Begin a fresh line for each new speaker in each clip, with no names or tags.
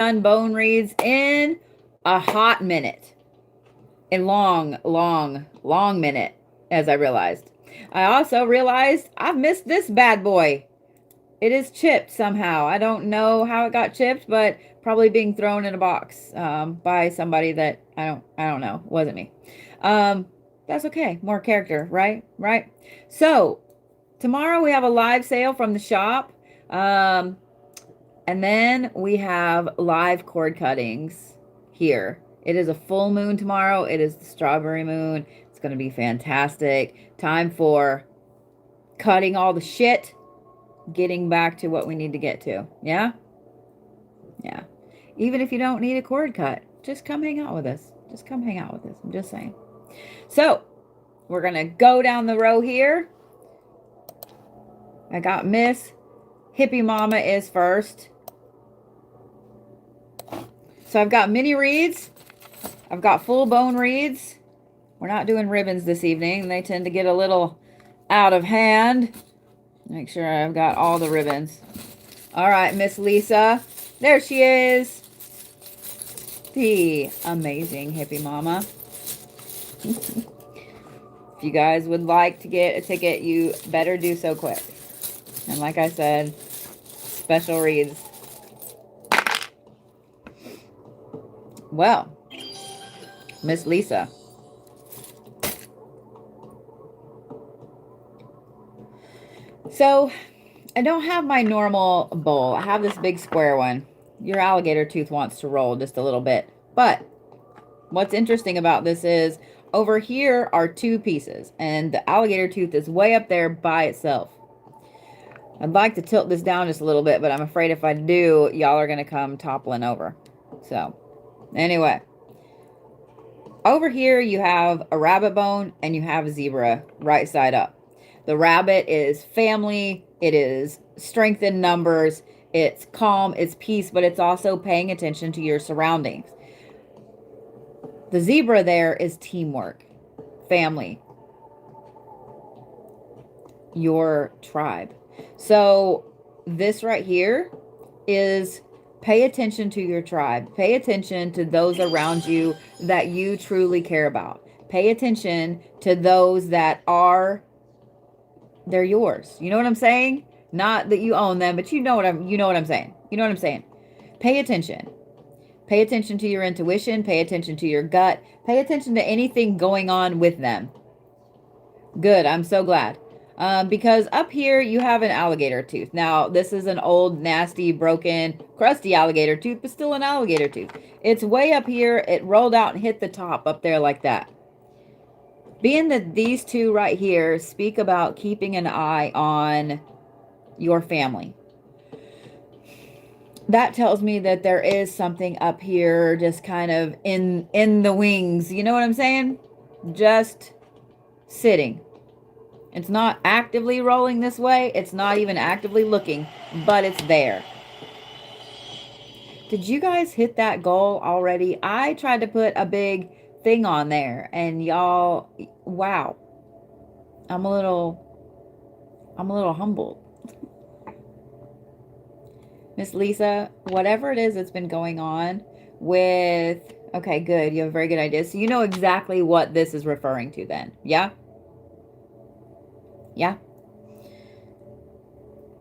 done bone reads in a hot minute. A long, long, long minute, as I realized. I also realized I've missed this bad boy. It is chipped somehow. I don't know how it got chipped, but probably being thrown in a box by somebody that I don't know. It wasn't me. That's okay. More character, right? Right. So tomorrow we have a live sale from the shop. And then we have live cord cuttings here. It is a full moon tomorrow. It is the strawberry moon. It's going to be fantastic. Time for cutting all the shit, getting back to what we need to get to. Yeah? Yeah. Even if you don't need a cord cut, just come hang out with us. Just come hang out with us. I'm just saying. So, we're going to go down the row here. I got Miss Hippie Mama is first. So I've got mini reeds. I've got full bone reeds. We're not doing ribbons this evening. They tend to get a little out of hand. Make sure I've got all the ribbons. All right, Miss Lisa. There she is. The amazing hippie mama. If you guys would like to get a ticket, you better do so quick. And like I said, special reads. Well, Miss Lisa. So, I don't have my normal bowl. I have this big square one. Your alligator tooth wants to roll just a little bit. But what's interesting about this is over here are two pieces, and the alligator tooth is way up there by itself. I'd like to tilt this down just a little bit, but I'm afraid if I do, y'all are going to come toppling over. So, anyway. Over here, you have a rabbit bone and you have a zebra right side up. The rabbit is family. It is strength in numbers. It's calm. It's peace, but it's also paying attention to your surroundings. The zebra there is teamwork, family, your tribe. So this right here is pay attention to your tribe. Pay attention to those around you that you truly care about. Pay attention to those that are, they're yours. You know what I'm saying? Not that you own them, but you know what I'm saying. You know what I'm saying? Pay attention. Pay attention to your intuition. Pay attention to your gut. Pay attention to anything going on with them. Good. I'm so glad. Because up here you have an alligator tooth. Now, this is an old, nasty, broken, crusty alligator tooth, but still an alligator tooth. It's way up here. It rolled out and hit the top up there like that. Being that these two right here speak about keeping an eye on your family. That tells me that there is something up here just kind of in the wings. You know what I'm saying? Just sitting. It's not actively rolling this way. It's not even actively looking, but it's there. Did you guys hit that goal already? I tried to put a big thing on there and y'all, wow. I'm a little humbled. Miss Lisa, whatever it is that's been going on with, okay, good. You have a very good idea. So you know exactly what this is referring to then. Yeah? Yeah?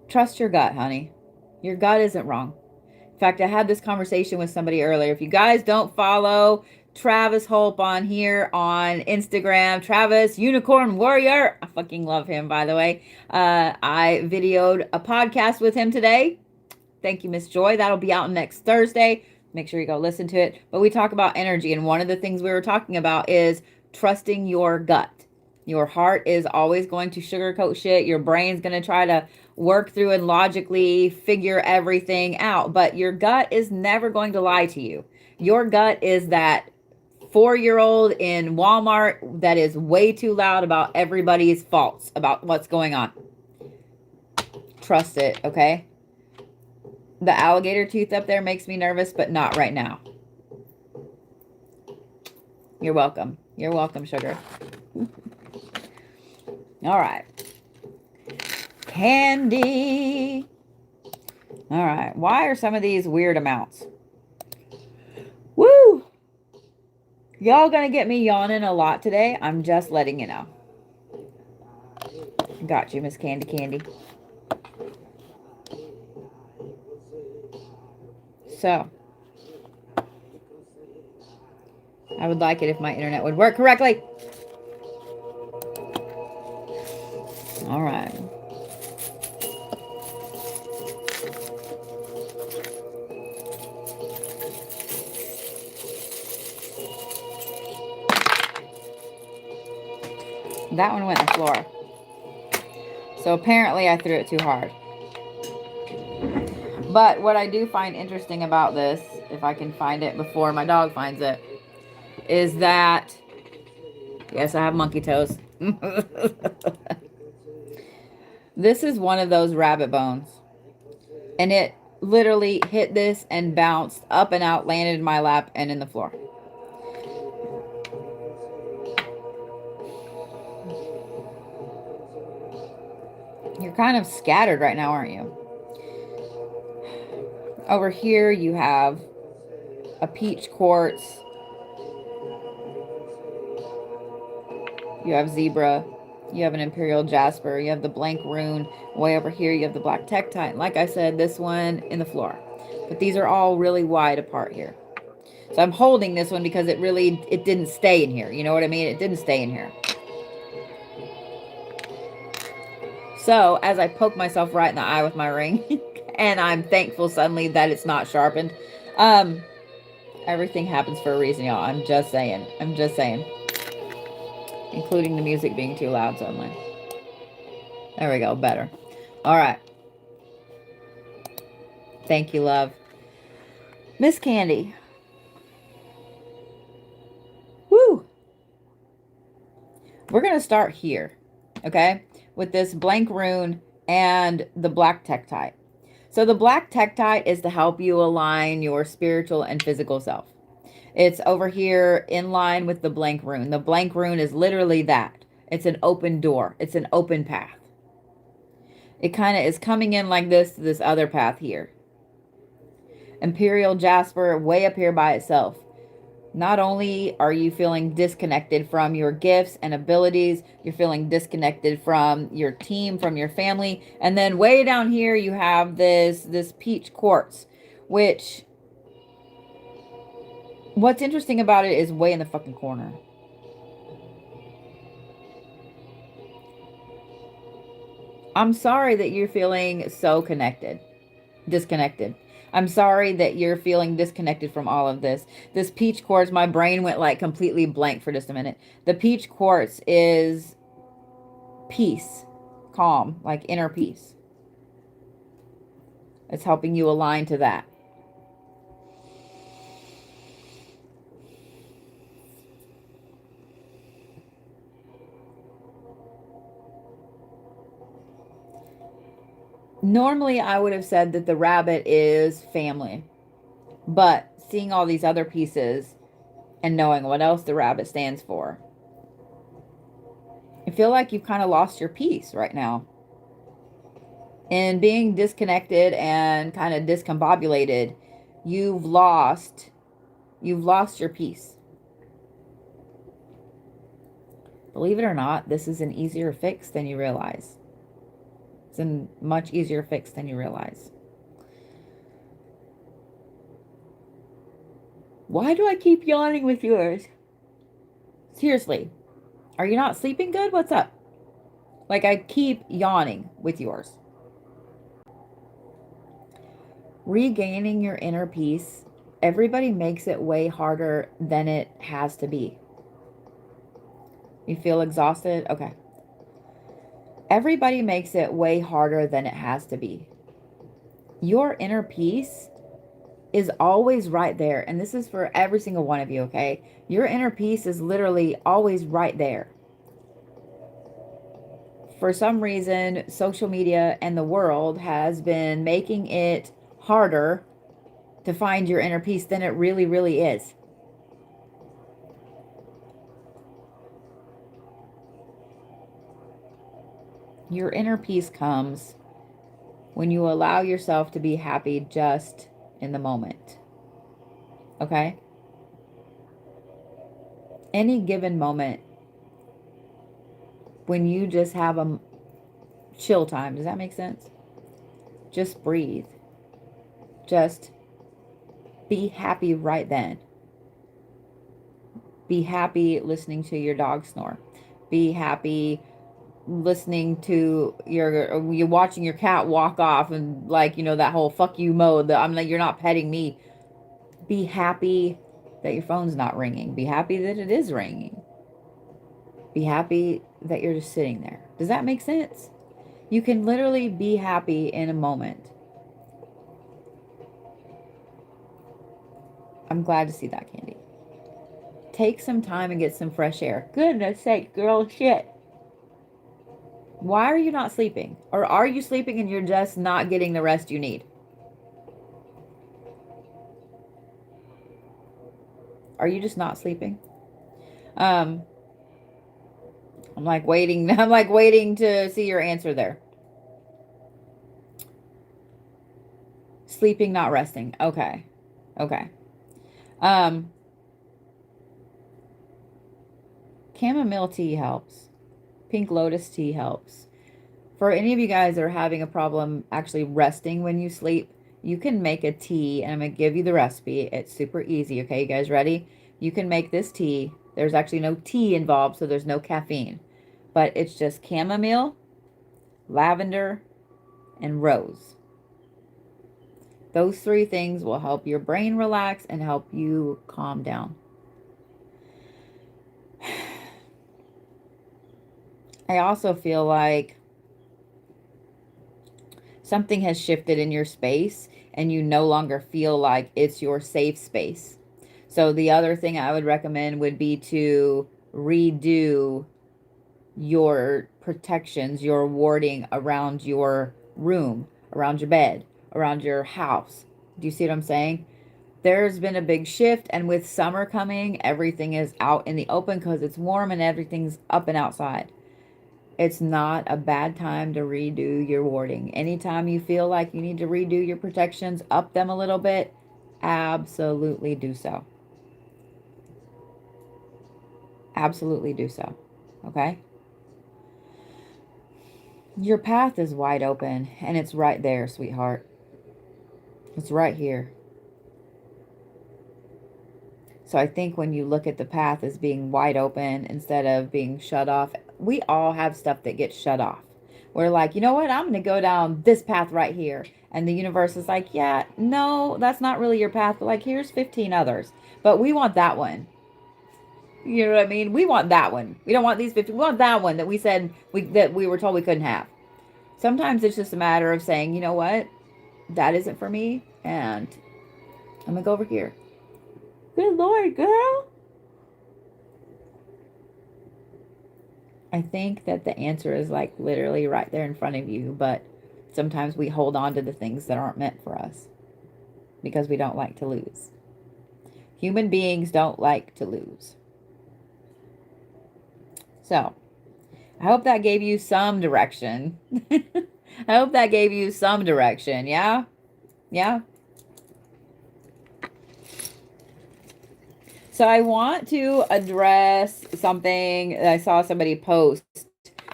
Trust your gut, honey. Your gut isn't wrong. In fact, I had this conversation with somebody earlier. If you guys don't follow Travis Holp on here on Instagram, Travis Unicorn Warrior, I fucking love him, by the way. I videoed a podcast with him today. Thank you, Miss Joy. That'll be out next Thursday. Make sure you go listen to it. But we talk about energy, and one of the things we were talking about is trusting your gut. Your heart is always going to sugarcoat shit. Your brain's going to try to work through and logically figure everything out. But your gut is never going to lie to you. Your gut is that 4-year-old in Walmart that is way too loud about everybody's faults, about what's going on. Trust it, okay? The alligator tooth up there makes me nervous, but not right now. You're welcome. You're welcome, sugar. All right. Candy. All right. Why are some of these weird amounts? Y'all gonna get me yawning a lot today. I'm just letting you know. Got you, Miss Candy Candy. So, I would like it if my internet would work correctly. All right. That one went on the floor. So apparently I threw it too hard. But what I do find interesting about this, if I can find it before my dog finds it, is that, yes, I have monkey toes. This is one of those rabbit bones. And it literally hit this and bounced up and out, landed in my lap and in the floor. You're kind of scattered right now, aren't you? Over here you have a peach quartz. You have zebra. You have an imperial jasper. You have the blank rune. Way over here you have the black tektite. Like I said, this one in the floor. But these are all really wide apart here. So I'm holding this one because it didn't stay in here. You know what I mean? It didn't stay in here. So as I poke myself right in the eye with my ring, and I'm thankful suddenly that it's not sharpened. Everything happens for a reason, y'all. I'm just saying. I'm just saying. Including the music being too loud suddenly. There we go. Better. All right. Thank you, love. Miss Candy. Woo! We're going to start here, okay, with this blank rune and the black tektite. So the black tektite is to help you align your spiritual and physical self. It's over here in line with the blank rune. The blank rune is literally that. It's an open door. It's an open path. It kind of is coming in like this other path here. Imperial jasper way up here by itself. Not only are you feeling disconnected from your gifts and abilities, you're feeling disconnected from your team, from your family. And then way down here, you have this peach quartz, which what's interesting about it is way in the fucking corner. I'm sorry that you're feeling so disconnected. I'm sorry that you're feeling disconnected from all of this. This peach quartz, my brain went like completely blank for just a minute. The peach quartz is peace, calm, like inner peace. It's helping you align to that. Normally, I would have said that the rabbit is family. But seeing all these other pieces and knowing what else the rabbit stands for, I feel like you've kind of lost your peace right now. And being disconnected and kind of discombobulated, you've lost your peace. Believe it or not, this is an easier fix than you realize. It's a much easier fix than you realize. Why do I keep yawning with yours? Seriously, are you not sleeping good? What's up? Like, I keep yawning with yours. Regaining your inner peace, everybody makes it way harder than it has to be. You feel exhausted? Okay. Everybody makes it way harder than it has to be. Your inner peace is always right there. And this is for every single one of you, okay? Your inner peace is literally always right there. For some reason, social media and the world has been making it harder to find your inner peace than it really, really is. Your inner peace comes when you allow yourself to be happy just in the moment. Okay? Any given moment when you just have a chill time, does that make sense? Just breathe. Just be happy right then. Be happy listening to your dog snore. Be happy listening to you're watching your cat walk off and like, you know, that whole fuck you mode that I'm like, you're not petting me. Be happy that your phone's not ringing. Be happy that it is ringing. Be happy that you're just sitting there. Does that make sense? You can literally be happy in a moment. I'm glad to see that, Candy. Take some time and get some fresh air. Goodness sake, girl, shit. Why are you not sleeping? Or are you sleeping and you're just not getting the rest you need? Are you just not sleeping? I'm like waiting. I'm like waiting to see your answer there. Sleeping, not resting. Okay. Okay. Um, chamomile tea helps. Pink lotus tea helps. For any of you guys that are having a problem actually resting when you sleep, you can make a tea, and I'm going to give you the recipe. It's super easy, okay? You guys ready? You can make this tea. There's actually no tea involved, so there's no caffeine. But it's just chamomile, lavender, and rose. Those three things will help your brain relax and help you calm down. I also feel like something has shifted in your space and you no longer feel like it's your safe space. So the other thing I would recommend would be to redo your protections, your warding around your room, around your bed, around your house. Do you see what I'm saying? There's been a big shift, and with summer coming, everything is out in the open because it's warm and everything's up and outside. It's not a bad time to redo your warding. Anytime you feel like you need to redo your protections, up them a little bit, absolutely do so. Absolutely do so. Okay? Your path is wide open, and it's right there, sweetheart. It's right here. So I think when you look at the path as being wide open instead of being shut off, we all have stuff that gets shut off. We're like, you know what? I'm going to go down this path right here. And the universe is like, yeah, no, that's not really your path. But like, here's 15 others. But we want that one. You know what I mean? We want that one. We don't want these 50. We want that one that we said that we were told we couldn't have. Sometimes it's just a matter of saying, you know what? That isn't for me. And I'm going to go over here. Good Lord, girl. I think that the answer is like literally right there in front of you, but sometimes we hold on to the things that aren't meant for us because we don't like to lose. Human beings don't like to lose. So, I hope that gave you some direction. I hope that gave you some direction. Yeah? Yeah? So I want to address something that I saw somebody post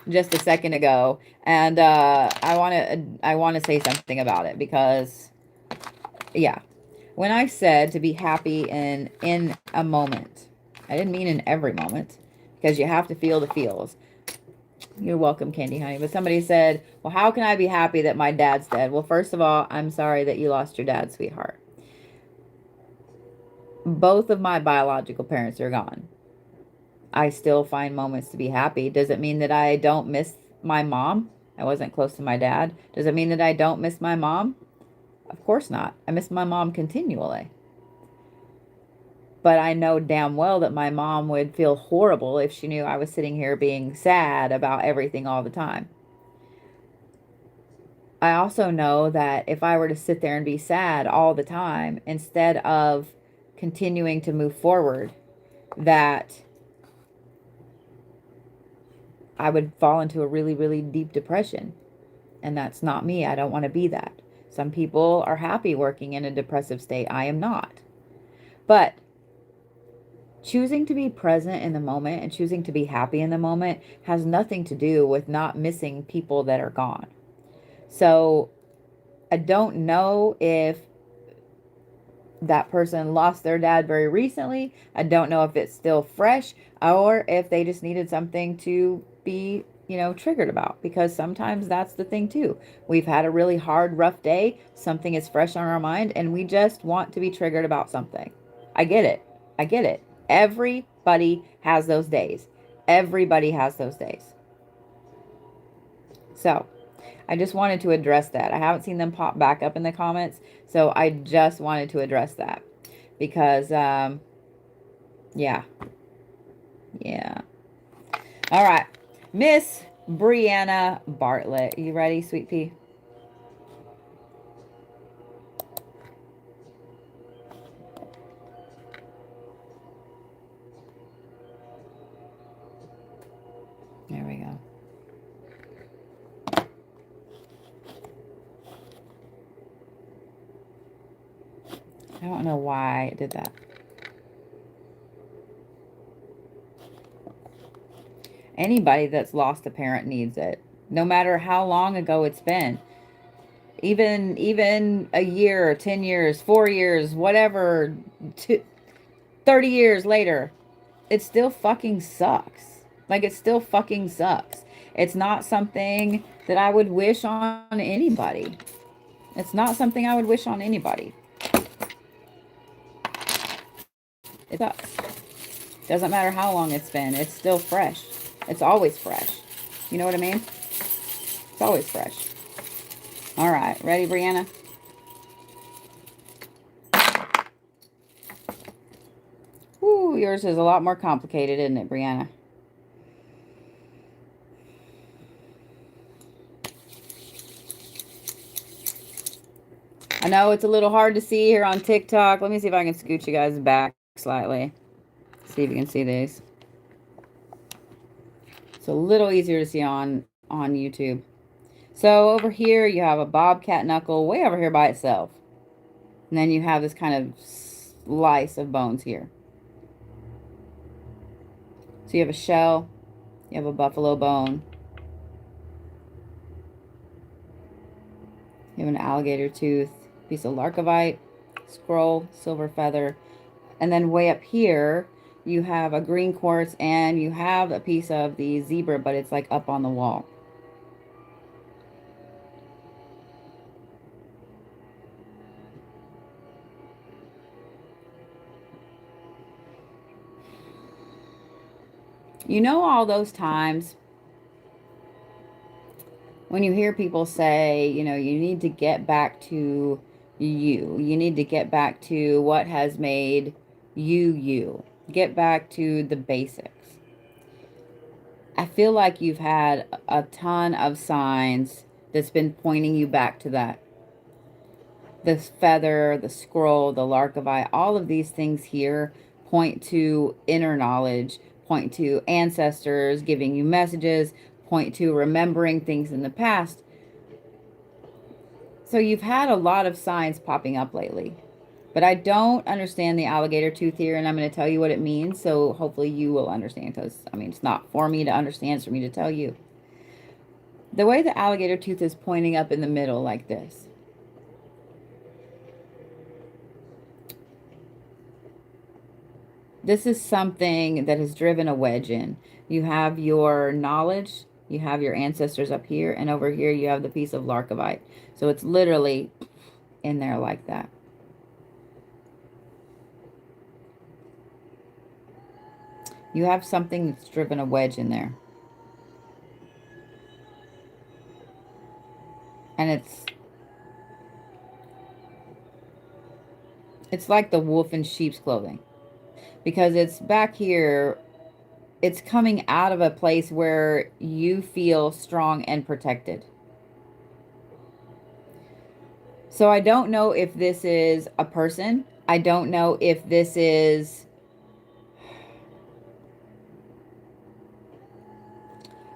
just a second ago, and I want to say something about it because, yeah, when I said to be happy in a moment, I didn't mean in every moment because you have to feel the feels. You're welcome, Candy Honey. But somebody said, well, how can I be happy that my dad's dead? Well, first of all, I'm sorry that you lost your dad, sweetheart. Both of my biological parents are gone. I still find moments to be happy. Does it mean that I don't miss my mom? I wasn't close to my dad. Does it mean that I don't miss my mom? Of course not. I miss my mom continually. But I know damn well that my mom would feel horrible if she knew I was sitting here being sad about everything all the time. I also know that if I were to sit there and be sad all the time, instead of continuing to move forward, that I would fall into a really, really deep depression. And that's not me. I don't want to be that. Some people are happy working in a depressive state. I am not. But choosing to be present in the moment and choosing to be happy in the moment has nothing to do with not missing people that are gone. So I don't know if that person lost their dad very recently. I don't know if it's still fresh or if they just needed something to be, triggered about, because sometimes that's the thing too. We've had a really hard, rough day. Something is fresh on our mind and we just want to be triggered about something. I get it. I get it. Everybody has those days. Everybody has those days. So, I just wanted to address that. I haven't seen them pop back up in the comments, so I just wanted to address that because, yeah, yeah. All right, Miss Breanna Bartlett, you ready, sweet pea? There we go. I don't know why I did that. Anybody that's lost a parent needs it, no matter how long ago it's been. Even a year, 10 years, 4 years, whatever, 30 years later, it still fucking sucks. Like, it still fucking sucks. It's not something that I would wish on anybody. It's not something I would wish on anybody. It sucks. Doesn't matter how long it's been. It's still fresh. It's always fresh. You know what I mean? It's always fresh. All right. Ready, Breanna? Ooh, yours is a lot more complicated, isn't it, Breanna? I know it's a little hard to see here on TikTok. Let me see if I can scoot you guys back slightly. See if you can see these. It's a little easier to see on YouTube. So over here you have a bobcat knuckle way over here by itself. And then you have this kind of slice of bones here. So you have a shell, you have a buffalo bone, you have an alligator tooth, piece of larkovite, scroll, silver feather, and then way up here you have a green quartz and you have a piece of the zebra, but it's like up on the wall. You know, all those times when you hear people say, you need to get back to you need to get back to what has made you, get back to the basics. I feel like you've had a ton of signs that's been pointing you back to that. The feather, the scroll, the larkovite, all of these things here point to inner knowledge, point to ancestors giving you messages, point to remembering things in the past. So you've had a lot of signs popping up lately. But I don't understand the alligator tooth here, and I'm going to tell you what it means, so hopefully you will understand, because, it's not for me to understand, it's for me to tell you. The way the alligator tooth is pointing up in the middle like this. This is something that has driven a wedge in. You have your knowledge, you have your ancestors up here, and over here you have the piece of larkovite. So it's literally in there like that. You have something that's driven a wedge in there. And it's like the wolf in sheep's clothing. Because it's back here, it's coming out of a place where you feel strong and protected. So I don't know if this is a person. I don't know if this is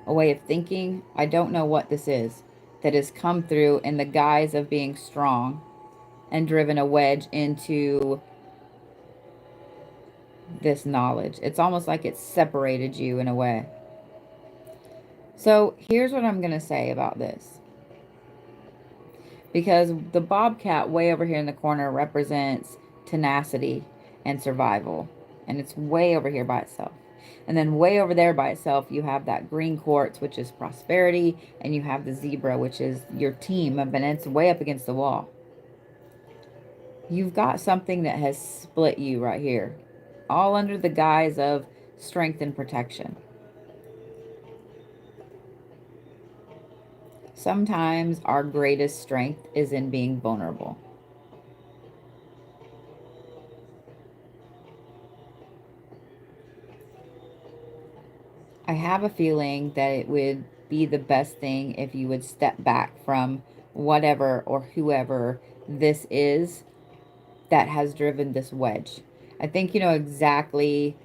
a way of thinking. I don't know what this is that has come through in the guise of being strong and driven a wedge into this knowledge. It's almost like it separated you in a way. So here's what I'm going to say about this. Because the bobcat way over here in the corner represents tenacity and survival. And it's way over here by itself. And then way over there by itself, you have that green quartz, which is prosperity. And you have the zebra, which is your team. And it's way up against the wall. You've got something that has split you right here. All under the guise of strength and protection. Sometimes our greatest strength is in being vulnerable. I have a feeling that it would be the best thing if you would step back from whatever or whoever this is that has driven this wedge. I think you know exactly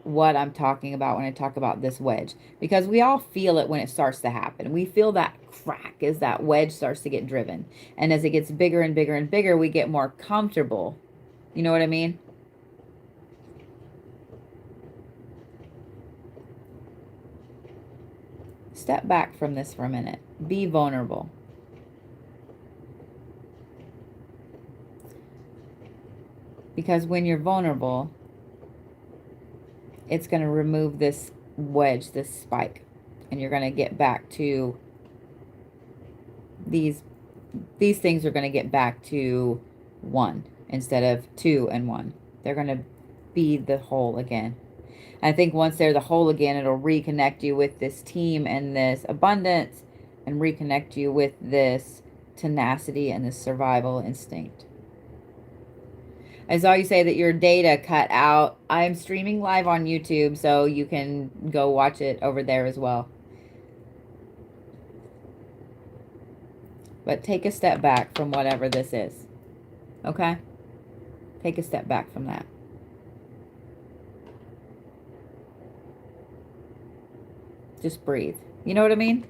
what I'm talking about when I talk about this wedge, because we all feel it when it starts to happen. We feel that crack as that wedge starts to get driven. And as it gets bigger and bigger and bigger, we get more comfortable. You know what I mean? Step back from this for a minute. Be vulnerable. Because when you're vulnerable, it's going to remove this wedge, this spike. And you're going to get back to these things are going to get back to one instead of two and one. They're going to be the whole again. I think once they're the whole again, it'll reconnect you with this team and this abundance and reconnect you with this tenacity and this survival instinct. I saw you say that your data cut out. I'm streaming live on YouTube, so you can go watch it over there as well. But take a step back from whatever this is. Okay? Take a step back from that. Just breathe. You know what I mean?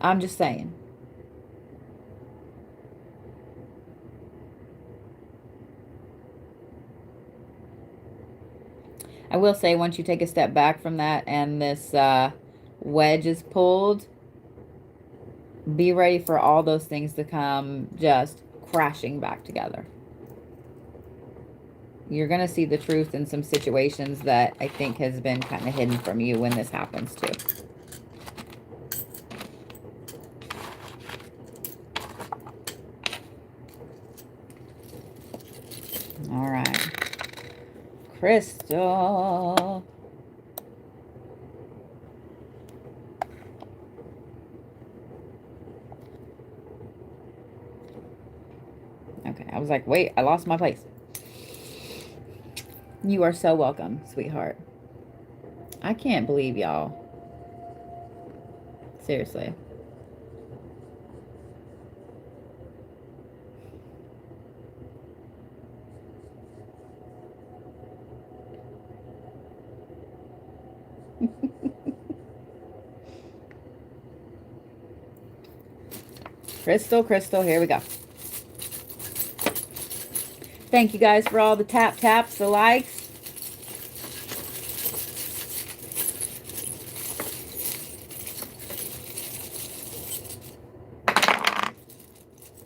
I'm just saying. I will say, once you take a step back from that and this wedge is pulled, be ready for all those things to come just crashing back together. You're going to see the truth in some situations that I think has been kind of hidden from you when this happens too. All right. Crystal. Okay, I was like, wait, I lost my place. You are so welcome, sweetheart. I can't believe y'all. Seriously. Crystal, here we go. Thank you guys for all the taps, the likes.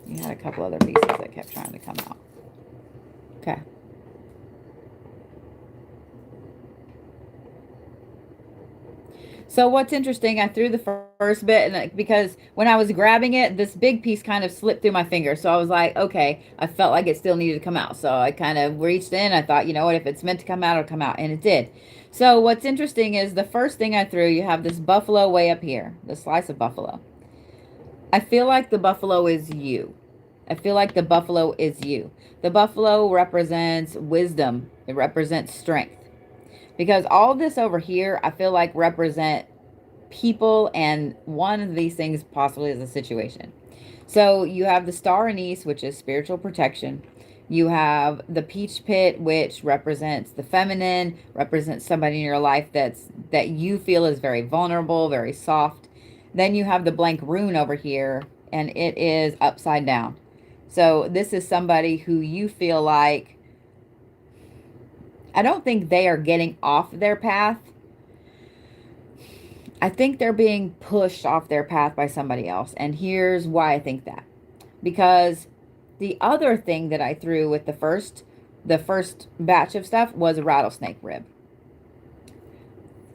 You had a couple other pieces that kept trying to come out. Okay. So what's interesting, I threw the first bit, and because when I was grabbing it, this big piece kind of slipped through my finger. So I was like, okay, I felt like it still needed to come out. So I kind of reached in. I thought, you know what, if it's meant to come out, it'll come out. And it did. So what's interesting is the first thing I threw, you have this buffalo way up here, the slice of buffalo. I feel like the buffalo is you. I feel like the buffalo is you. The buffalo represents wisdom. It represents strength. Because all this over here, I feel like represent people, and one of these things possibly is a situation. So you have the star anise, which is spiritual protection. You have the peach pit, which represents the feminine, represents somebody in your life that you feel is very vulnerable, very soft. Then you have the blank rune over here, and it is upside down. So this is somebody who you feel like, I don't think they are getting off their path. I think they're being pushed off their path by somebody else. And here's why I think that. Because the other thing that I threw with the first batch of stuff was a rattlesnake rib.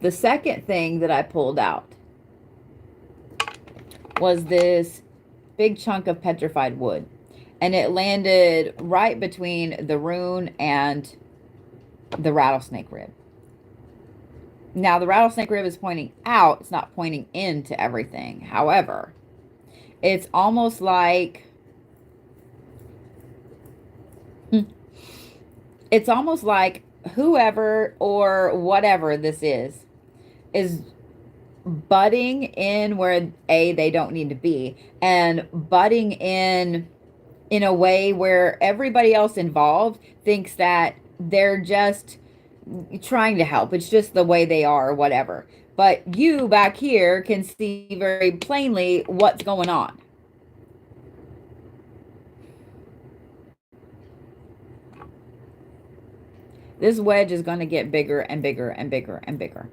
The second thing that I pulled out was this big chunk of petrified wood. And it landed right between the rune and the rattlesnake rib. Now, the rattlesnake rib is pointing out, it's not pointing into everything. However, it's almost like, it's almost like whoever or whatever this is butting in where they don't need to be, and butting in a way where everybody else involved thinks that they're just trying to help. It's just the way they are or whatever. But you back here can see very plainly what's going on. This wedge is going to get bigger and bigger and bigger and bigger.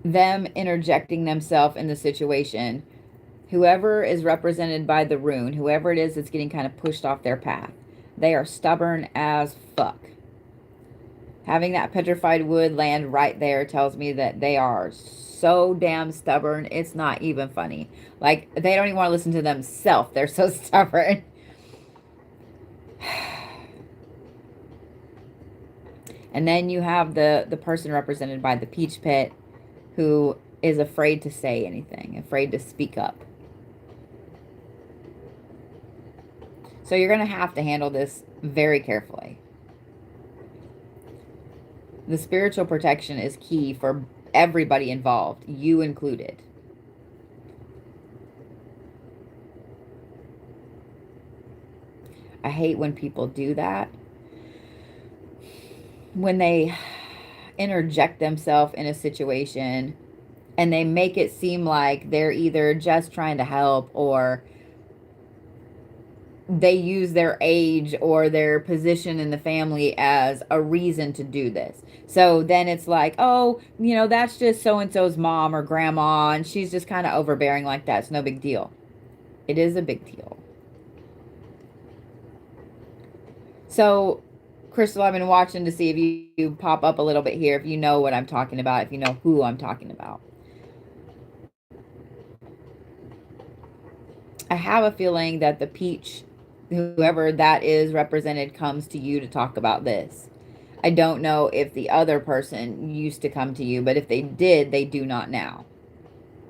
Them interjecting themselves in the situation, whoever is represented by the rune, whoever it is that's getting kind of pushed off their path, they are stubborn as fuck. Having that petrified wood land right there tells me that they are so damn stubborn. It's not even funny. Like, they don't even want to listen to themselves. They're so stubborn. And then you have the person represented by the peach pit who is afraid to say anything, afraid to speak up. So you're going to have to handle this very carefully. The spiritual protection is key for everybody involved, you included. I hate when people do that. When they interject themselves in a situation and they make it seem like they're either just trying to help, or they use their age or their position in the family as a reason to do this. So then it's like, oh, that's just so-and-so's mom or grandma, and she's just kind of overbearing like that. It's no big deal. It is a big deal. So, Crystal, I've been watching to see if you pop up a little bit here, if you know what I'm talking about, if you know who I'm talking about. I have a feeling that the peach, whoever that is represented, comes to you to talk about this. I don't know if the other person used to come to you, but if they did, they do not now.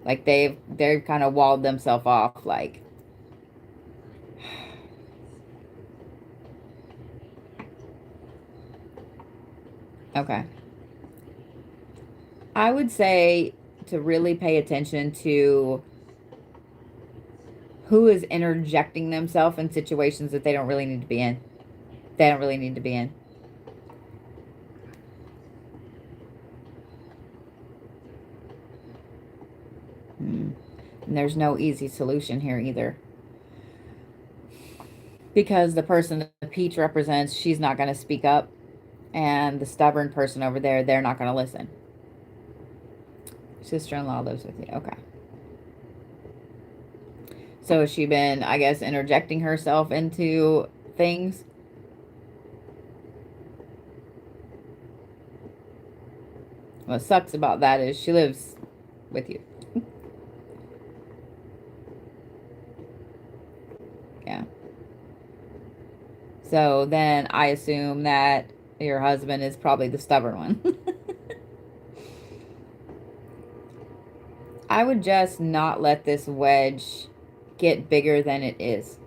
Like, they've kind of walled themselves off, like. Okay. I would say to really pay attention to who is interjecting themselves in situations that they don't really need to be in. They don't really need to be in. And there's no easy solution here either. Because the person that the peach represents, she's not going to speak up. And the stubborn person over there, they're not going to listen. Sister-in-law lives with you. Okay. So has she been, I guess, interjecting herself into things? What sucks about that is she lives with you. Yeah. So then I assume that your husband is probably the stubborn one. I would just not let this wedge get bigger than it is.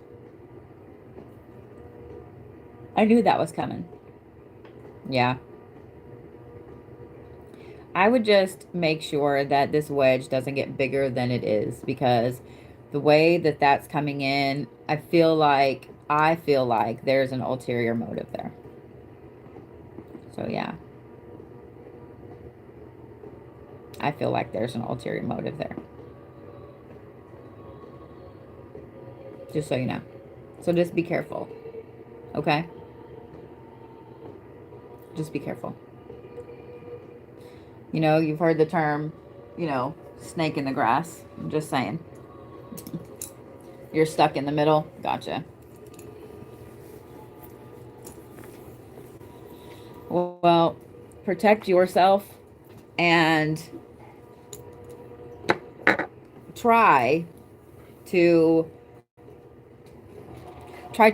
I knew that was coming. Yeah. I would just make sure that this wedge doesn't get bigger than it is, because the way that that's coming in, I feel like there's an ulterior motive there. So yeah. I feel like there's an ulterior motive there. Just so you know. So just be careful. Okay? Just be careful. You know, you've heard the term, you know, snake in the grass. I'm just saying. You're stuck in the middle. Gotcha. Well, protect yourself and try to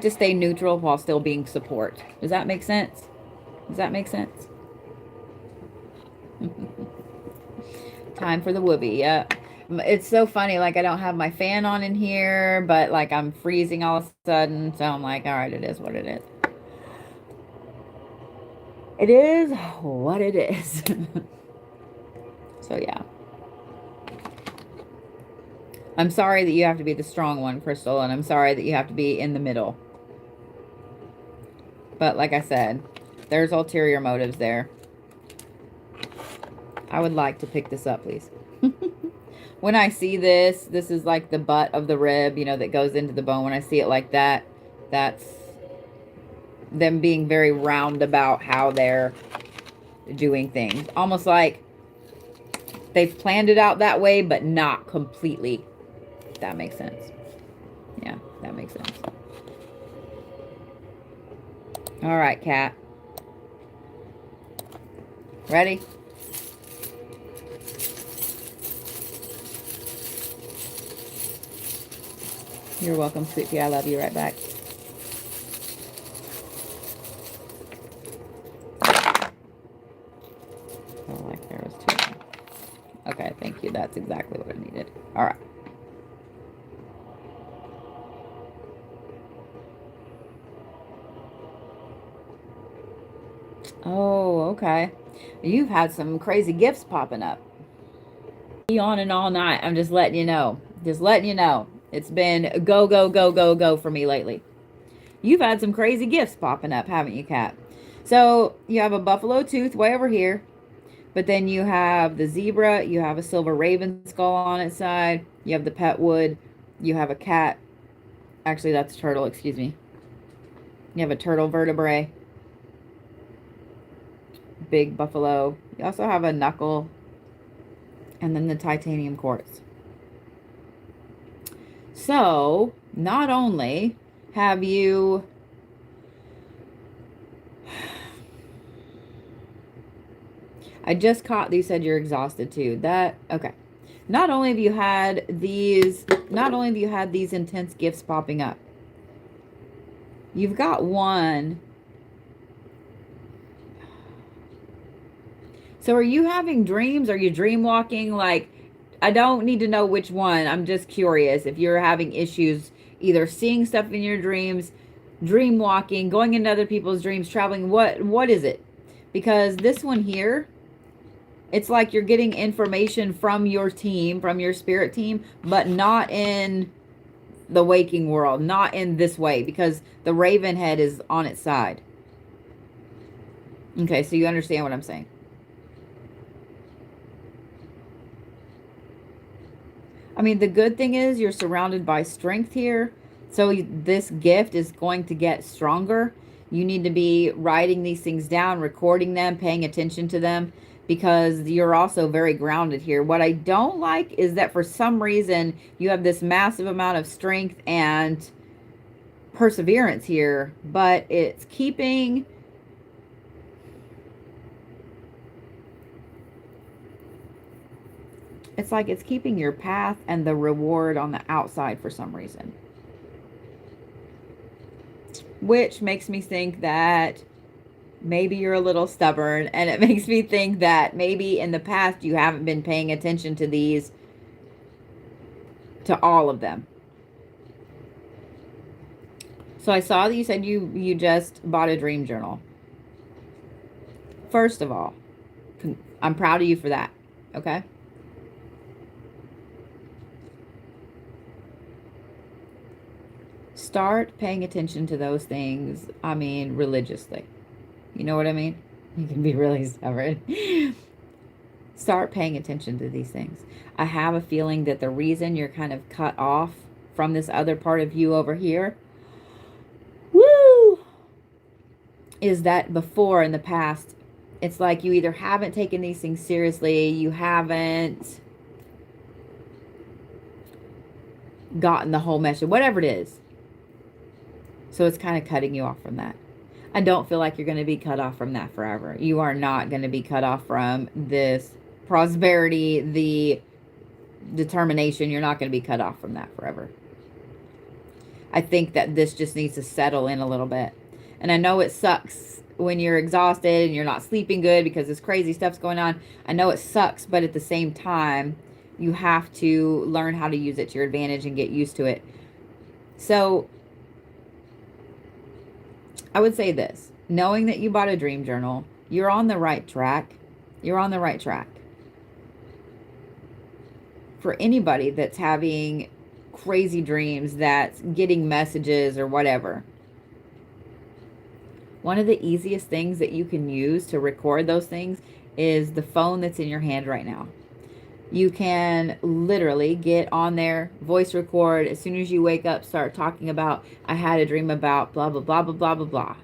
stay neutral while still being support. Does that make sense? Does that make sense? Time for the whoopee. Yeah. It's so funny. Like, I don't have my fan on in here, but like I'm freezing all of a sudden. So I'm like, all right, it is what it is. It is what it is. So yeah. I'm sorry that you have to be the strong one, Crystal, and I'm sorry that you have to be in the middle. But like I said, there's ulterior motives there. I would like to pick this up, please. When I see this, this is like the butt of the rib, you know, that goes into the bone. When I see it like that, that's them being very round about how they're doing things. Almost like they've planned it out that way, but not completely. If that makes sense. Yeah, that makes sense. All right, cat. Ready? You're welcome, sweet pea. I love you. Right back. Oh, like there was two. Okay, thank you. That's exactly what I needed. All right. Oh, okay. You've had some crazy gifts popping up. On and all night. I'm just letting you know. Just letting you know. It's been go, go, go, go, go for me lately. You've had some crazy gifts popping up, haven't you, Kat? So you have a buffalo tooth way over here. But then you have the zebra. You have a silver raven skull on its side. You have the pet wood. You have a cat. Actually, that's a turtle. Excuse me. You have a turtle vertebrae. Big buffalo. You also have a knuckle. And then the titanium quartz. So, not only have you I just caught, you said you're exhausted too. That, okay. Not only have you had these intense gifts popping up, you've got one. So are you having dreams? Are you dream walking? Like, I don't need to know which one. I'm just curious if you're having issues either seeing stuff in your dreams, dream walking, going into other people's dreams, traveling. What is it? Because this one here, it's like you're getting information from your team, from your spirit team, but not in the waking world, not in this way, because the raven head is on its side. Okay, so you understand what I'm saying. I mean, the good thing is you're surrounded by strength here. So this gift is going to get stronger. You need to be writing these things down, recording them, paying attention to them, because you're also very grounded here. What I don't like is that for some reason you have this massive amount of strength and perseverance here, but it's keeping... It's like it's keeping your path and the reward on the outside for some reason. Which makes me think that maybe you're a little stubborn, and it makes me think that maybe in the past you haven't been paying attention to these, to all of them. So I saw that you said you just bought a dream journal. First of all, I'm proud of you for that, okay? Start paying attention to those things, I mean, religiously. You know what I mean? You can be really stubborn. Start paying attention to these things. I have a feeling that the reason you're kind of cut off from this other part of you over here, woo, is that before in the past, it's like you either haven't taken these things seriously, you haven't gotten the whole message, whatever it is. So it's kind of cutting you off from that. I don't feel like you're going to be cut off from that forever. You are not going to be cut off from this prosperity, the determination. You're not going to be cut off from that forever. I think that this just needs to settle in a little bit. And I know it sucks when you're exhausted and you're not sleeping good because this crazy stuff's going on. I know it sucks, but at the same time, you have to learn how to use it to your advantage and get used to it. So I would say this, knowing that you bought a dream journal, you're on the right track. You're on the right track. For anybody that's having crazy dreams, that's getting messages or whatever, one of the easiest things that you can use to record those things is the phone that's in your hand right now. You can literally get on there, voice record. As soon as you wake up, start talking about, I had a dream about blah, blah, blah, blah, blah, blah, blah.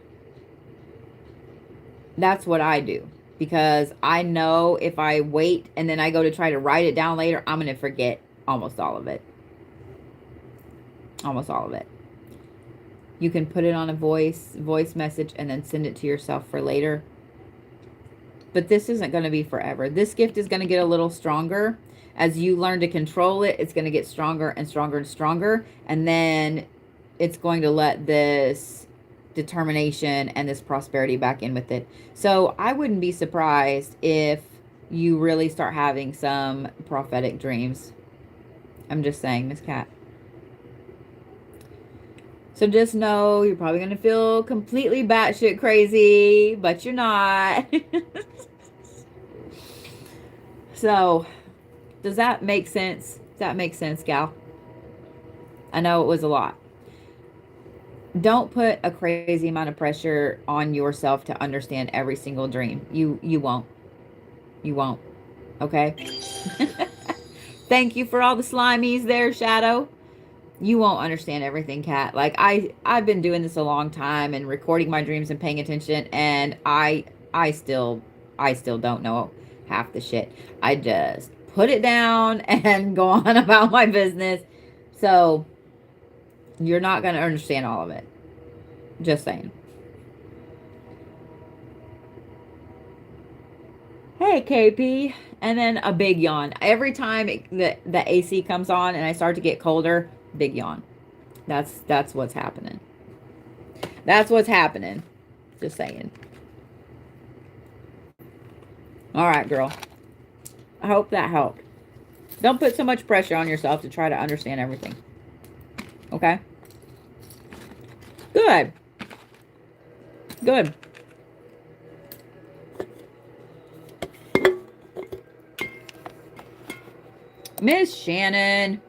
That's what I do. Because I know if I wait and then I go to try to write it down later, I'm going to forget almost all of it. Almost all of it. You can put it on a voice message and then send it to yourself for later. But this isn't going to be forever. This gift is going to get a little stronger. As you learn to control it, it's going to get stronger and stronger and stronger. And then it's going to let this determination and this prosperity back in with it. So I wouldn't be surprised if you really start having some prophetic dreams. I'm just saying, Miss Cat. So just know you're probably going to feel completely batshit crazy, but you're not. So, does that make sense? Does that make sense, gal? I know it was a lot. Don't put a crazy amount of pressure on yourself to understand every single dream. You won't. You won't. Okay? Thank you for all the slimies there, Shadow. You won't understand everything, Kat. Like, I've been doing this a long time and recording my dreams and paying attention, and I still don't know half the shit. I just put it down and go on about my business. So you're not going to understand all of it. Just saying. Hey, KP. And then a big yawn. Every time the AC comes on and I start to get colder, big yawn. That's what's happening. That's what's happening. Just saying. All right, girl. I hope that helped. Don't put so much pressure on yourself to try to understand everything. Okay? Good. Good. Miss Shannon.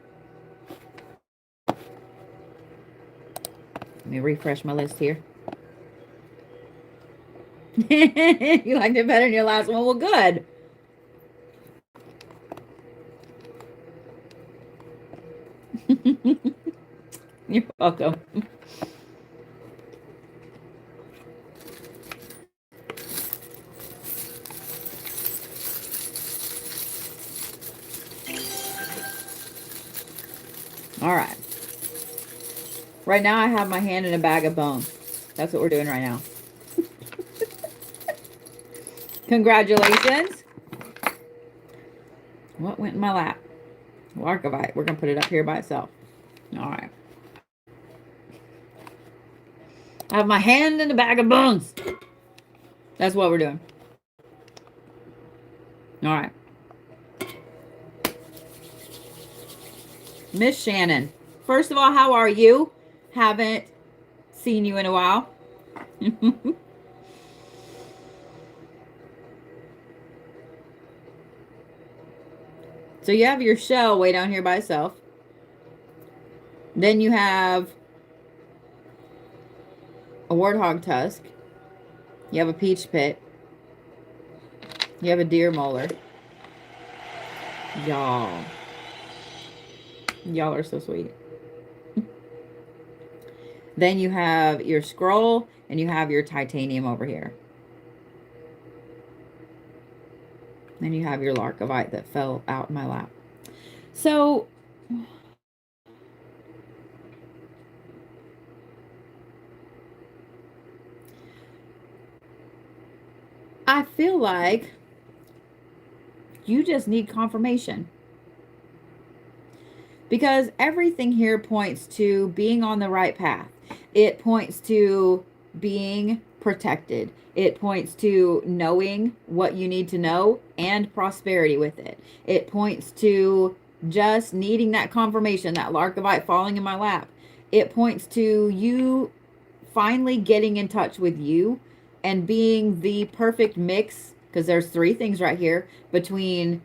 Let me refresh my list here. You liked it better than your last one? Well, good. You're welcome. All right. Right now I have my hand in a bag of bones. That's what we're doing right now. Congratulations. What went in my lap? Archivite. We're going to put it up here by itself. All right. I have my hand in a bag of bones. That's what we're doing. All right. Miss Shannon. First of all, how are you? Haven't seen you in a while. So you have your shell way down here by itself. Then you have a warthog tusk. You have a peach pit. You have a deer molar. Y'all are so sweet. Then you have your scroll and you have your titanium over here. Then you have your Larkovite that fell out in my lap. So I feel like you just need confirmation. Because everything here points to being on the right path. It points to being protected. It points to knowing what you need to know and prosperity with it. It points to just needing that confirmation, that Larkovite falling in my lap. It points to you finally getting in touch with you and being the perfect mix, because there's three things right here, between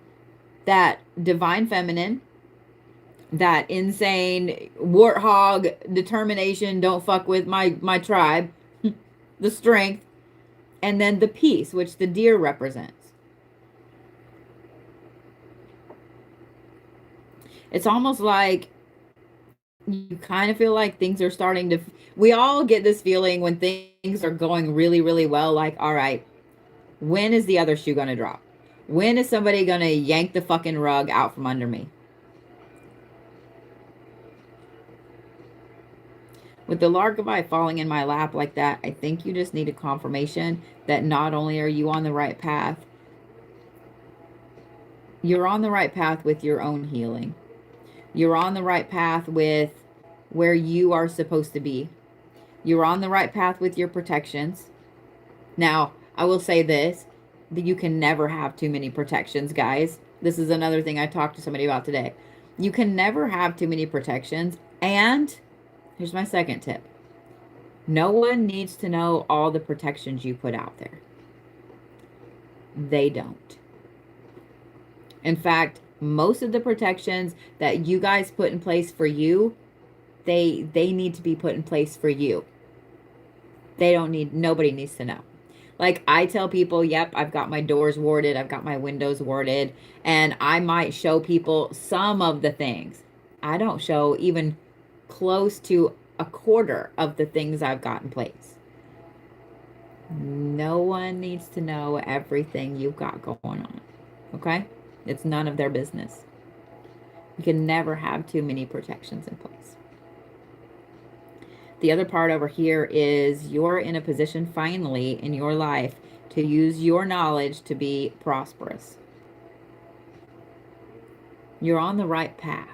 that divine feminine, that insane warthog determination, don't fuck with my tribe, the strength, and then the peace, which the deer represents. It's almost like you kind of feel like things are starting to, we all get this feeling when things are going really, really well, like, all right, when is the other shoe going to drop? When is somebody going to yank the fucking rug out from under me? With the Larkovite falling in my lap like that, I think you just need a confirmation that not only are you on the right path, you're on the right path with your own healing. You're on the right path with where you are supposed to be. You're on the right path with your protections. Now, I will say this, that you can never have too many protections, guys. This is another thing I talked to somebody about today. You can never have too many protections. And here's my second tip. No one needs to know all the protections you put out there. They don't. In fact, most of the protections that you guys put in place for you, they need to be put in place for you. Nobody needs to know. Like, I tell people, yep, I've got my doors warded, I've got my windows warded, and I might show people some of the things. I don't show even close to a quarter of the things I've got in place. No one needs to know everything you've got going on. Okay? It's none of their business. You can never have too many protections in place. The other part over here is you're in a position finally in your life to use your knowledge to be prosperous. You're on the right path.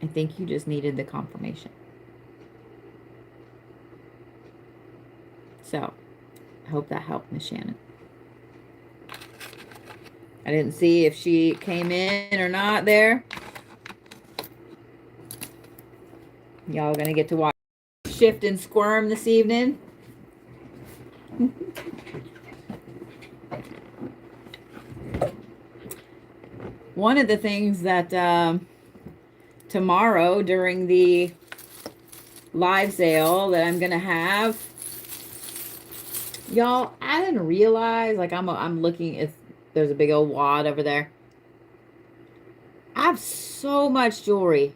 I think you just needed the confirmation. So, I hope that helped, Miss Shannon. I didn't see if she came in or not there. Y'all gonna get to watch Shift and Squirm this evening. One of the things that tomorrow during the live sale that I'm gonna have, y'all, I didn't realize, like, I'm looking, if there's a big old wad over there. I have so much jewelry.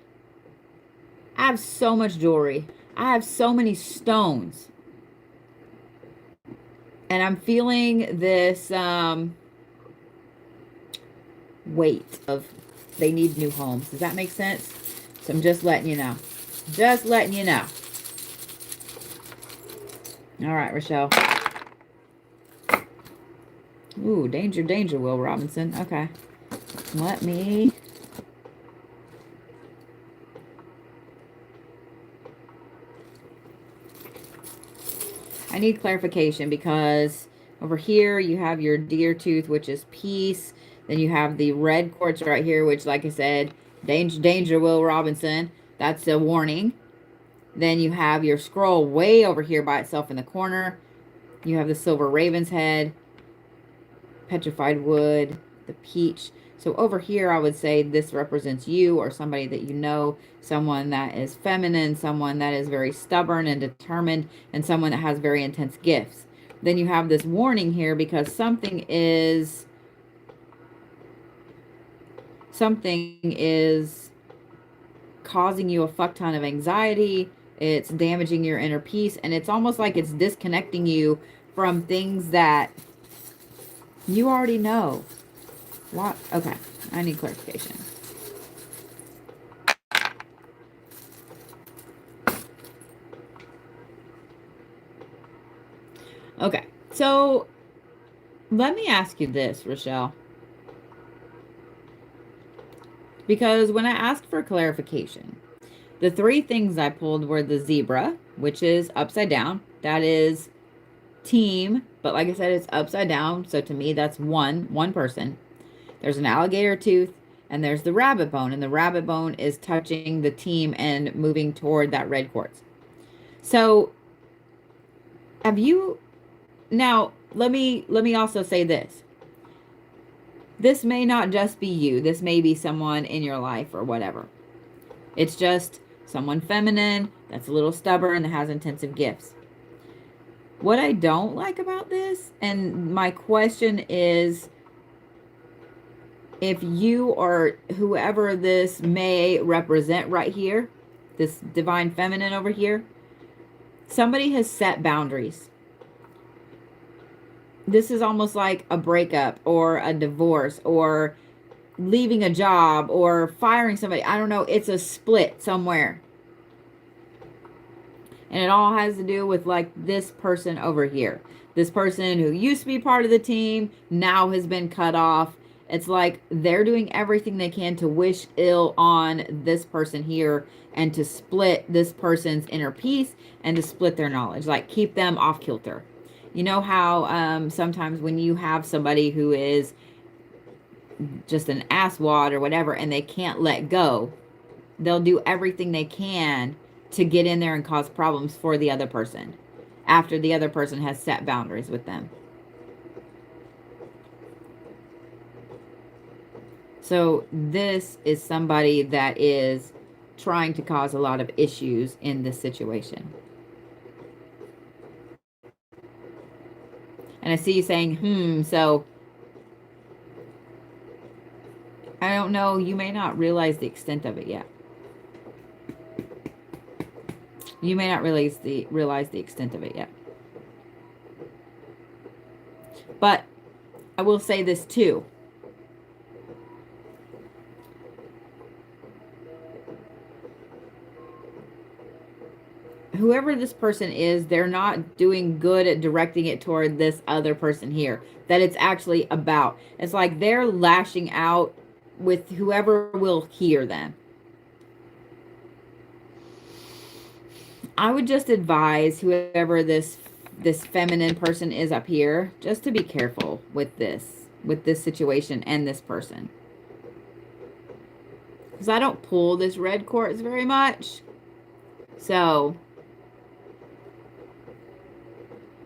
I have so much jewelry. I have so many stones. And I'm feeling this weight of they need new homes. Does that make sense? So I'm just letting you know. Just letting you know. All right, Rochelle. Ooh, danger, danger, Will Robinson. Okay. Let me... I need clarification because over here you have your deer tooth, which is peace. Then you have the red quartz right here, which, like I said, danger, danger, Will Robinson. That's a warning. Then you have your scroll way over here by itself in the corner. You have the silver raven's head, petrified wood, the peach. So over here, I would say this represents you or somebody that you know, someone that is feminine, someone that is very stubborn and determined, and someone that has very intense gifts. Then you have this warning here because something is causing you a fuck ton of anxiety. It's damaging your inner peace. And it's almost like it's disconnecting you from things that you already know. What? Okay. I need clarification. Okay. So let me ask you this, Rochelle. Because when I asked for clarification, the three things I pulled were the zebra, which is upside down. That is team, but like I said, it's upside down. So to me, that's one person. There's an alligator tooth, and there's the rabbit bone, and the rabbit bone is touching the team and moving toward that red quartz. So have you, now let me also say this. This may not just be you. This may be someone in your life or whatever. It's just someone feminine that's a little stubborn that has intensive gifts. What I don't like about this, and my question is, if you or whoever this may represent right here, this divine feminine over here, somebody has set boundaries. This is almost like a breakup or a divorce or leaving a job or firing somebody. I don't know. It's a split somewhere. And it all has to do with like this person over here. This person who used to be part of the team now has been cut off. It's like they're doing everything they can to wish ill on this person here and to split this person's inner peace and to split their knowledge, like keep them off kilter. You know how sometimes when you have somebody who is just an asswad or whatever and they can't let go, they'll do everything they can to get in there and cause problems for the other person after the other person has set boundaries with them. So this is somebody that is trying to cause a lot of issues in this situation. And I see you saying, so I don't know, you may not realize the extent of it yet. You may not realize the extent of it yet. But I will say this too. Whoever this person is, they're not doing good at directing it toward this other person here that it's actually about. It's like they're lashing out with whoever will hear them. I would just advise whoever this feminine person is up here just to be careful with this situation and this person. Because I don't pull this red quartz very much. So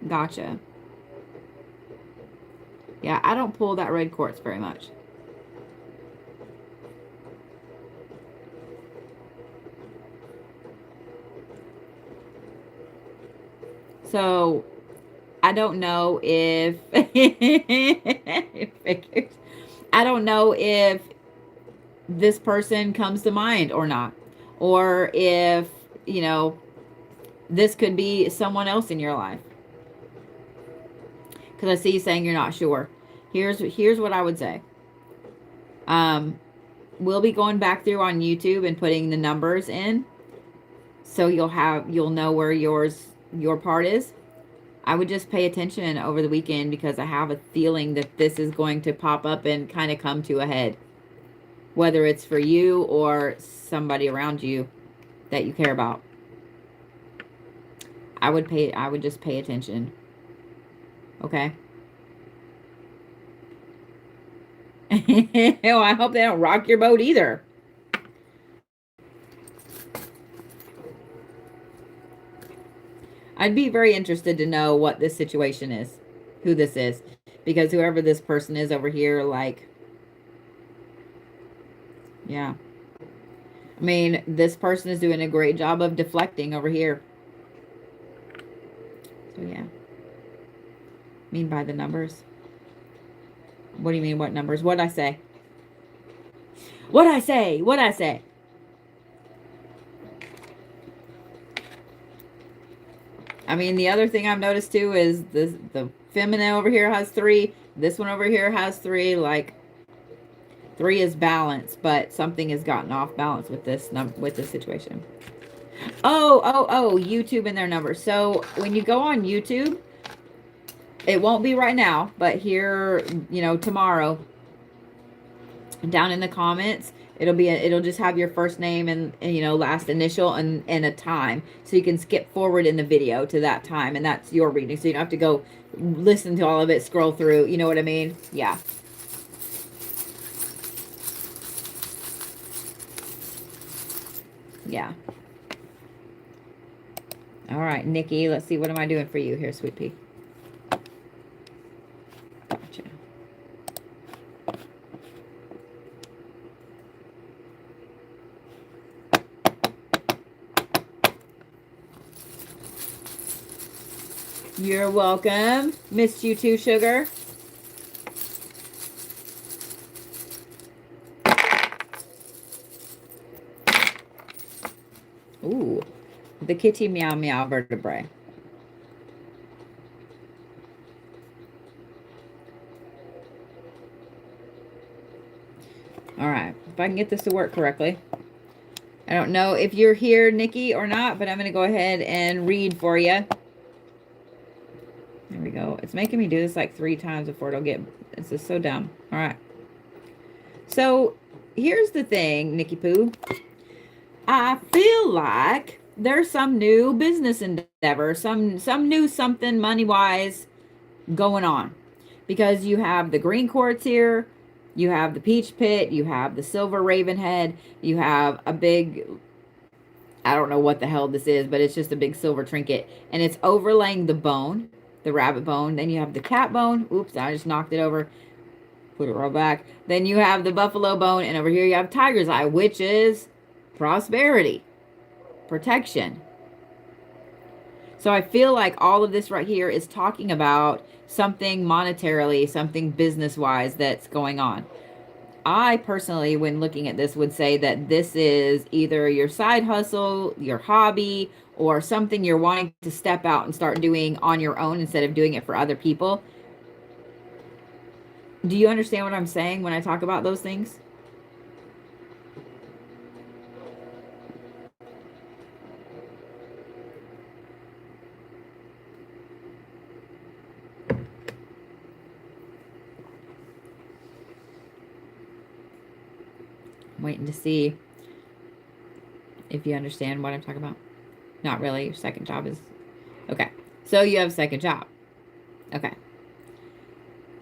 gotcha. Yeah, I don't pull that red quartz very much. So I don't know if I don't know if this person comes to mind or not, or if, you know, this could be someone else in your life. Because I see you saying you're not sure. Here's what I would say. We'll be going back through on YouTube and putting the numbers in, so you'll know where your part is. I would just pay attention over the weekend because I have a feeling that this is going to pop up and kind of come to a head. Whether it's for you or somebody around you that you care about. I would just pay attention. Okay? Well, I hope they don't rock your boat either. I'd be very interested to know what this situation is, who this is, because whoever this person is over here, like, yeah. I mean, this person is doing a great job of deflecting over here. So, yeah. Mean by the numbers? What do you mean, what numbers? What'd I say? What'd I say? What'd I say? I mean, the other thing I've noticed too is the feminine over here has 3. This one over here has 3. Like 3 is balance, but something has gotten off balance with this with this situation. Oh, YouTube and their numbers. So when you go on YouTube, it won't be right now, but here, tomorrow, down in the comments, it'll just have your first name and last initial and a time, so you can skip forward in the video to that time, and that's your reading, so you don't have to go listen to all of it, scroll through, you know what I mean? Yeah. Yeah. All right, Nikki, let's see, what am I doing for you here, sweet pea? Gotcha. You're welcome. Missed you too, sugar. Ooh, the kitty meow meow vertebrae. All right, if I can get this to work correctly. I don't know if you're here, Nikki, or not, but I'm going to go ahead and read for you. There we go. It's making me do this like 3 times before it'll get... This is so dumb. All right. So here's the thing, Nikki Poo. I feel like there's some new business endeavor, some new something money-wise going on. Because you have the green quartz here, you have the peach pit, you have the silver raven head, you have a big, I don't know what the hell this is, but it's just a big silver trinket. And it's overlaying the bone, the rabbit bone. Then you have the cat bone. Oops, I just knocked it over. Put it right back. Then you have the buffalo bone. And over here you have tiger's eye, which is prosperity, protection. So I feel like all of this right here is talking about something monetarily, something business-wise that's going on. I personally, when looking at this, would say that this is either your side hustle, your hobby, or something you're wanting to step out and start doing on your own instead of doing it for other people. Do you understand what I'm saying when I talk about those things? I'm waiting to see if you understand what I'm talking about. Not really. Your second job is... Okay. So you have a second job. Okay.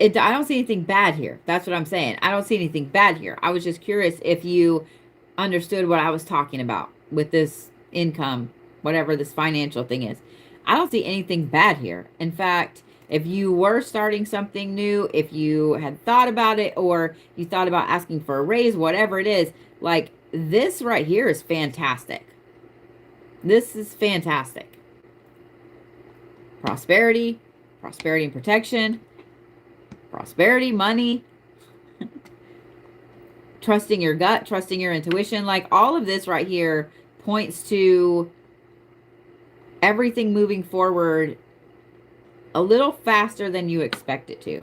I don't see anything bad here. That's what I'm saying. I don't see anything bad here. I was just curious if you understood what I was talking about with this income, whatever this financial thing is. I don't see anything bad here. In fact, if you were starting something new, if you had thought about it, or you thought about asking for a raise, whatever it is, like this right here is fantastic. This is fantastic. Prosperity, prosperity and protection, prosperity, money, trusting your gut, trusting your intuition. Like all of this right here points to everything moving forward a little faster than you expect it to.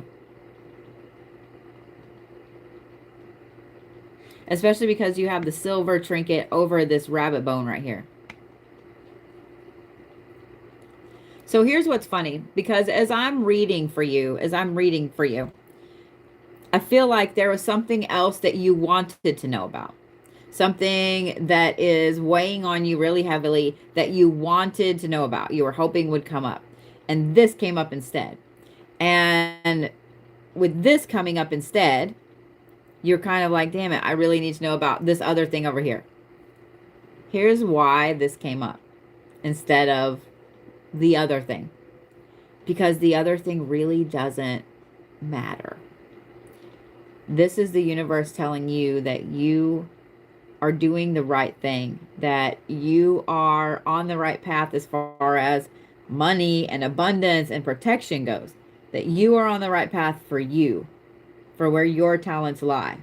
Especially because you have the silver trinket over this rabbit bone right here. So here's what's funny, because as I'm reading for you, I feel like there was something else that you wanted to know about. Something that is weighing on you really heavily that you wanted to know about. You were hoping would come up. And this came up instead. And with this coming up instead, you're kind of like, damn it, I really need to know about this other thing over here. Here's why this came up instead of the other thing. Because the other thing really doesn't matter. This is the universe telling you that you are doing the right thing, that you are on the right path as far as money and abundance and protection goes, that you are on the right path for you, for where your talents lie.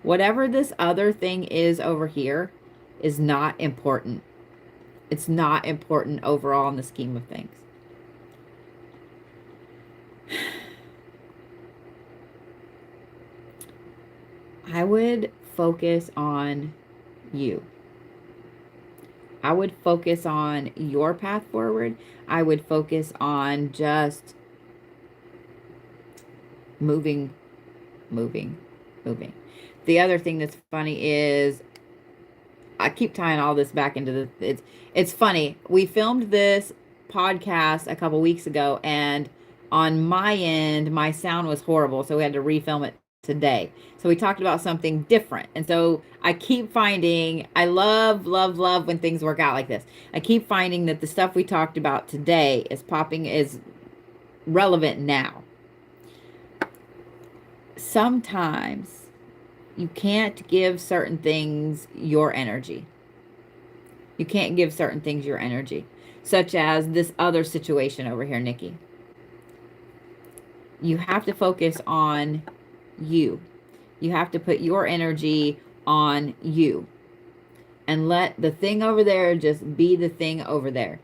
Whatever this other thing is over here is not important. It's not important overall in the scheme of things. I would focus on you. I would focus on your path forward. I would focus on just moving. The other thing that's funny is I keep tying all this back into it's funny. We filmed this podcast a couple weeks ago, and on my end, my sound was horrible, so we had to refilm it today. So we talked about something different. And so I keep finding, I love when things work out like this. I keep finding that the stuff we talked about today is relevant now. Sometimes you can't give certain things your energy. You can't give certain things your energy, such as this other situation over here, Nikki. You have to focus on you. You have to put your energy on you and let the thing over there just be the thing over there.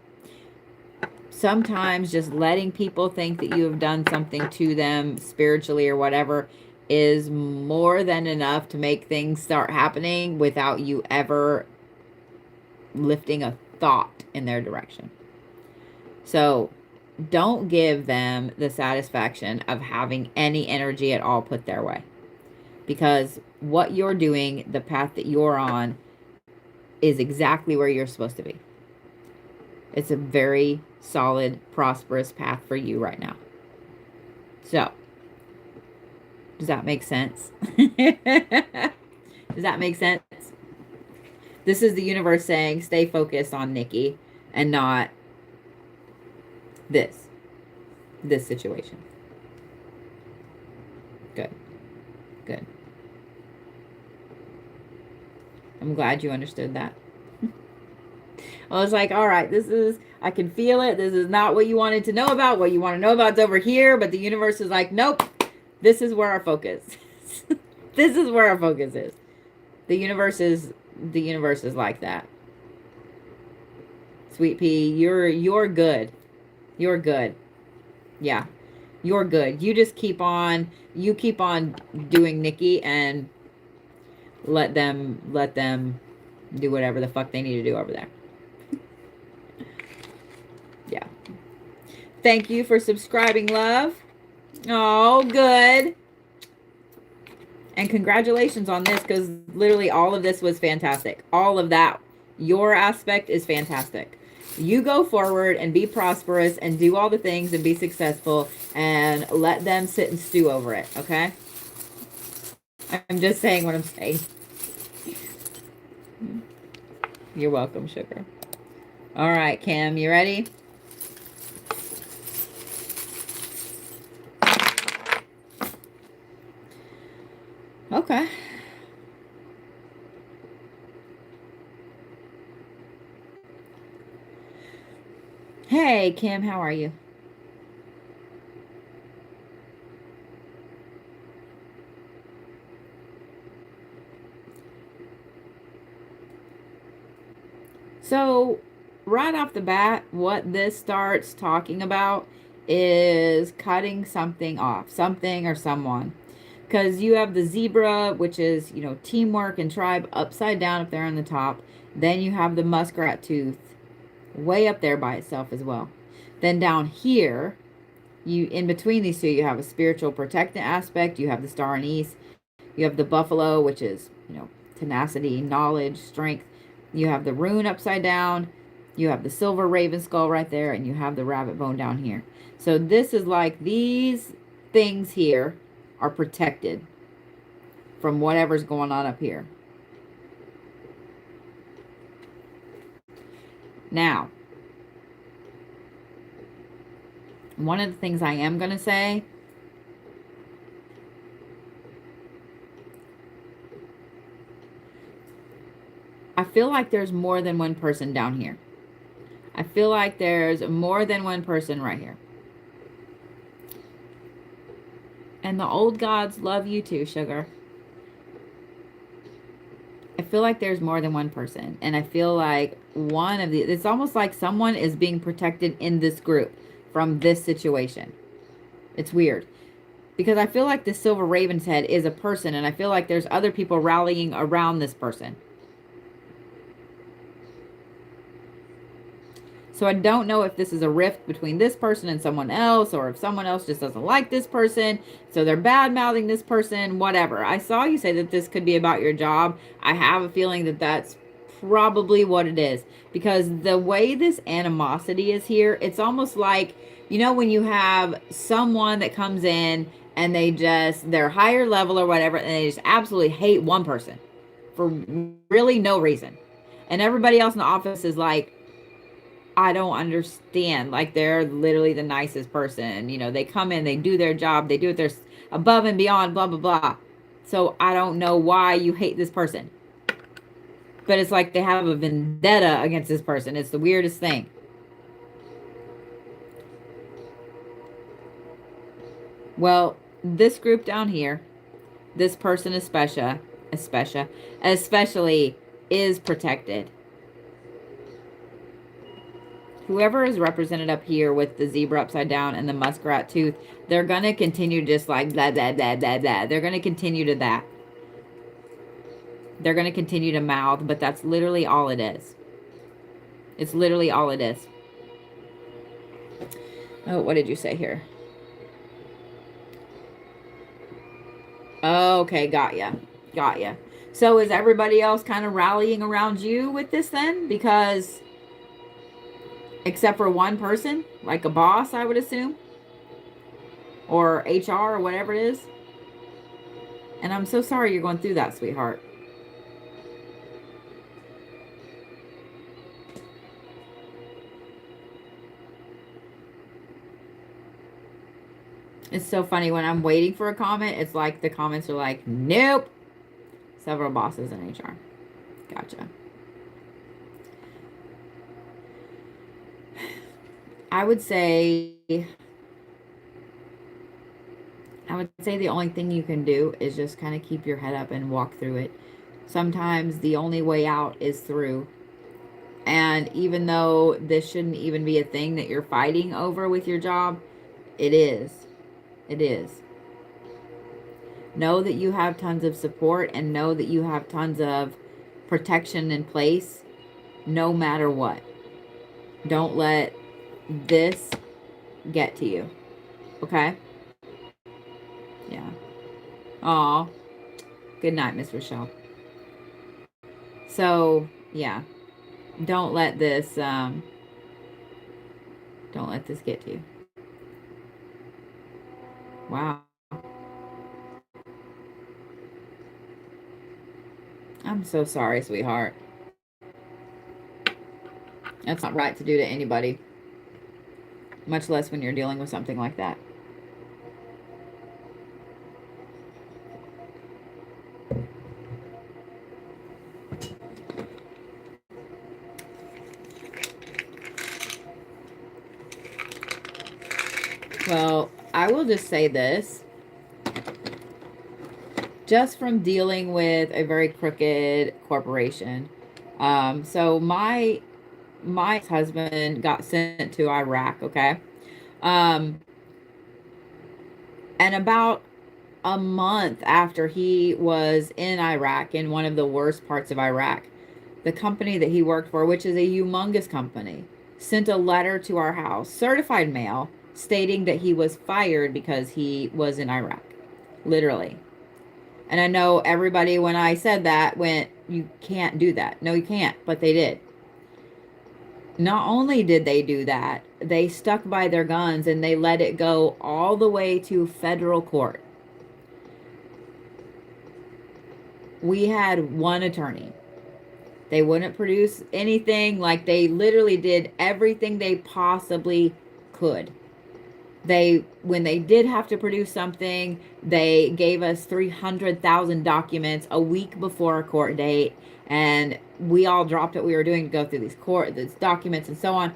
Sometimes just letting people think that you have done something to them spiritually or whatever is more than enough to make things start happening without you ever lifting a thought in their direction. So don't give them the satisfaction of having any energy at all put their way. Because what you're doing, the path that you're on, is exactly where you're supposed to be. It's a very solid, prosperous path for you right now. So, does that make sense? Does that make sense? This is the universe saying, stay focused on Nikki and not this situation. Good. Good. I'm glad you understood that. I was like, all right, I can feel it. This is not what you wanted to know about. What you want to know about is over here. But the universe is like, nope, this is where our focus is. This is where our focus is. The universe is like that. Sweet pea, you're good. You're good. Yeah. You're good. You just keep on doing Nikki and let them do whatever the fuck they need to do over there. Yeah. Thank you for subscribing, love. Oh, good. And congratulations on this, because literally all of this was fantastic. All of that. Your aspect is fantastic. You go forward and be prosperous and do all the things and be successful and let them sit and stew over it, okay? I'm just saying what I'm saying. You're welcome, sugar. All right, Kim, you ready? Okay. Hey, Kim, how are you? So, right off the bat, what this starts talking about is cutting something off, something or someone. Because you have the zebra, which is, teamwork and tribe upside down up there on the top. Then you have the muskrat tooth way up there by itself as well. Then down here, in between these two, you have a spiritual protectant aspect. You have the star anise. You have the buffalo, which is, tenacity, knowledge, strength. You have the rune upside down. You have the silver raven skull right there. And you have the rabbit bone down here. So this is like these things here are protected from whatever's going on up here. Now, one of the things I am going to say, I feel like there's more than one person down here. I feel like there's more than one person right here. And the old gods love you too, sugar. I feel like there's more than one person. And I feel like it's almost like someone is being protected in this group from this situation. It's weird. Because I feel like the Silver Raven's head is a person, and I feel like there's other people rallying around this person. So I don't know if this is a rift between this person and someone else, or if someone else just doesn't like this person, so they're bad-mouthing this person, whatever. I saw you say that this could be about your job. I have a feeling that that's probably what it is. Because the way this animosity is here, it's almost like, you know, when you have someone that comes in and they're higher level or whatever, and they just absolutely hate one person for really no reason. And everybody else in the office is like, I don't understand. Like, they're literally the nicest person. You know, they come in, they do their job, they do it, they're above and beyond, blah, blah, blah. So I don't know why you hate this person. But it's like they have a vendetta against this person. It's the weirdest thing. Well, this group down here, this person especially is protected. Whoever is represented up here with the zebra upside down and the muskrat tooth, they're going to continue just like blah, blah, blah, blah, blah. They're going to continue to that. They're going to continue to mouth, but that's literally all it is. It's literally all it is. Oh, what did you say here? Okay, got ya. Got ya. So is everybody else kind of rallying around you with this then? Because, except for one person, like a boss, I would assume, or HR or whatever it is. And I'm so sorry you're going through that, sweetheart. It's so funny when I'm waiting for a comment, it's like the comments are like, nope. Several bosses in HR. Gotcha. I would say the only thing you can do is just kind of keep your head up and walk through it. Sometimes the only way out is through. And even though this shouldn't even be a thing that you're fighting over with your job, it is. It is. Know that you have tons of support and know that you have tons of protection in place no matter what. Don't let this get to you. Okay? Yeah. Aw. Good night, Miss Rochelle. So, yeah. Don't let this get to you. Wow. I'm so sorry, sweetheart. That's not right to do to anybody. Much less when you're dealing with something like that. Well, I will just say this. Just from dealing with a very crooked corporation. So my husband got sent to Iraq, okay? And about a month after he was in Iraq, in one of the worst parts of Iraq, the company that he worked for, which is a humongous company, sent a letter to our house, certified mail, stating that he was fired because he was in Iraq. Literally. And I know everybody, when I said that, went, you can't do that. No, you can't. But they did. Not only did they do that, they stuck by their guns and they let it go all the way to federal court. We had one attorney. They wouldn't produce anything. Like, they literally did everything they possibly could. When they did have to produce something, they gave us 300,000 documents a week before a court date, and we all dropped what we were doing to go through these documents and so on.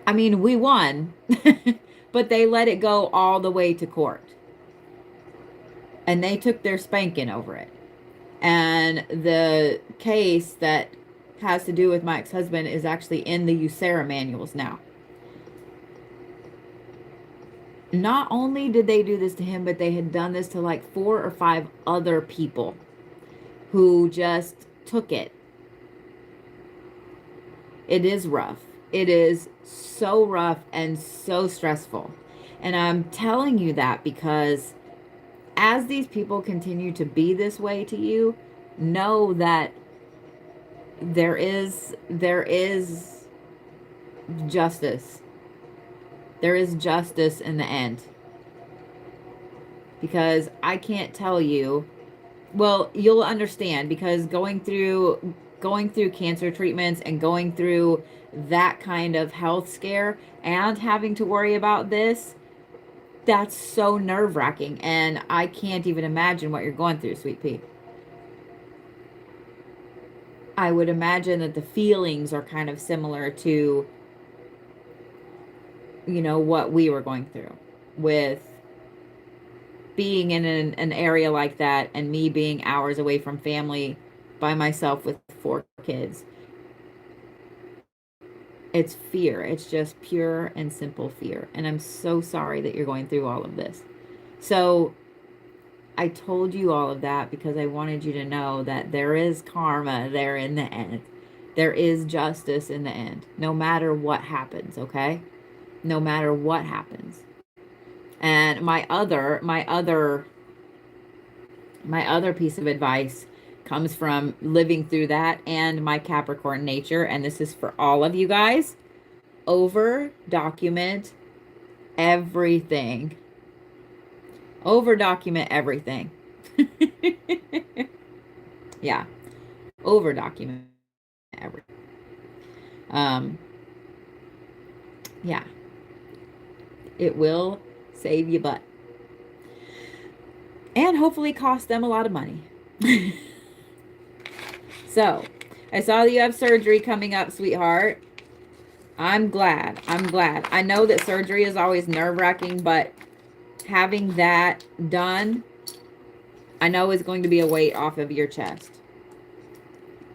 I mean, we won, but they let it go all the way to court. and they took their spanking over it. And the case that has to do with my ex-husband is actually in the USERRA manuals now. Not only did they do this to him, but they had done this to like 4 or 5 other people who just took it. It is rough. It is so rough and so stressful. And I'm telling you that because as these people continue to be this way to you, know that there is justice. There is justice in the end. Because I can't tell you, well, you'll understand because going through cancer treatments and going through that kind of health scare and having to worry about this, that's so nerve-wracking, and I can't even imagine what you're going through, sweet pea. I would imagine that the feelings are kind of similar to, you know, what we were going through with being in an area like that and me being hours away from family by myself with 4 kids. It's fear. It's just pure and simple fear. And I'm so sorry that you're going through all of this. So I told you all of that because I wanted you to know that there is karma there in the end. There is justice in the end, no matter what happens, okay? No matter what happens. And my other piece of advice comes from living through that and my Capricorn nature, and this is for all of you guys. Over document everything. Over document everything. Yeah. Over document everything. Yeah. It will save you butt. And hopefully cost them a lot of money. So, I saw that you have surgery coming up, sweetheart. I'm glad. I'm glad. I know that surgery is always nerve-wracking, but having that done, I know is going to be a weight off of your chest.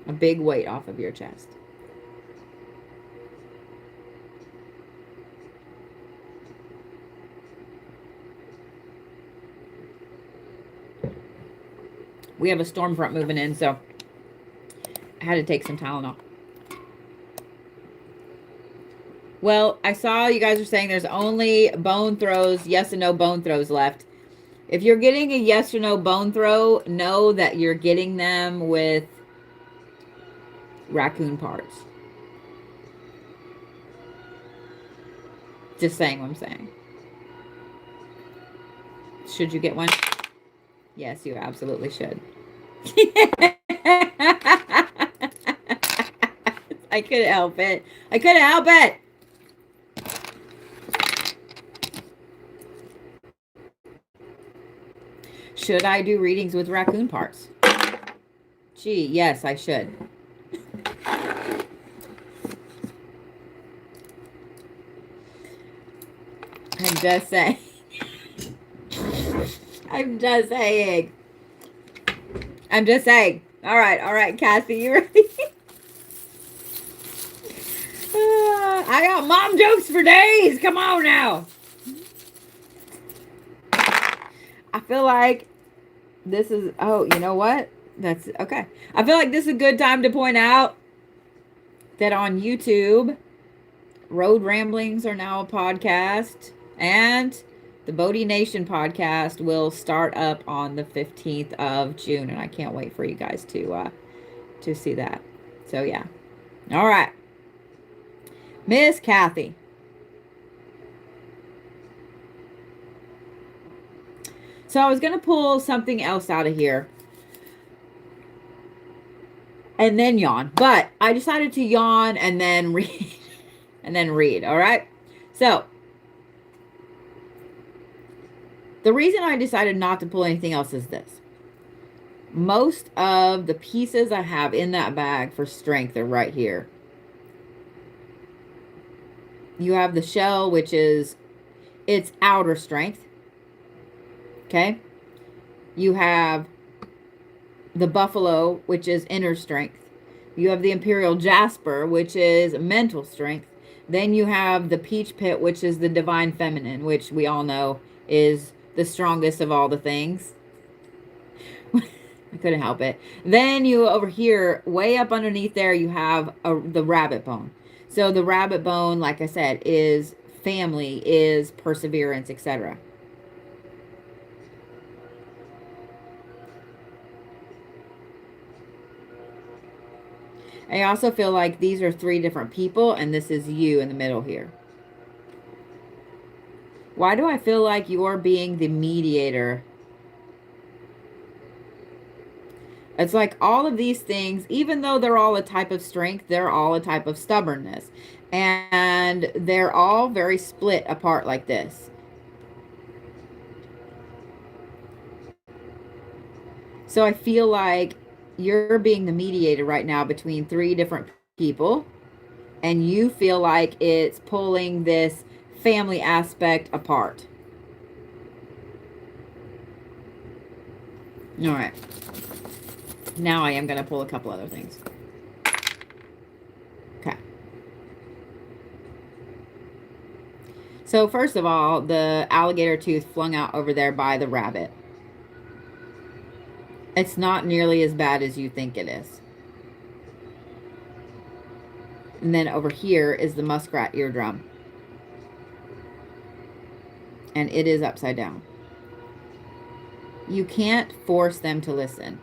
A big weight off of your chest. We have a storm front moving in, so I had to take some Tylenol. Well, I saw you guys are saying there's only bone throws, yes and no bone throws left. If you're getting a yes or no bone throw, know that you're getting them with raccoon parts. Just saying what I'm saying. Should you get one? Yes, you absolutely should. I couldn't help it. I couldn't help it. Should I do readings with raccoon parts? Gee, yes, I should. I'm just saying. I'm just saying. I'm just saying. All right, Cassie, you ready? I got mom jokes for days. Come on now. I feel like this is, oh, you know what? That's okay. I feel like this is a good time to point out that on YouTube, Road Ramblings are now a podcast, and the Bodhi Nation podcast will start up on the 15th of June, and I can't wait for you guys to see that. So yeah. All right. Miss Kathy. So I was going to pull something else out of here and then yawn, but I decided to yawn and then read and then read. All right. So the reason I decided not to pull anything else is this. Most of the pieces I have in that bag for strength are right here. You have the shell, which is its outer strength. Okay. You have the buffalo, which is inner strength. You have the imperial jasper, which is mental strength. Then you have the peach pit, which is the divine feminine, which we all know is the strongest of all the things. I couldn't help it. Then you over here, way up underneath there, you have the rabbit bone. So the rabbit bone, like I said, is family, is perseverance, etc. I also feel like these are 3 different people, and this is you in the middle here. Why do I feel like you're being the mediator? It's like all of these things, even though they're all a type of strength, they're all a type of stubbornness. And they're all very split apart like this. So I feel like you're being the mediator right now between 3 different people. And you feel like it's pulling this family aspect apart. All right. Now I am going to pull a couple other things. Okay. So first of all, the alligator tooth flung out over there by the rabbit. It's not nearly as bad as you think it is. And then over here is the muskrat eardrum. And it is upside down. You can't force them to listen.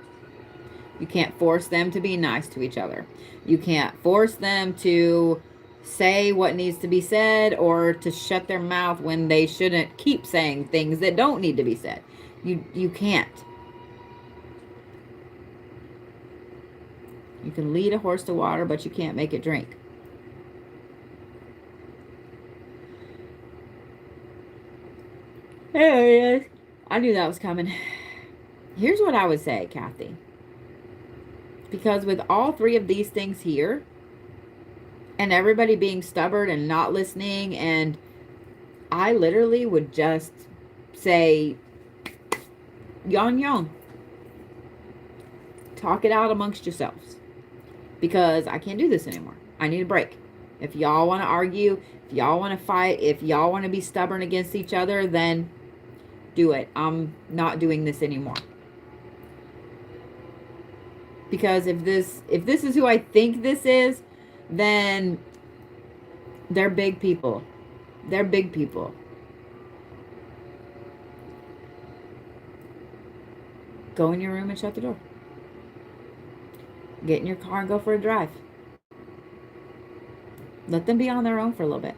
You can't force them to be nice to each other. You can't force them to say what needs to be said or to shut their mouth when they shouldn't keep saying things that don't need to be said. You can't. You can lead a horse to water, but you can't make it drink. There he is. I knew that was coming. Here's what I would say, Kathy. Because with all 3 of these things here, and everybody being stubborn and not listening, and I literally would just say, yawn, yawn. Talk it out amongst yourselves. Because I can't do this anymore. I need a break. If y'all want to argue, if y'all want to fight, if y'all want to be stubborn against each other, then do it. I'm not doing this anymore. Because if this is who I think this is, then they're big people. They're big people. Go in your room and shut the door. Get in your car and go for a drive. Let them be on their own for a little bit.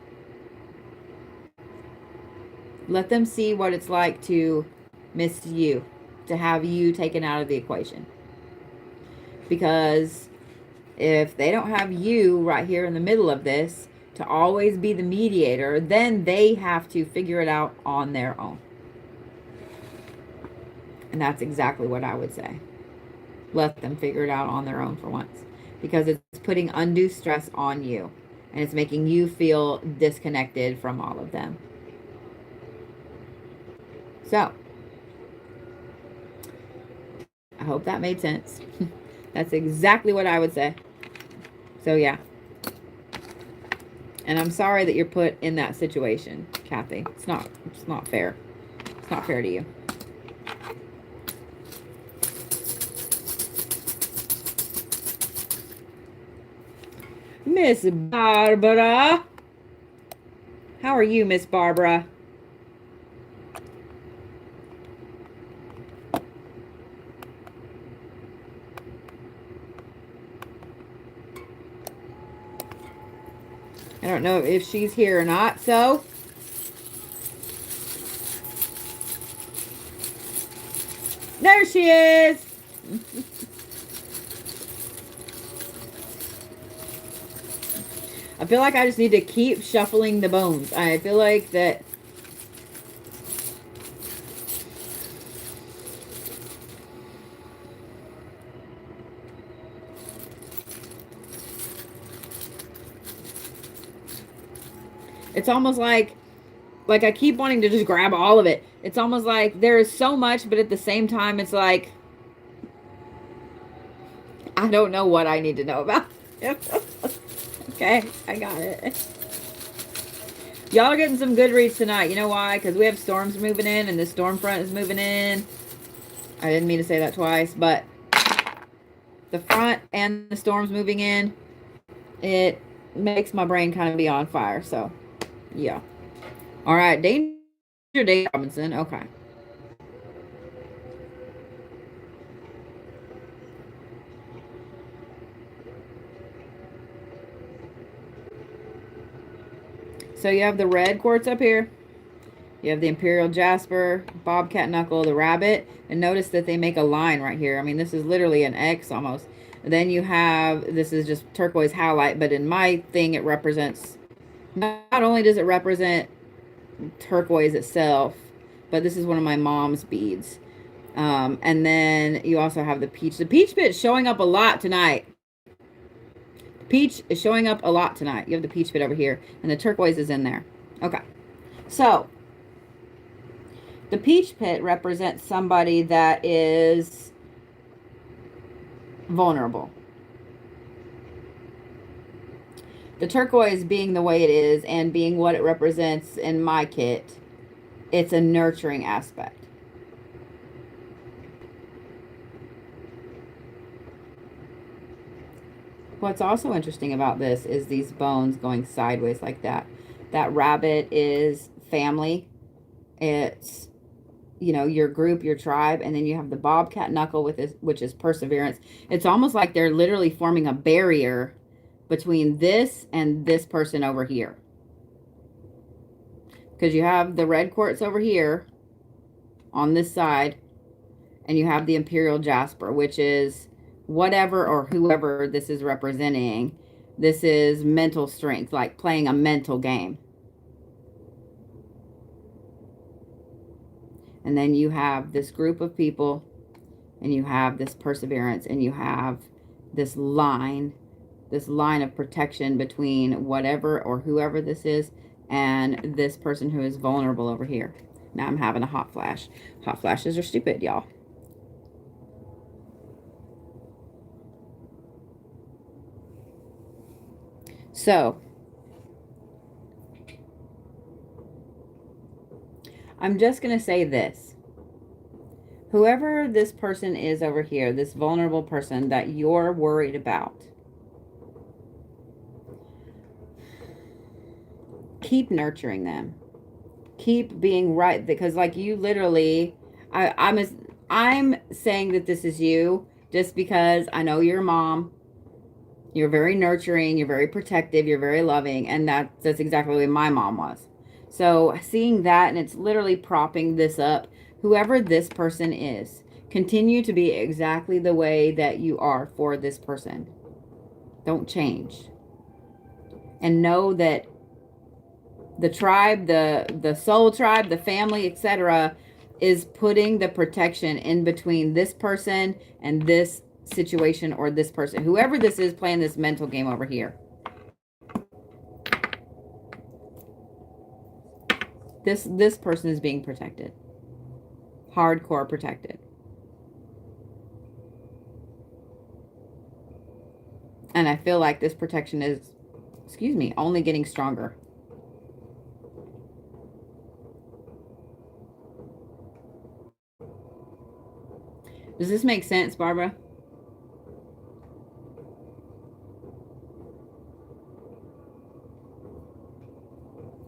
Let them see what it's like to miss you, to have you taken out of the equation. Because if they don't have you right here in the middle of this to always be the mediator, then they have to figure it out on their own. And that's exactly what I would say. Let them figure it out on their own for once. Because it's putting undue stress on you. And it's making you feel disconnected from all of them. So, I hope that made sense. That's exactly what I would say. So, yeah. And I'm sorry that you're put in that situation, Kathy. It's not fair. It's not fair to you. Miss Barbara. How are you, Miss Barbara? I don't know if she's here or not, so there she is. I feel like I just need to keep shuffling the bones. I feel like that it's almost like Like, I keep wanting to just grab all of it. It's almost like there is so much, but at the same time, it's like, I don't know what I need to know about. Okay, I got it. Y'all are getting some good reads tonight. You know why? Because we have storms moving in, and this storm front is moving in. I didn't mean to say that twice, but the front and the storms moving in, it makes my brain kind of be on fire. So, yeah. All right, Danger Dave Robinson. Okay. So you have the red quartz up here. You have the Imperial Jasper, Bobcat Knuckle, the Rabbit. And notice that they make a line right here. I mean, this is literally an X almost. And then you have, this is just turquoise howlite, but in my thing it represents, not only does it represent turquoise itself, but this is one of my mom's beads. And then you also have the peach. The peach bit showing up a lot tonight. Peach is showing up a lot tonight. You have the peach bit over here, and the turquoise is in there. Okay. So, the peach pit represents somebody that is vulnerable. The turquoise being the way it is and being what it represents in my kit, it's a nurturing aspect. What's also interesting about this is these bones going sideways like that. That rabbit is family. It's, you know, your group, your tribe, and then you have the bobcat knuckle with this, which is perseverance. It's almost like they're literally forming a barrier between this and this person over here. Because you have the red quartz over here on this side, and you have the Imperial Jasper, which is whatever or whoever this is representing. This is mental strength, like playing a mental game. And then you have this group of people, and you have this perseverance, and you have this line of protection between whatever or whoever this is and this person who is vulnerable over here. Now I'm having a hot flash. Hot flashes are stupid, y'all. So, I'm just going to say this. Whoever this person is over here, this vulnerable person that you're worried about, keep nurturing them. Keep being right, because like you literally, I'm saying that this is you just because I know you're a mom. You're very nurturing, you're very protective, you're very loving, and that's exactly the way my mom was. So seeing that, and it's literally propping this up, whoever this person is, continue to be exactly the way that you are for this person. Don't change. And know that the tribe, the soul tribe, the family, etc., is putting the protection in between this person and this situation or this person, whoever this is playing this mental game over here. This person is being protected, hardcore protected, and I feel like this protection is, excuse me, only getting stronger. Does this make sense, Barbara?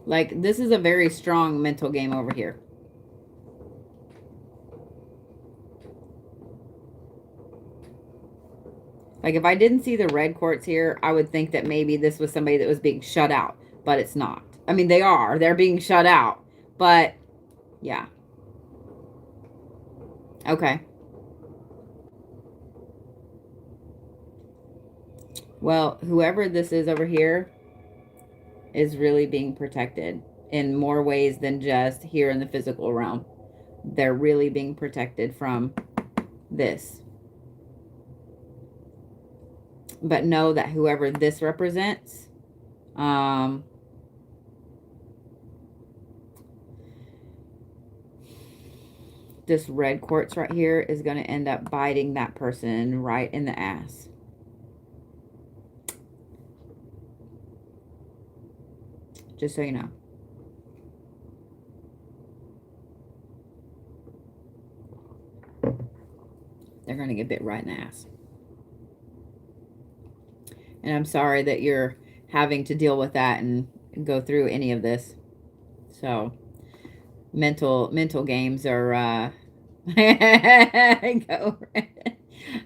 Like, this is a very strong mental game over here. Like, if I didn't see the red quartz here, I would think that maybe this was somebody that was being shut out, but it's not. I mean, they are. They're being shut out, but yeah. Okay. Well, whoever this is over here is really being protected in more ways than just here in the physical realm. They're really being protected from this. But know that whoever this represents, this red quartz right here is going to end up biting that person right in the ass. Just so you know. They're going to get bit right in the ass. And I'm sorry that you're having to deal with that and go through any of this. So, mental games are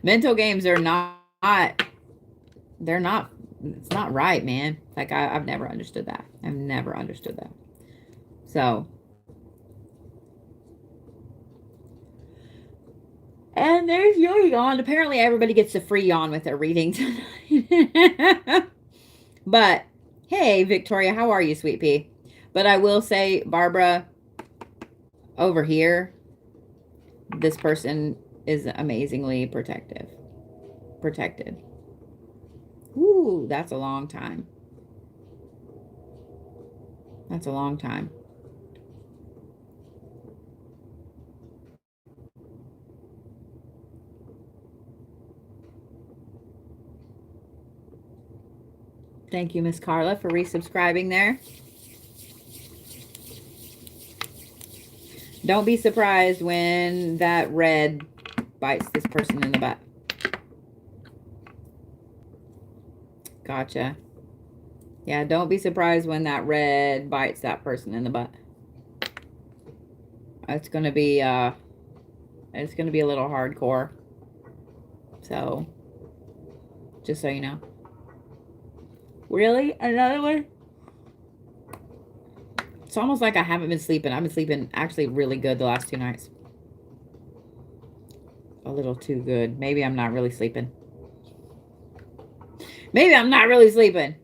mental games are not, they're not, it's not right, man. Like I've never understood that. I've never understood that. So, and there's your yawn. Apparently everybody gets a free yawn with their reading tonight. But hey, Victoria, how are you, sweet pea? But I will say, Barbara, over here, this person is amazingly protected. Ooh, that's a long time. That's a long time. Thank you, Miss Carla, for resubscribing there. Don't be surprised when that red bites this person in the butt. Gotcha. Yeah, don't be surprised when that red bites that person in the butt. It's gonna be a little hardcore. So, just so you know. Really? Another one? It's almost like I haven't been sleeping. I've been sleeping actually really good the last 2 nights. A little too good. Maybe I'm not really sleeping. Maybe I'm not really sleeping.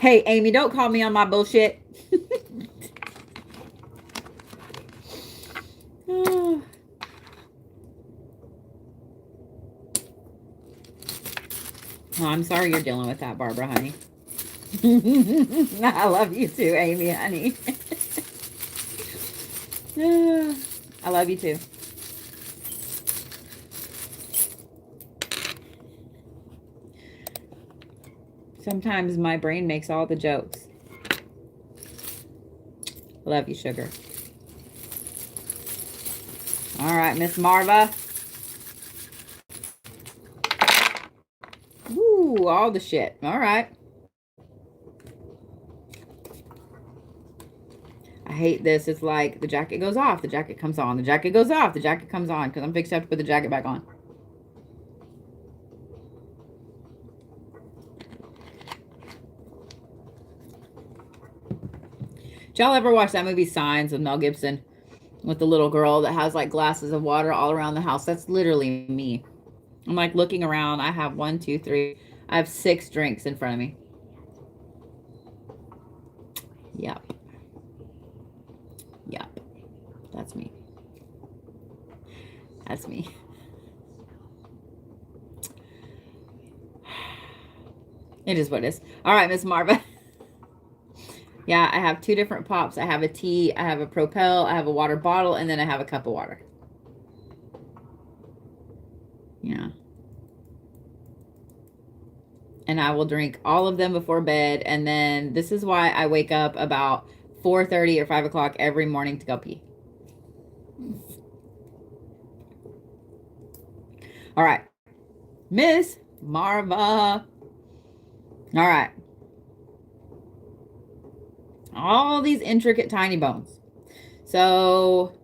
Hey, Amy, don't call me on my bullshit. Oh, I'm sorry you're dealing with that, Barbara, honey. I love you too, Amy, honey. I love you too. Sometimes my brain makes all the jokes. Love you, sugar. All right, Miss Marva. Ooh, all the shit. All right. I hate this. It's like the jacket goes off, the jacket comes on, the jacket goes off, the jacket comes on, because I'm fixed to have to put the jacket back on. Did y'all ever watch that movie Signs with Mel Gibson? With the little girl that has like glasses of water all around the house? That's literally me. I'm like looking around. I have 1, 2, 3. I have 6 drinks in front of me. Yep. Yep. That's me. That's me. It is what it is. All right, Miss Marva. Yeah, I have 2 different pops. I have a tea, I have a Propel, I have a water bottle, and then I have a cup of water. Yeah. And I will drink all of them before bed. And then this is why I wake up about 4:30 or 5 o'clock every morning to go pee. All right. Miss Marva. All right. All these intricate tiny bones. So,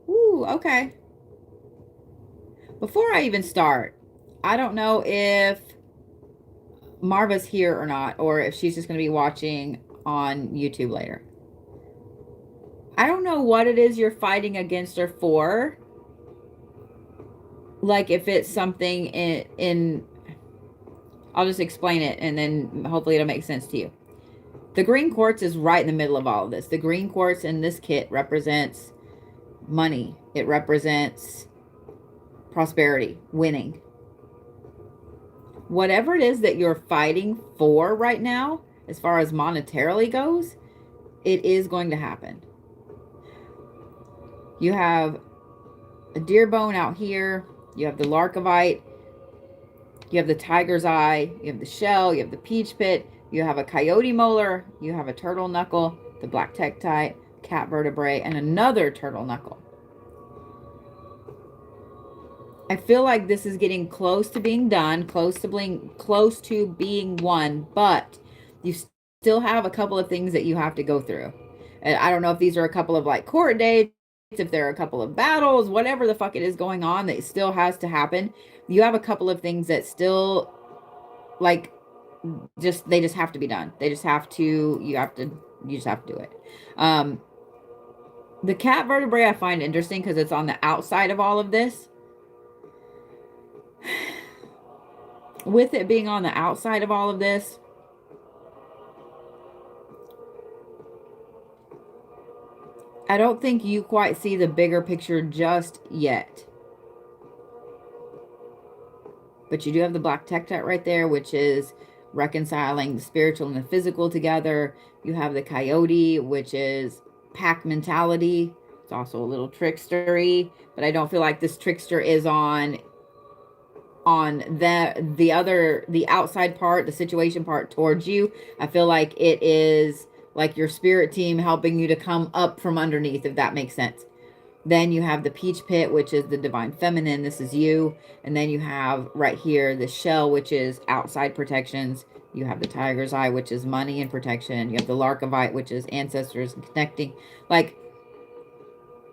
ooh, okay. Before I even start, I don't know if Marva's here or not, or if she's just going to be watching on YouTube later. I don't know what it is you're fighting against her for. Like if it's something in I'll just explain it and then hopefully it'll make sense to you. The green quartz is right in the middle of all of this. The green quartz in this kit represents money. It represents prosperity, winning. Whatever it is that you're fighting for right now, as far as monetarily goes, it is going to happen. You have a deer bone out here. You have the larkavite. You have the tiger's eye. You have the shell. You have the peach pit. You have a coyote molar. You have a turtle knuckle, the black tektite, cat vertebrae, and another turtle knuckle. I feel like this is getting close to being done, close to being won, but you still have a couple of things that you have to go through. And I don't know if these are a couple of like court dates, if there are a couple of battles, whatever the fuck it is going on that still has to happen. You have a couple of things that still like they just have to be done. They just have to, you just have to do it. The cat vertebrae I find interesting because it's on the outside of all of this. With it being on the outside of all of this, I don't think you quite see the bigger picture just yet. But you do have the black tektite right there, which is reconciling the spiritual and the physical together. You have the coyote, which is pack mentality. It's also a little trickstery, but I don't feel like this trickster is on the outside part, the situation part towards you. I feel like it is like your spirit team helping you to come up from underneath, if that makes sense. Then you have the peach pit, which is the divine feminine. This is you. And then you have right here the shell, which is outside protections. You have the tiger's eye, which is money and protection. You have the larkavite, which is ancestors and connecting. Like,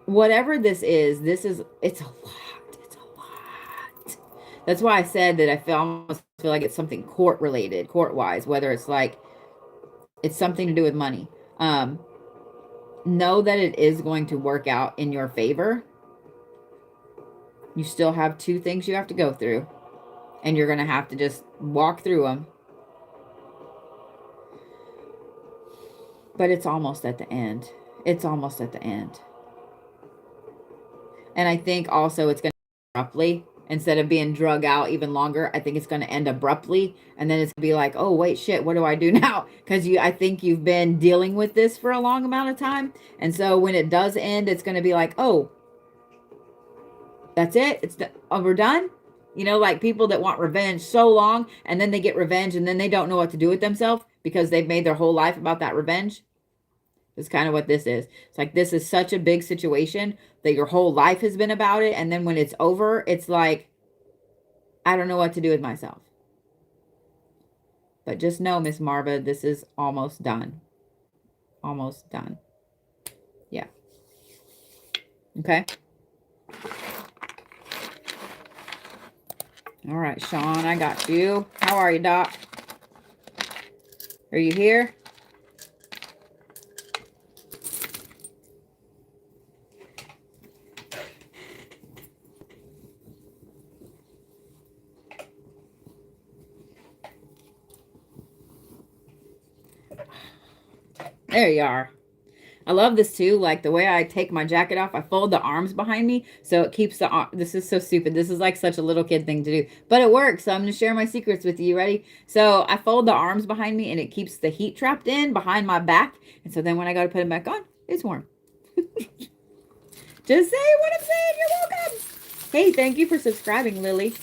whatever this is, it's a lot. It's a lot. That's why I said that almost feel like it's something court related, court wise, whether it's like, it's something to do with money. Know that it is going to work out in your favor. You still have two things you have to go through, and you're going to have to just walk through them. But it's almost at the end. It's almost at the end. And I think also it's going to end abruptly. Instead of being drug out even longer, I think it's going to end abruptly. And then it's going to be like, oh, wait, shit, what do I do now? Because I think you've been dealing with this for a long amount of time. And so when it does end, it's going to be like, oh, that's it. We're done. You know, like people that want revenge so long, and then they get revenge, and then they don't know what to do with themselves because they've made their whole life about that revenge. It's kind of what this is. It's like, this is such a big situation that your whole life has been about it. And then when it's over, it's like, I don't know what to do with myself. But just know, Miss Marva, this is almost done. Almost done. Yeah. Okay. All right, Sean, I got you. How are you, Doc? Are you here? There you are. I love this too. Like the way I take my jacket off, I fold the arms behind me. So it keeps this is so stupid. This is like such a little kid thing to do, but it works. So I'm going to share my secrets with you. Ready? So I fold the arms behind me and it keeps the heat trapped in behind my back. And so then when I go to put them back on, it's warm. Just say what I'm saying. You're welcome. Hey, thank you for subscribing, Lily.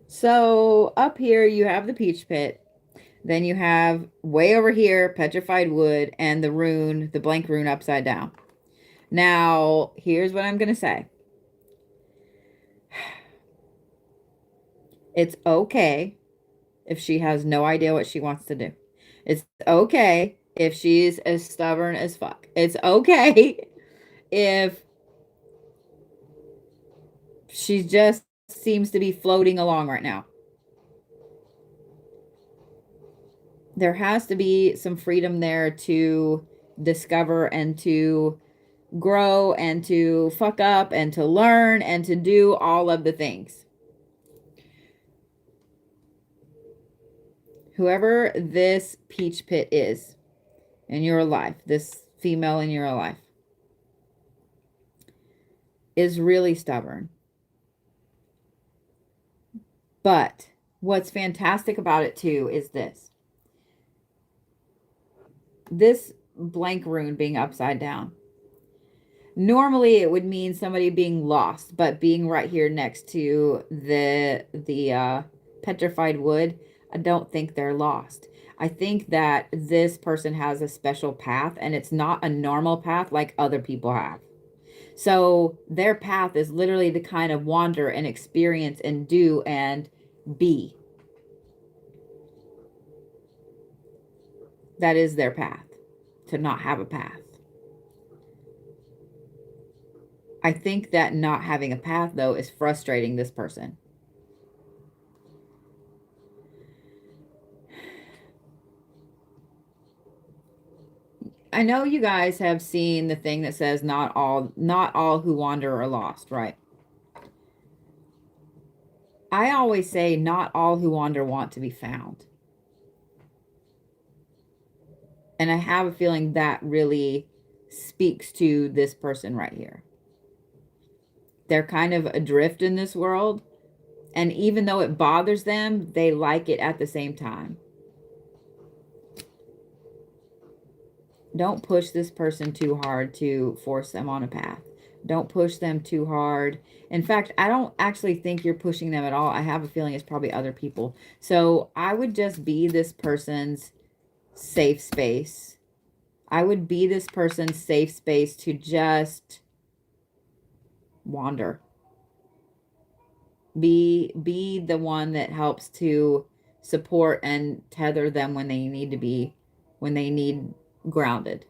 So up here you have the peach pit. Then you have way over here petrified wood and the rune, the blank rune upside down. Now, here's what I'm going to say. It's okay if she has no idea what she wants to do. It's okay if she's as stubborn as fuck. It's okay if she just seems to be floating along right now. There has to be some freedom there to discover and to grow and to fuck up and to learn and to do all of the things. Whoever this peach pit is in your life, this female in your life, is really stubborn. But what's fantastic about it too is this. This blank rune being upside down. Normally it would mean somebody being lost, but being right here next to the petrified wood, I don't think they're lost. I think that this person has a special path, and it's not a normal path like other people have. So their path is literally to kind of wander and experience and do and be. That is their path, to not have a path. I think that not having a path, though, is frustrating this person. I know you guys have seen the thing that says not all who wander are lost, right? I always say not all who wander want to be found. And I have a feeling that really speaks to this person right here. They're kind of adrift in this world, and even though it bothers them, they like it at the same time. Don't push this person too hard to force them on a path. Don't push them too hard. In fact, I don't actually think you're pushing them at all. I have a feeling it's probably other people. So I would just be this person's safe space. I would be this person's safe space to just wander. Be the one that helps to support and tether them when they need to be, when they need grounded.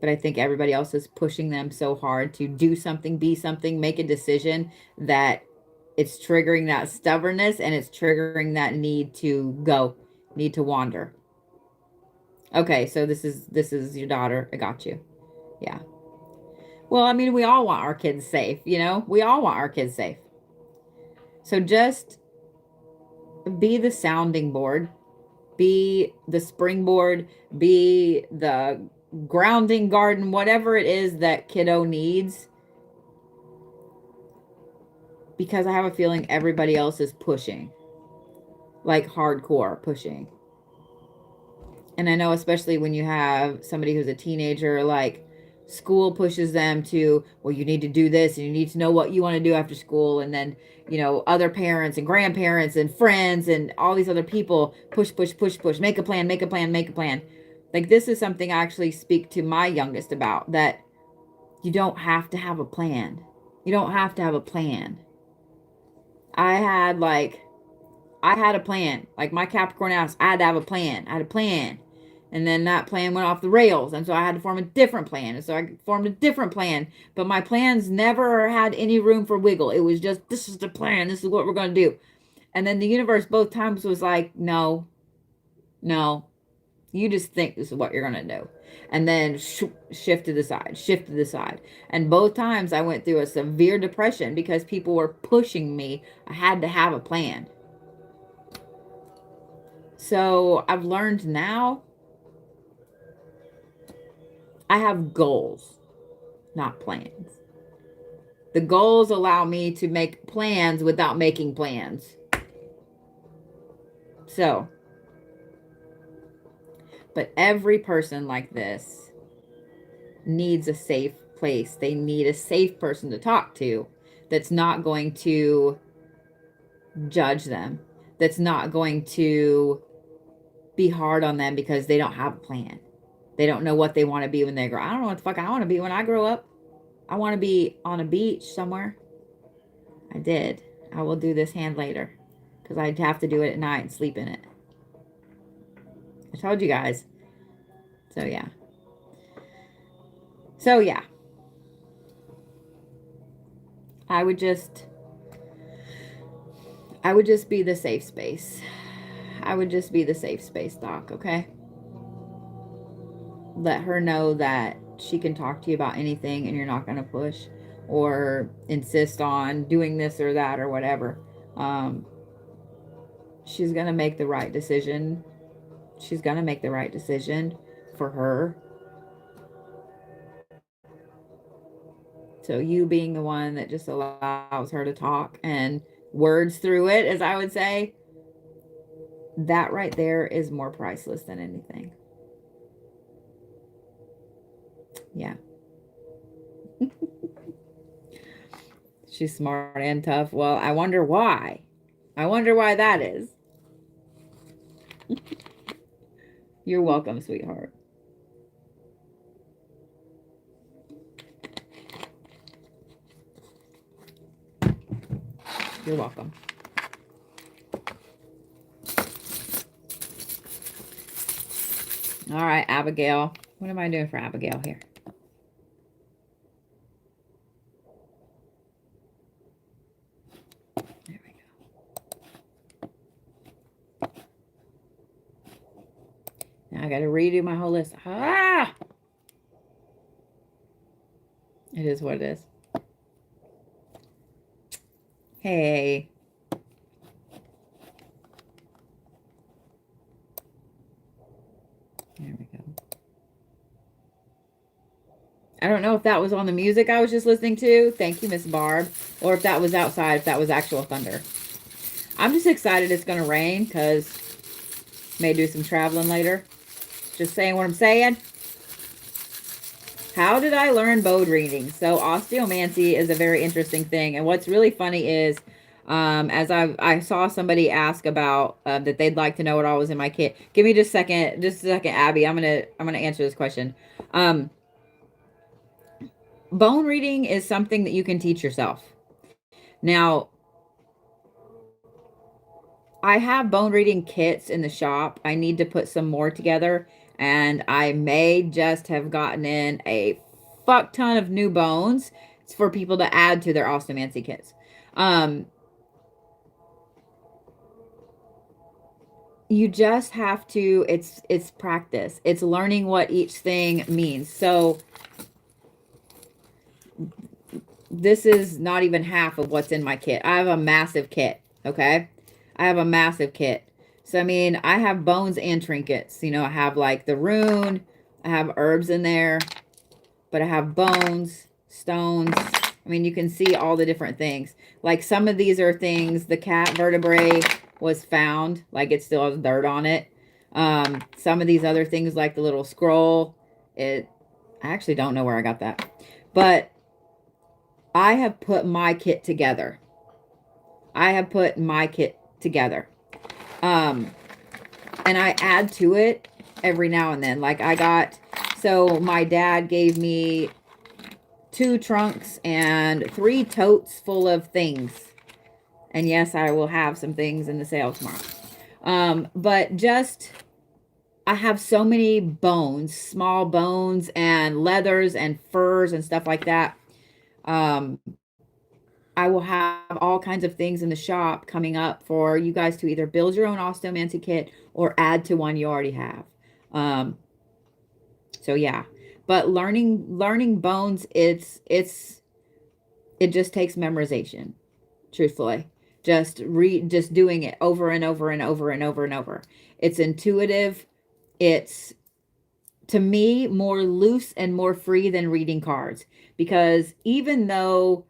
But I think everybody else is pushing them so hard to do something, be something, make a decision, that it's triggering that stubbornness, and it's triggering that need to go, need to wander. Okay, so this is your daughter. I got you. Yeah. Well, I mean, we all want our kids safe, you know? We all want our kids safe. So just be the sounding board, be the springboard, be the grounding garden, whatever it is that kiddo needs. Because I have a feeling everybody else is pushing, like hardcore pushing. And I know, especially when you have somebody who's a teenager, like school pushes them to, well, you need to do this and you need to know what you want to do after school. And then, you know, other parents and grandparents and friends and all these other people push, push, push, push, make a plan, make a plan, make a plan. Like, this is something I actually speak to my youngest about, that you don't have to have a plan. You don't have to have a plan. I had a plan. Like my Capricorn house, I had to have a plan. I had a plan. And then that plan went off the rails. And so I had to form a different plan. And so I formed a different plan. But my plans never had any room for wiggle. It was just, this is the plan. This is what we're going to do. And then the universe both times was like, no, you just think this is what you're going to do. And then shift to the side, shift to the side. And both times I went through a severe depression because people were pushing me. I had to have a plan. So I've learned now I have goals, not plans. The goals allow me to make plans without making plans. So, but every person like this needs a safe place. They need a safe person to talk to that's not going to judge them, that's not going to be hard on them because they don't have a plan. They don't know what they want to be when they grow. I don't know what the fuck I want to be when I grow up. I want to be on a beach somewhere. I did. I will do this hand later because I'd have to do it at night and sleep in it. I told you guys. So yeah. I would just be the safe space. I would just be the safe space, Doc, okay? Let her know that she can talk to you about anything and you're not going to push or insist on doing this or that or whatever. She's going to make the right decision. She's going to make the right decision for her. So you being the one that just allows her to talk and words through it, as I would say, that right there is more priceless than anything. Yeah. She's smart and tough. Well, I wonder why. I wonder why that is. You're welcome, sweetheart. You're welcome. All right, Abigail. What am I doing for Abigail here? There we go. Now I got to redo my whole list. Ah! It is what it is. Hey. There we go. I don't know if that was on the music I was just listening to. Thank you, Miss Barb. Or if that was outside, if that was actual thunder. I'm just excited it's going to rain because may do some traveling later. Just saying what I'm saying. How did I learn bode reading? So osteomancy is a very interesting thing. And what's really funny is, as I saw somebody ask about that they'd like to know what all was in my kit. Give me just a second, Abby. I'm gonna answer this question. Bone reading is something that you can teach yourself. Now, I have bone reading kits in the shop. I need to put some more together, and I may just have gotten in a fuck ton of new bones for people to add to their osteomancy kits. You just have to, it's practice. It's learning what each thing means. So this is not even half of what's in my kit. I have a massive kit, okay? I have a massive kit. So, I mean, I have bones and trinkets. You know, I have like the rune. I have herbs in there. But I have bones, stones. I mean, you can see all the different things. Like some of these are things, the cat vertebrae was found. Like it still has dirt on it. Some of these other things like the little scroll. I actually don't know where I got that. But I have put my kit together. I have put my kit together. And I add to it every now and then. Like so my dad gave me 2 trunks and 3 totes full of things. And yes, I will have some things in the sale tomorrow. But just, I have so many bones, small bones and leathers and furs and stuff like that. I will have all kinds of things in the shop coming up for you guys to either build your own osteomancy kit or add to one you already have. So yeah, but learning bones, it just takes memorization, truthfully. Just doing it over and over and over and over and over. It's intuitive. It's, to me, more loose and more free than reading cards, because even though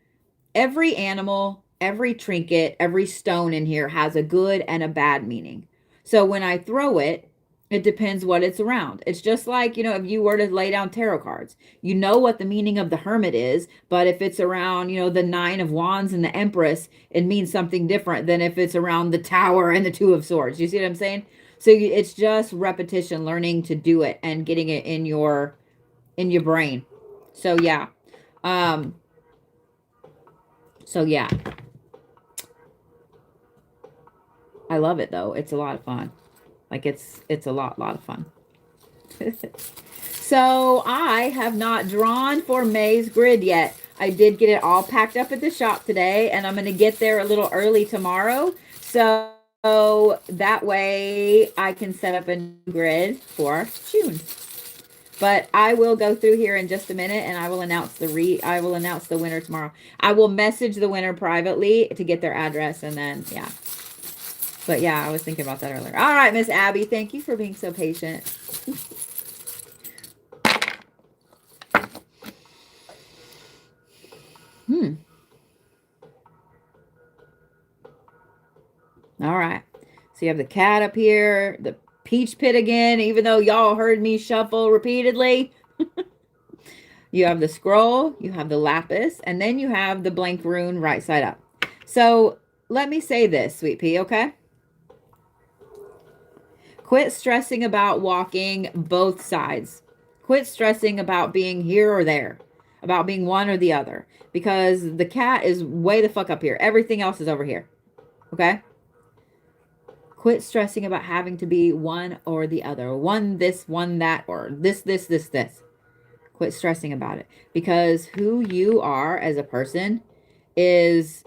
every animal, every trinket, every stone in here has a good and a bad meaning. So when I throw it, it depends what it's around. It's just like, you know, if you were to lay down tarot cards, you know what the meaning of the Hermit is, but if it's around, you know, the 9 of Wands and the Empress, it means something different than if it's around the Tower and the 2 of Swords. You see what I'm saying? So it's just repetition, learning to do it and getting it in your brain. So yeah. So yeah. I love it though. It's a lot of fun. Like it's a lot of fun. So I have not drawn for May's grid yet. I did get it all packed up at the shop today, and I'm going to get there a little early tomorrow. So that way I can set up a new grid for June. But I will go through here in just a minute, and I will announce the winner tomorrow. I will message the winner privately to get their address, and then yeah. But yeah, I was thinking about that earlier. All right, Miss Abby, thank you for being so patient. So you have the cat up here, the peach pit again, even though y'all heard me shuffle repeatedly. You have the scroll, you have the lapis, and then you have the blank rune right side up. So let me say this, Sweet Pea, okay? Quit stressing about walking both sides. Quit stressing about being here or there, about being one or the other, because the cat is way the fuck up here. Everything else is over here, okay? Quit stressing about having to be one or the other, one this, one that, or this. Quit stressing about it, because who you are as a person is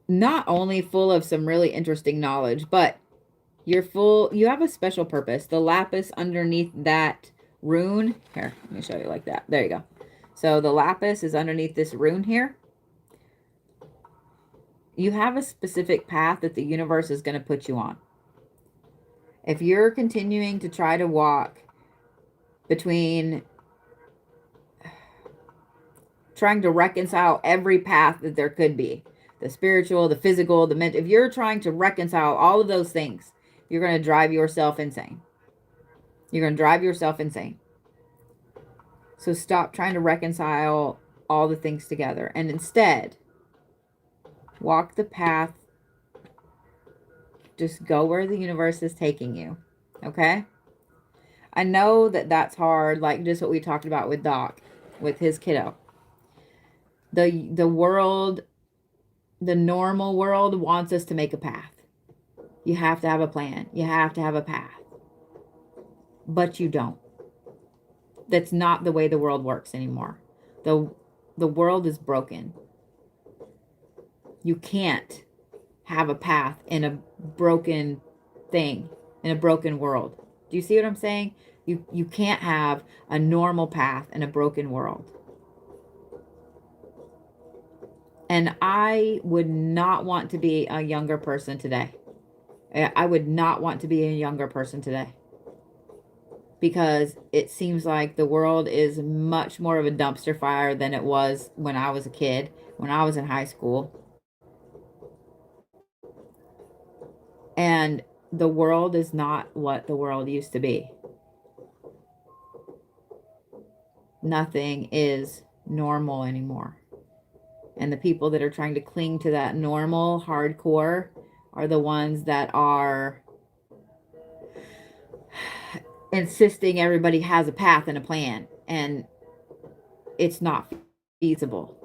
not only full of some really interesting knowledge, but you have a special purpose. The lapis underneath that rune, here, let me show you like that. There you go. So the lapis is underneath this rune here. You have a specific path that the universe is going to put you on. If you're continuing to try to walk between trying to reconcile every path that there could be, the spiritual, the physical, the mental, if you're trying to reconcile all of those things, you're going to drive yourself insane. You're going to drive yourself insane. So stop trying to reconcile all the things together and instead walk the path. Just go where the universe is taking you. Okay? I know that that's hard, like just what we talked about with Doc, with his kiddo. The world, the normal world wants us to make a path. You have to have a plan. You have to have a path. But you don't. That's not the way the world works anymore. The world is broken. You can't have a path in a broken thing, in a broken world. Do you see what I'm saying? You can't have a normal path in a broken world. And I would not want to be a younger person today. I would not want to be a younger person today. Because it seems like the world is much more of a dumpster fire than it was when I was a kid, when I was in high school. And the world is not what the world used to be. Nothing is normal anymore. And the people that are trying to cling to that normal hardcore are the ones that are insisting everybody has a path and a plan. And it's not feasible.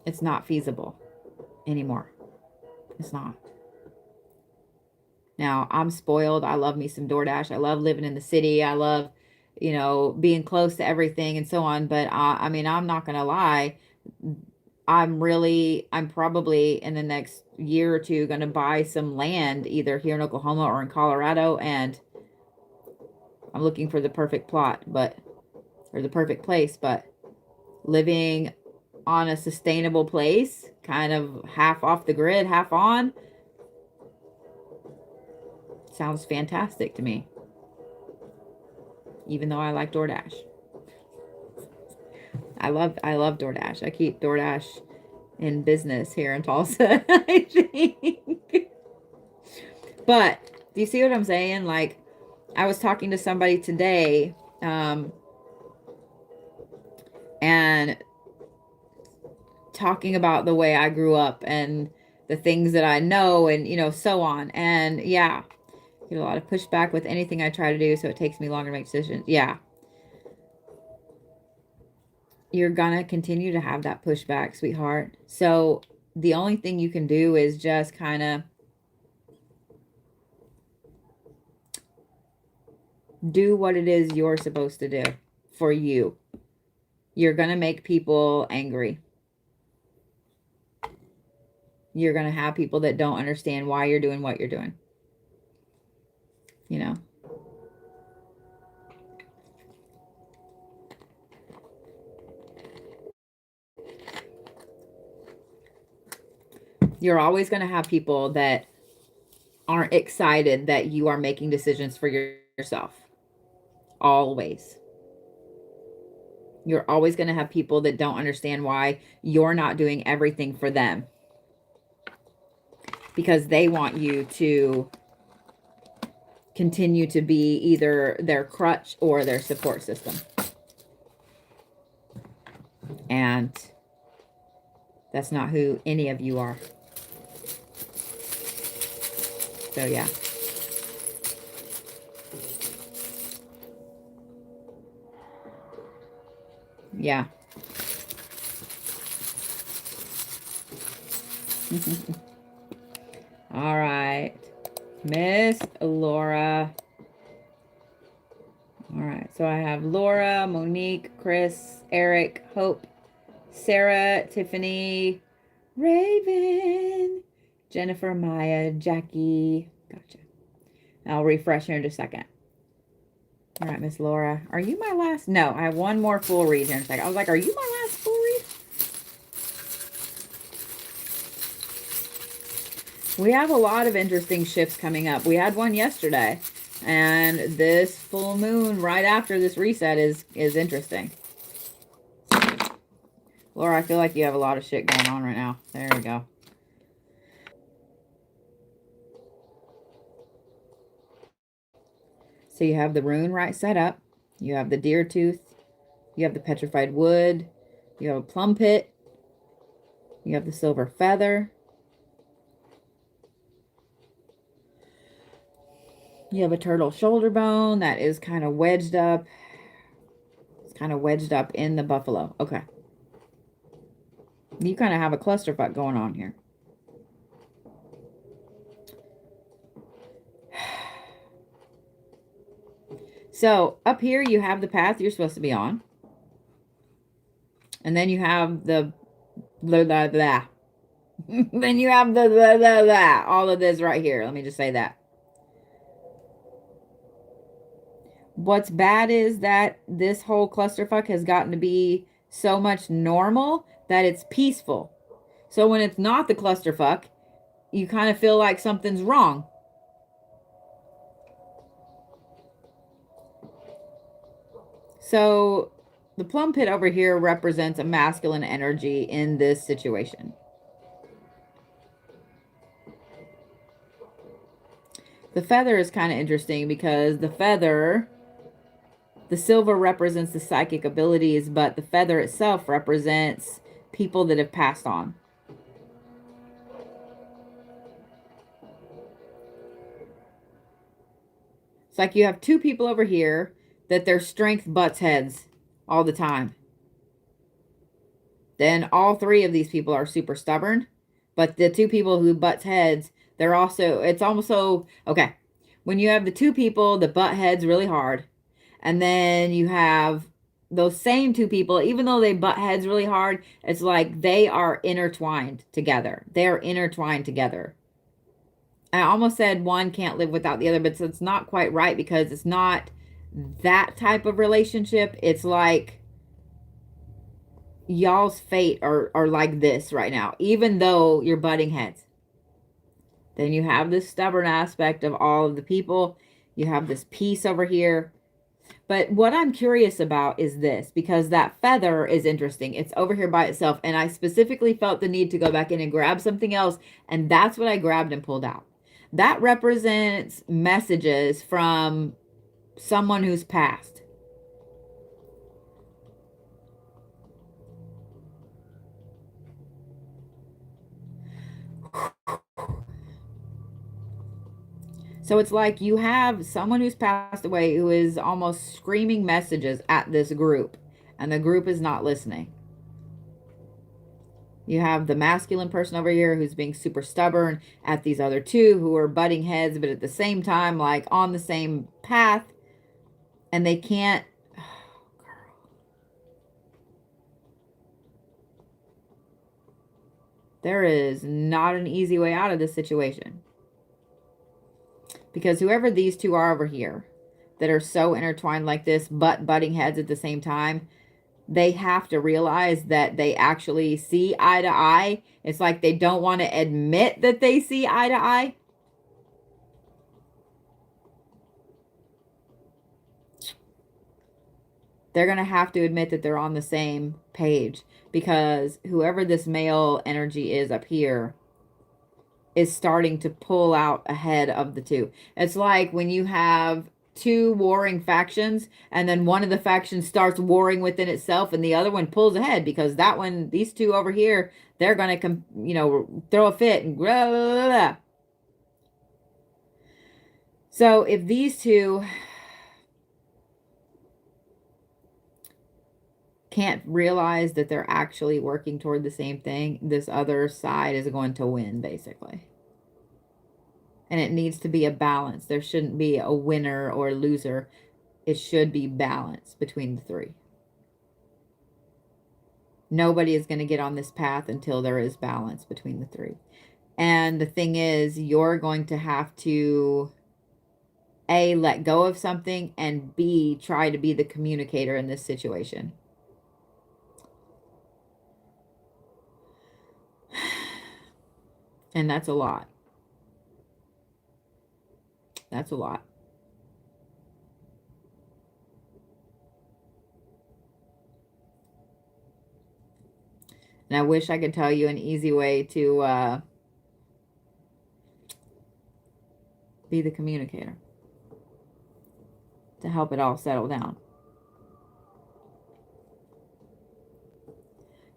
It's not feasible anymore. It's not. Now, I'm spoiled. I love me some DoorDash. I love living in the city. I love, being close to everything and so on. But I mean, I'm not going to lie. I'm probably in the next year or two going to buy some land either here in Oklahoma or in Colorado. And I'm looking for the perfect plot, or the perfect place, but living on a sustainable place, kind of half off the grid, half on, sounds fantastic to me. Even though I like DoorDash. I love DoorDash. I keep DoorDash in business here in Tulsa, I think. But do you see what I'm saying? Like, I was talking to somebody today, and talking about the way I grew up and the things that I know and, so on. And yeah, get a lot of pushback with anything I try to do, so it takes me longer to make decisions. Yeah. You're gonna continue to have that pushback, sweetheart. So the only thing you can do is just kind of do what it is you're supposed to do for you. You're gonna make people angry. You're gonna have people that don't understand why you're doing what you're doing. You're always going to have people that aren't excited that you are making decisions for yourself. Always. You're always going to have people that don't understand why you're not doing everything for them. because they want you to continue to be either their crutch or their support system. And that's not who any of you are. So yeah. Yeah. All right. Miss Laura. All right. So I have Laura, Monique, Chris, Eric, Hope, Sarah, Tiffany, Raven, Jennifer, Maya, Jackie. Gotcha. I'll refresh here in just a second. All right, Miss Laura. Are you my last? No, I have one more full read here in a second. I was like, are you my last full read? We have a lot of interesting shifts coming up. We had one yesterday, and this full moon right after this reset is interesting. Laura, I feel like you have a lot of shit going on right now. There we go. So you have the rune right set up. You have the deer tooth. You have the petrified wood. You have a plum pit. You have the silver feather. You have a turtle shoulder bone that is kind of wedged up. It's kind of wedged up in the buffalo. Okay. You kind of have a clusterfuck going on here. So up here you have the path you're supposed to be on. And then you have the blah, blah, blah. Then you have the blah, blah, blah. All of this right here. Let me just say that. What's bad is that this whole clusterfuck has gotten to be so much normal that it's peaceful. So when it's not the clusterfuck, you kind of feel like something's wrong. So the plum pit over here represents a masculine energy in this situation. The feather is kind of interesting because the feather, the silver represents the psychic abilities, but the feather itself represents people that have passed on. It's like you have two people over here that their strength butts heads all the time. Then all three of these people are super stubborn, but the two people who butts heads, they're also, it's almost so, okay. When you have the two people that butt heads really hard, and then you have those same two people, even though they butt heads really hard, it's like they are intertwined together. They are intertwined together. I almost said one can't live without the other, but it's not quite right because it's not that type of relationship. It's like y'all's fate are like this right now, even though you're butting heads. Then you have this stubborn aspect of all of the people. You have this peace over here. But what I'm curious about is this, because that feather is interesting. It's over here by itself. And I specifically felt the need to go back in and grab something else. And that's what I grabbed and pulled out. That represents messages from someone who's passed. So it's like you have someone who's passed away who is almost screaming messages at this group, and the group is not listening. You have the masculine person over here who's being super stubborn at these other two who are butting heads, but at the same time, like on the same path, and they can't. Oh, girl. There is not an easy way out of this situation. Because whoever these two are over here that are so intertwined like this, but butting heads at the same time, they have to realize that they actually see eye to eye. It's like they don't want to admit that they see eye to eye. They're going to have to admit that they're on the same page because whoever this male energy is up here, is starting to pull out ahead of the two. It's like when you have two warring factions and then one of the factions starts warring within itself and the other one pulls ahead because that one, these two over here, they're going to, throw a fit and blah, blah, blah, blah. So if these two can't realize that they're actually working toward the same thing, this other side is going to win, basically. And it needs to be a balance. There shouldn't be a winner or loser. It should be balance between the three. Nobody is going to get on this path until there is balance between the three. And the thing is, you're going to have to, A, let go of something, and B, try to be the communicator in this situation. And that's a lot. That's a lot. And I wish I could tell you an easy way to be the communicator, to help it all settle down.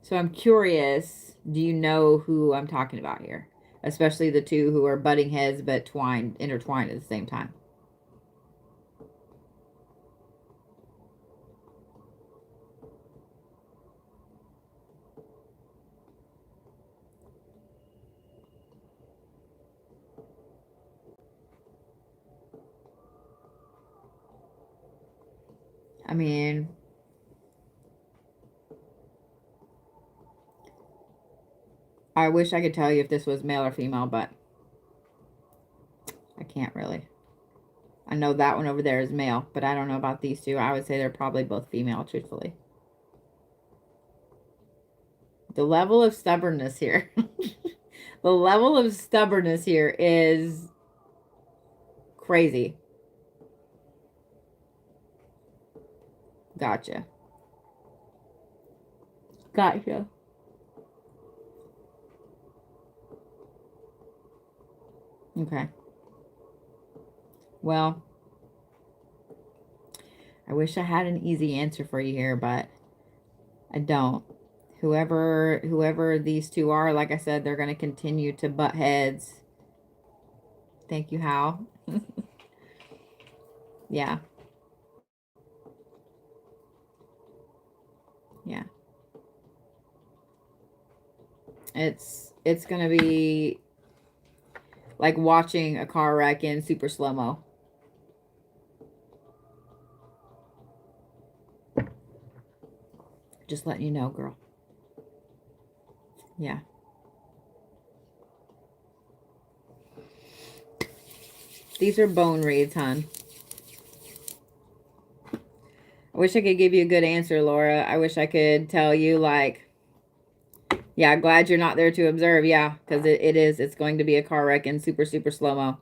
So I'm curious, do you know who I'm talking about here? Especially the two who are butting heads but intertwined at the same time. I mean, I wish I could tell you if this was male or female, but I can't really. I know that one over there is male, but I don't know about these two. I would say they're probably both female, truthfully. The level of stubbornness here. The level of stubbornness here is crazy. Gotcha. Gotcha. Okay. Well, I wish I had an easy answer for you here, but I don't. Whoever these two are, like I said, they're going to continue to butt heads. Thank you, Hal. Yeah. Yeah. It's going to be like watching a car wreck in super slow-mo. Just letting you know, girl. Yeah. These are bone reads, hon. I wish I could give you a good answer, Laura. I wish I could tell you, like, yeah, glad you're not there to observe. Yeah, because it's going to be a car wreck in super, super slow-mo.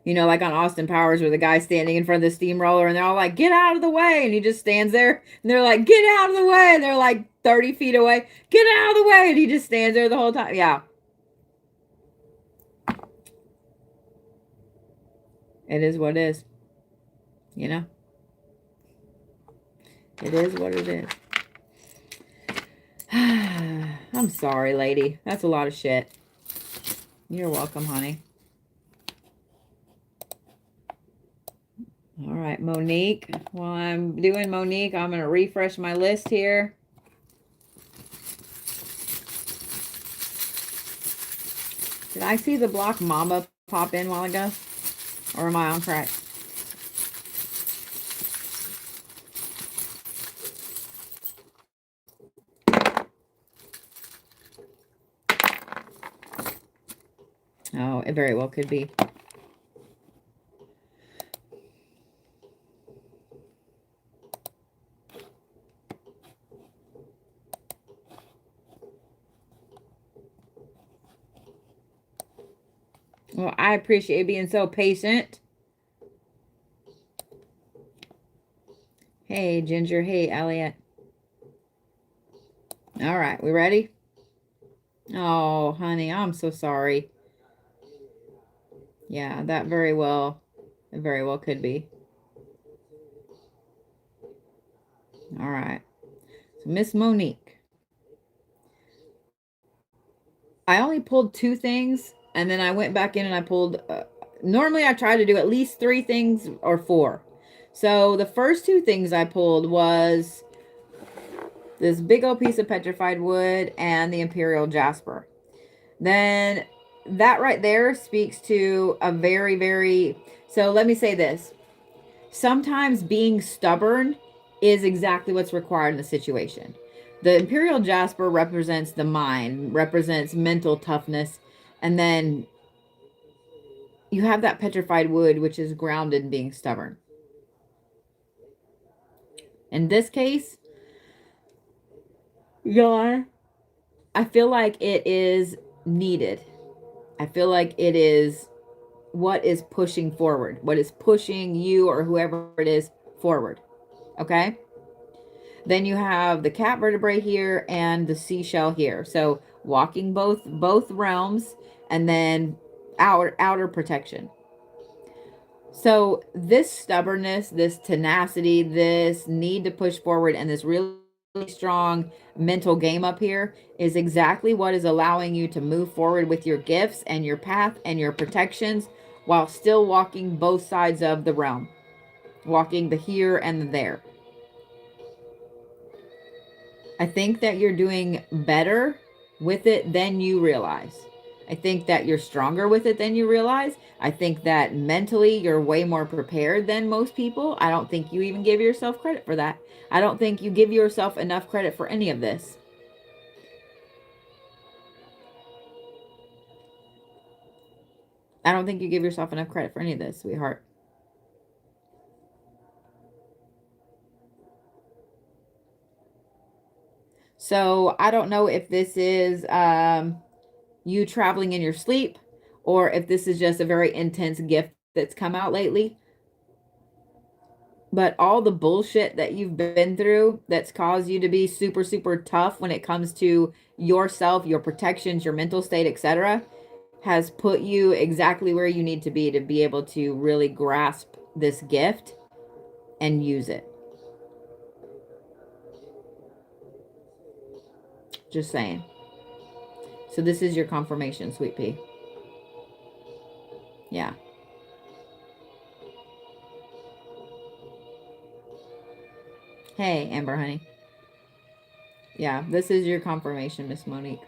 You know, like on Austin Powers where the guy's standing in front of the steamroller and they're all like, get out of the way. And he just stands there and they're like, get out of the way. And they're like 30 feet away. Get out of the way. And he just stands there the whole time. Yeah. It is what it is. You know? It is what it is. I'm sorry, lady. That's a lot of shit. You're welcome, honey. All right, Monique. While I'm doing Monique, I'm going to refresh my list here. Did I see the block Mama pop in while ago? Or am I on track? Oh, it very well could be. Well, I appreciate being so patient. Hey, Ginger. Hey, Elliot. All right, we ready? Oh, honey, I'm so sorry. Yeah, that very well could be. All right. So Miss Monique. I only pulled 2 things, and then I went back in and I pulled. Normally, I try to do at least 3 things or 4. So the first 2 things I pulled was this big old piece of petrified wood and the Imperial Jasper. Then that right there speaks to a very, very. So let me say this. Sometimes being stubborn is exactly what's required in the situation. The Imperial Jasper represents the mind, represents mental toughness, and then you have that petrified wood, which is grounded in being stubborn. In this case, yeah, I feel like it is needed. I feel like it is what is pushing forward, what is pushing you or whoever it is forward. Okay? Then you have the cat vertebrae here and the seashell here. So walking both realms, and then outer protection. So this stubbornness, this tenacity, this need to push forward, and this really strong mental game up here is exactly what is allowing you to move forward with your gifts and your path and your protections while still walking both sides of the realm, walking the here and the there. I think that you're doing better with it than you realize. I think that you're stronger with it than you realize. I think that mentally you're way more prepared than most people. I don't think you even give yourself credit for that. I don't think you give yourself enough credit for any of this. I don't think you give yourself enough credit for any of this, sweetheart. So I don't know if this is you traveling in your sleep, or if this is just a very intense gift that's come out lately. But all the bullshit that you've been through that's caused you to be super, super tough when it comes to yourself, your protections, your mental state, etc., has put you exactly where you need to be able to really grasp this gift and use it. Just saying. So this is your confirmation, sweet pea. Yeah. Hey, Amber honey. Yeah, this is your confirmation, Miss Monique.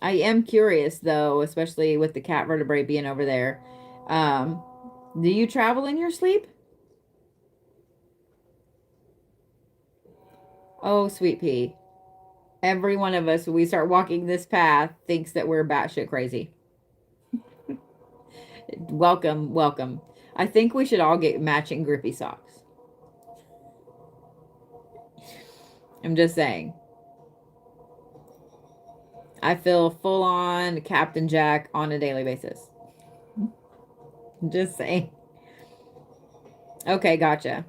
I am curious though, especially with the cat vertebrae being over there. Um, do you travel in your sleep? Oh, sweet pea. Every one of us, when we start walking this path, thinks that we're batshit crazy. Welcome, welcome. I think we should all get matching grippy socks. I'm just saying. I feel full on Captain Jack on a daily basis. Just saying. Okay, gotcha.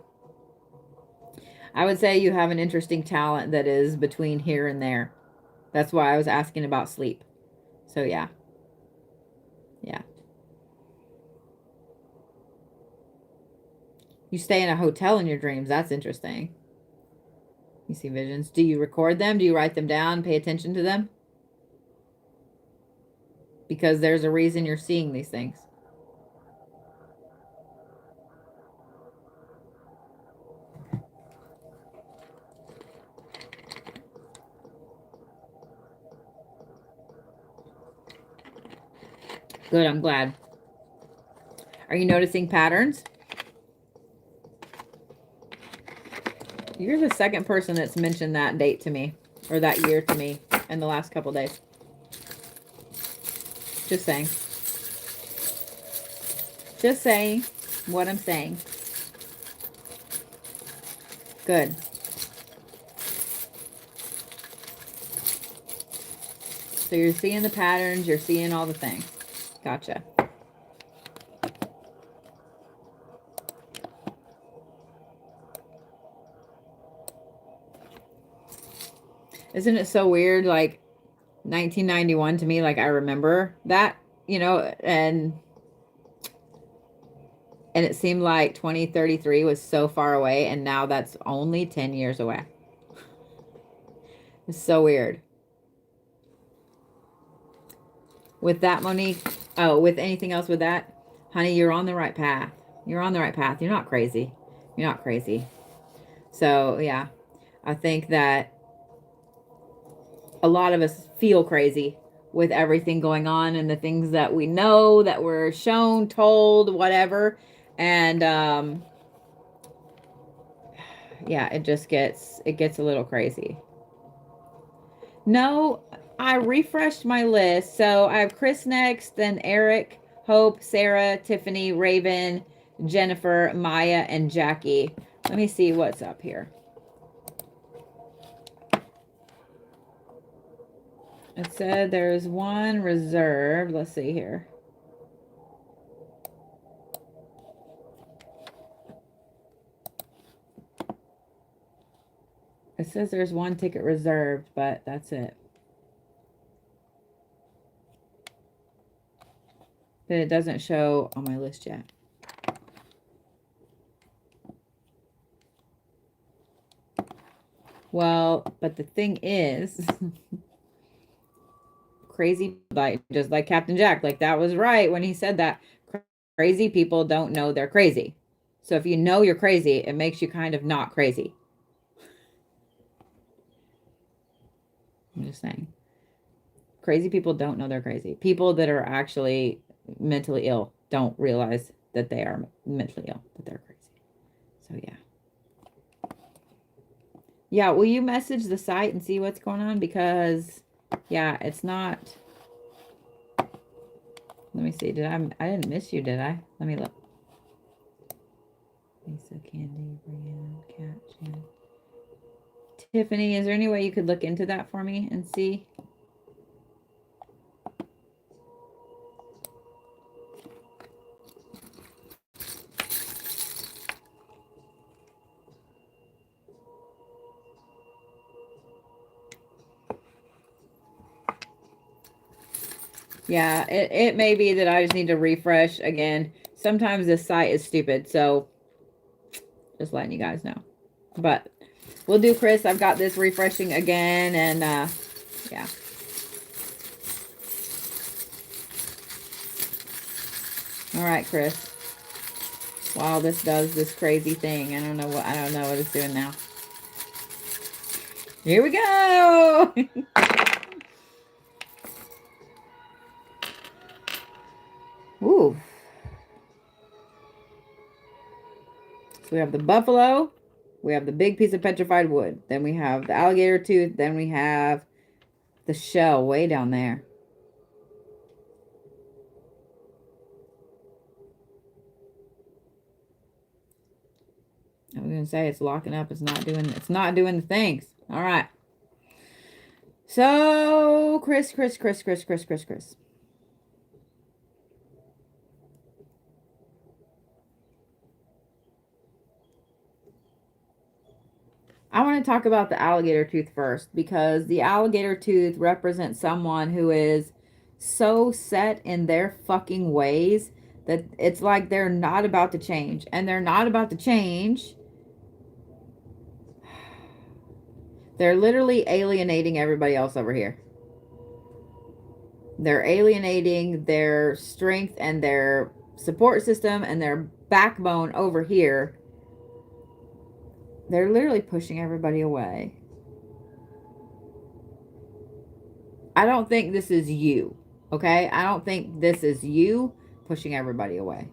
I would say you have an interesting talent that is between here and there. That's why I was asking about sleep. So yeah. Yeah. You stay in a hotel in your dreams. That's interesting. You see visions. Do you record them? Do you write them down? Pay attention to them? Because there's a reason you're seeing these things. Good, I'm glad. Are you noticing patterns? You're the second person that's mentioned that date to me, or that year to me, in the last couple days. Just saying. Just saying what I'm saying. Good. So you're seeing the patterns, you're seeing all the things. Gotcha. Isn't it so weird? Like 1991 to me, like I remember that. you know, and it seemed like 2033 was so far away, and now that's only 10 years away. It's so weird. With that, Monique, oh, with anything else with that, honey, you're on the right path. You're on the right path. You're not crazy. You're not crazy. So, yeah, I think that a lot of us feel crazy with everything going on and the things that we know, that we're shown, told, whatever. And, yeah, it gets a little crazy. No, I refreshed my list. So I have Chris next, then Eric, Hope, Sarah, Tiffany, Raven, Jennifer, Maya, and Jackie. Let me see what's up here. It said there's one reserved. Let's see here. It says there's one ticket reserved, but that's it. But it doesn't show on my list yet. Well, but the thing is, crazy, like just like Captain Jack, like that was right when he said that. Crazy people don't know they're crazy. So if you know you're crazy, it makes you kind of not crazy. I'm just saying. Crazy people don't know they're crazy. People that are actually mentally ill don't realize that they are mentally ill, that they're crazy. So yeah. Yeah, will you message the site and see what's going on? Because yeah, it's not. Let me see. I didn't miss you, did I? Let me look. Lisa, Candy, Brianna, Kat, Shannon. Tiffany, is there any way you could look into that for me and see? Yeah, it may be that I just need to refresh again. Sometimes this site is stupid, so just letting you guys know. But we'll do, Chris. I've got this refreshing again, and yeah. All right, Chris. While this does this crazy thing, I don't know what it's doing now. Here we go. Ooh. So we have the buffalo, we have the big piece of petrified wood, then we have the alligator tooth, then we have the shell way down there. I was gonna say it's locking up. It's not doing the things. All right. So Chris. I want to talk about the alligator tooth first, because the alligator tooth represents someone who is so set in their fucking ways that it's like they're not about to change. And they're not about to change. They're literally alienating everybody else over here. They're alienating their strength and their support system and their backbone over here. They're literally pushing everybody away. I don't think this is you, okay? I don't think this is you pushing everybody away.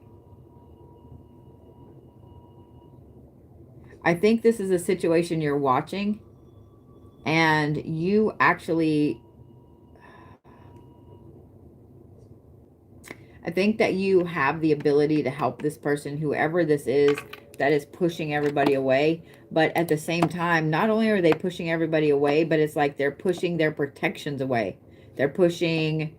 I think this is a situation you're watching, and you actually, I think that you have the ability to help this person, whoever this is, that is pushing everybody away. But at the same time, not only are they pushing everybody away, but it's like they're pushing their protections away. They're pushing...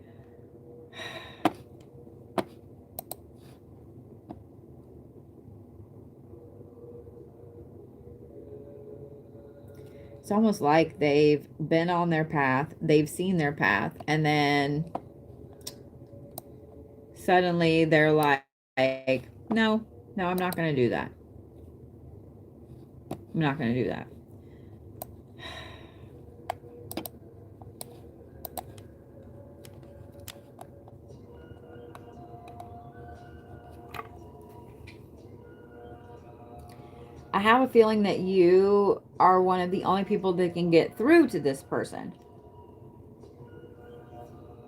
It's almost like they've been on their path, they've seen their path, and then suddenly they're like, no, I'm not going to do that. I'm not going to do that. I have a feeling that you are one of the only people that can get through to this person.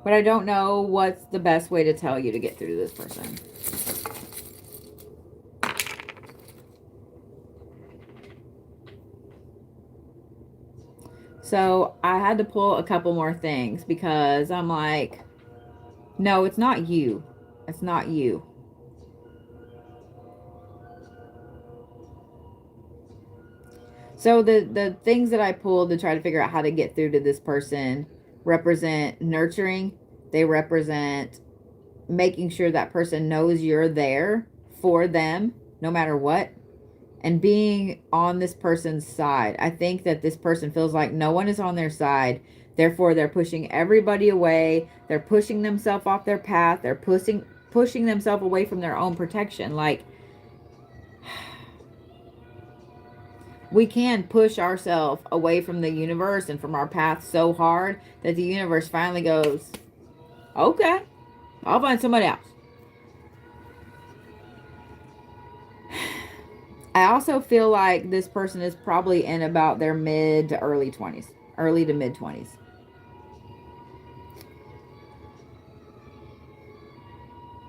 But I don't know what's the best way to tell you to get through to this person. So I had to pull a couple more things because I'm like, no, it's not you. It's not you. So the things that I pulled to try to figure out how to get through to this person represent nurturing. They represent making sure that person knows you're there for them no matter what, and being on this person's side. I think that this person feels like no one is on their side. Therefore, they're pushing everybody away. They're pushing themselves off their path. They're pushing themselves away from their own protection. Like, we can push ourselves away from the universe and from our path so hard that the universe finally goes, okay, I'll find somebody else. I also feel like this person is probably in about their mid to early 20s, early to mid 20s.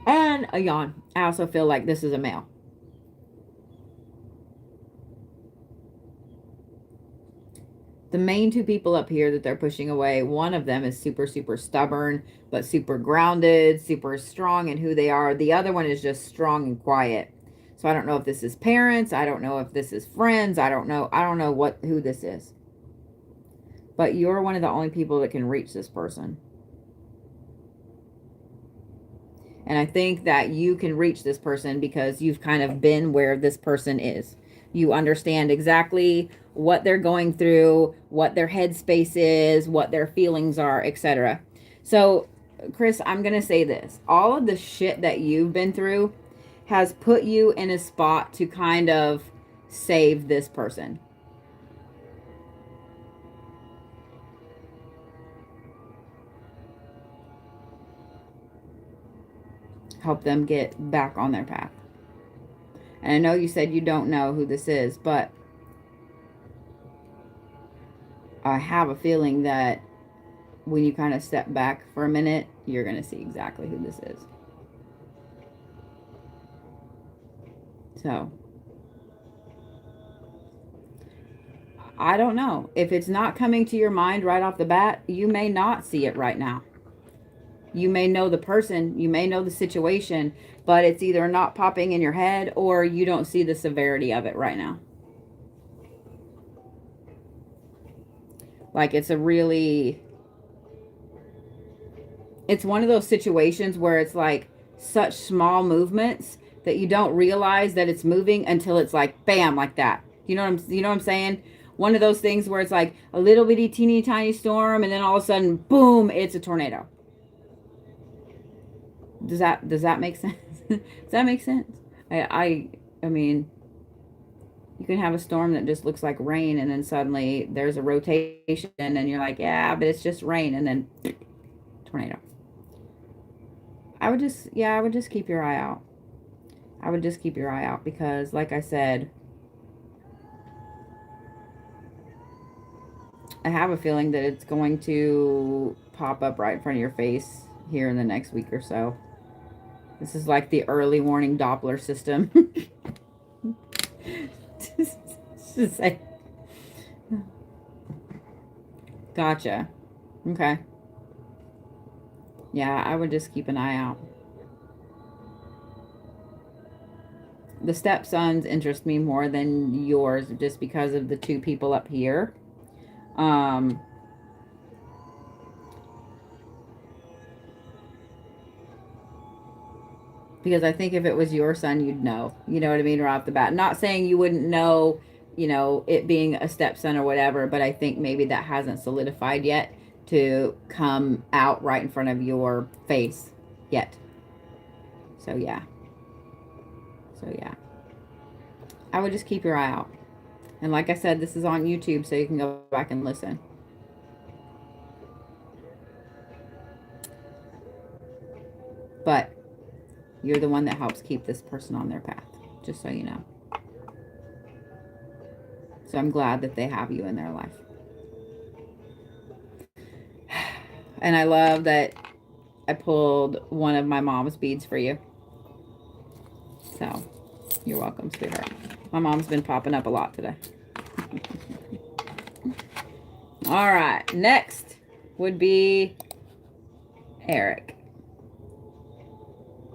And a yawn. I also feel like this is a male. The main two people up here that they're pushing away, one of them is super, super stubborn, but super grounded, super strong in who they are. The other one is just strong and quiet. So I don't know if this is parents. I don't know if this is friends. I don't know who this is. But you're one of the only people that can reach this person. And I think that you can reach this person because you've kind of been where this person is. You understand exactly what they're going through, what their headspace is, what their feelings are, etc. So, Chris, I'm going to say this. All of the shit that you've been through has put you in a spot to kind of save this person. Help them get back on their path. And I know you said you don't know who this is, but I have a feeling that when you kind of step back for a minute, you're going to see exactly who this is. So, I don't know. If it's not coming to your mind right off the bat, you may not see it right now. You may know the person, you may know the situation, but it's either not popping in your head or you don't see the severity of it right now. Like, it's one of those situations where it's like such small movements that you don't realize that it's moving until it's like bam, like that. You know what I'm saying? One of those things where it's like a little bitty teeny tiny storm and then all of a sudden boom, it's a tornado. Does that make sense? Does that make sense? I mean, you can have a storm that just looks like rain and then suddenly there's a rotation and you're like, yeah, but it's just rain, and then tornado. I would just keep your eye out. I would just keep your eye out because, like I said, I have a feeling that it's going to pop up right in front of your face here in the next week or so. This is like the early warning Doppler system. Just say. Gotcha. Okay. Yeah, I would just keep an eye out. The stepsons interest me more than yours just because of the two people up here. Because I think if it was your son, you'd know. You know what I mean? Right off the bat. Not saying you wouldn't know, it being a stepson or whatever, but I think maybe that hasn't solidified yet to come out right in front of your face yet. So yeah. I would just keep your eye out. And like I said, this is on YouTube, so you can go back and listen. But you're the one that helps keep this person on their path, just so you know. So I'm glad that they have you in their life. And I love that I pulled one of my mom's beads for you. So you're welcome, sweetheart. My mom's been popping up a lot today. All right, next would be Eric.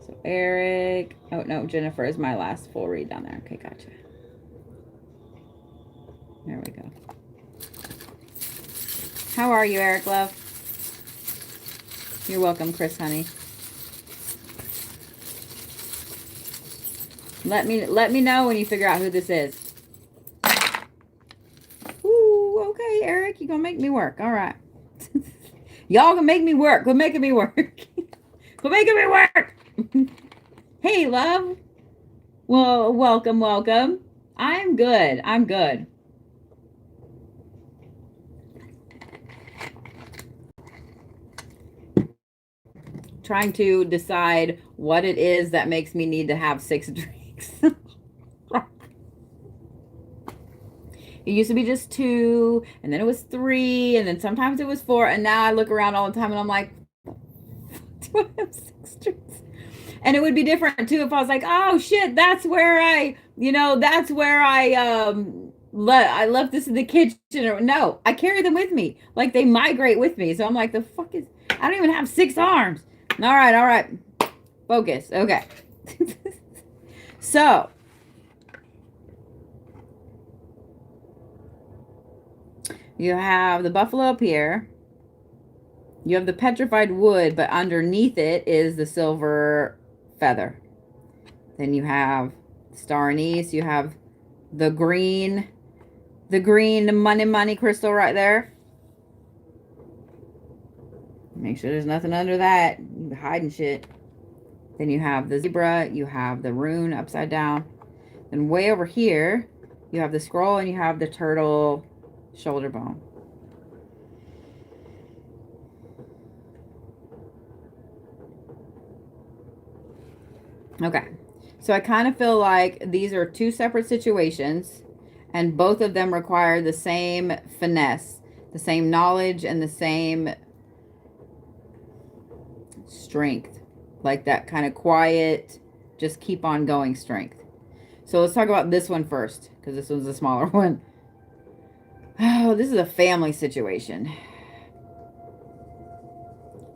So Eric, oh no, Jennifer is my last full read down there. Okay, gotcha. There we go. How are you, Eric, love? You're welcome, Chris, honey. Let me know when you figure out who this is. Ooh, okay, Eric, you're gonna make me work. All right. Y'all gonna make me work. Quit making me work. Quit making me work. Hey, love. Well, welcome. I'm good. Trying to decide what it is that makes me need to have 6 drinks. It used to be just 2, and then it was 3, and then sometimes it was 4, and now I look around all the time and I'm like, do I have 6 drinks? And it would be different too if I was like, oh shit, that's where I left this in the kitchen. Or no, I carry them with me. Like they migrate with me. So I'm like, the fuck is, I don't even have 6 arms. All right. Focus. Okay. So you have the buffalo up here. You have the petrified wood, but underneath it is the silver feather. Then you have star anise. You have the green money crystal right there. Make sure there's nothing under that. You're hiding shit. Then you have the zebra. You have the rune upside down. Then way over here, you have the scroll and you have the turtle shoulder bone. Okay, so I kind of feel like these are 2 separate situations, and both of them require the same finesse, the same knowledge, and the same strength, like that kind of quiet, just keep on going strength. So let's talk about this one first, because this one's a smaller one. Oh, this is a family situation.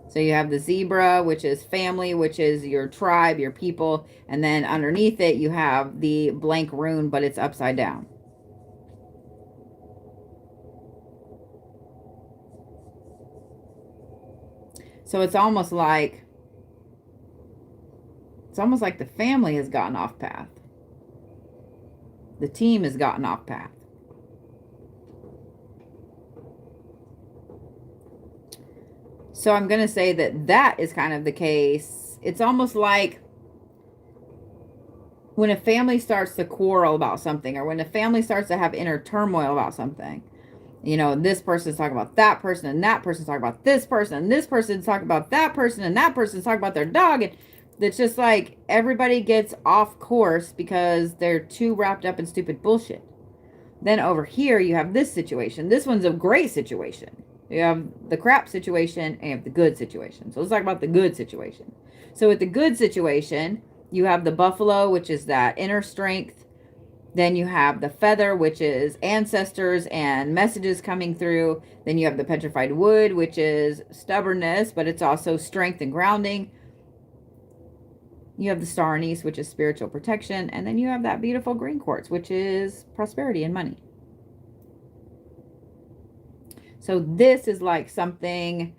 So you have the zebra, which is family, which is your tribe, your people. And then underneath it, you have the blank rune, but it's upside down. So it's almost like the family has gotten off path. The team has gotten off path. So I'm going to say that is kind of the case. It's almost like when a family starts to quarrel about something, or when a family starts to have inner turmoil about something. You know, this person's talking about that person, and that person's talking about this person, and this person's talking about that person, and that person's talking about their dog. And it's just like everybody gets off course because they're too wrapped up in stupid bullshit. Then over here, you have this situation. This one's a great situation. You have the crap situation and you have the good situation. So let's talk about the good situation. So with the good situation, you have the buffalo, which is that inner strength. Then you have the feather, which is ancestors and messages coming through. Then you have the petrified wood, which is stubbornness, but it's also strength and grounding. You have the star anise, which is spiritual protection. And then you have that beautiful green quartz, which is prosperity and money. So this is like something,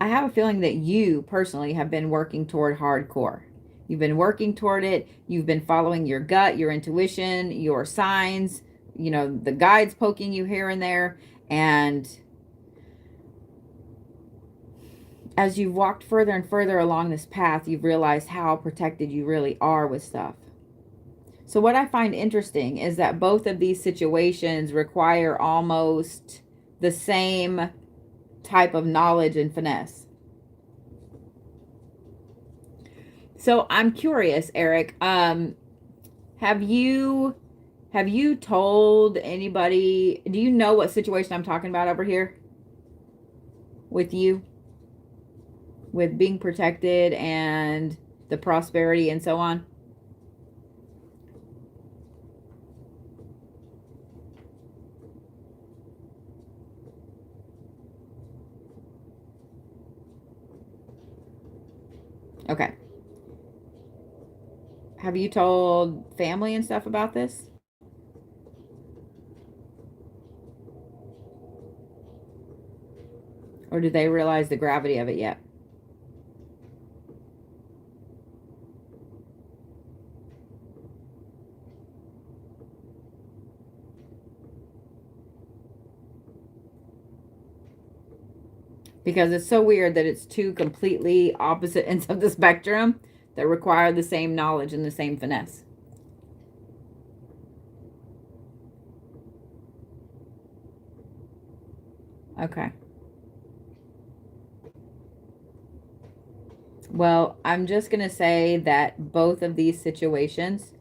I have a feeling that you personally have been working toward hardcore. You've been working toward it. You've been following your gut, your intuition, your signs, you know, the guides poking you here and there. And as you've walked further and further along this path, you've realized how protected you really are with stuff. So what I find interesting is that both of these situations require almost the same type of knowledge and finesse. So I'm curious, Eric, have you told anybody, do you know what situation I'm talking about over here with you? With being protected and the prosperity and so on? Okay. Have you told family and stuff about this? Or do they realize the gravity of it yet? Because it's so weird that it's two completely opposite ends of the spectrum that require the same knowledge and the same finesse. Okay. Well, I'm just going to say that both of these situations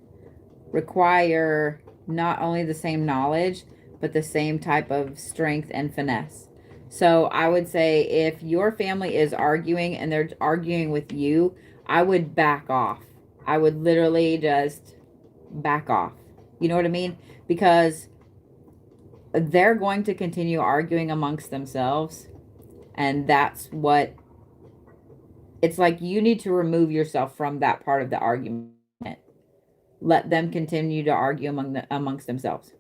require not only the same knowledge, but the same type of strength and finesse. So I would say if your family is arguing and they're arguing with you, I would back off. I would literally just back off. You know what I mean? Because they're going to continue arguing amongst themselves. And that's what it's like. You need to remove yourself from that part of the argument. Let them continue to argue amongst themselves.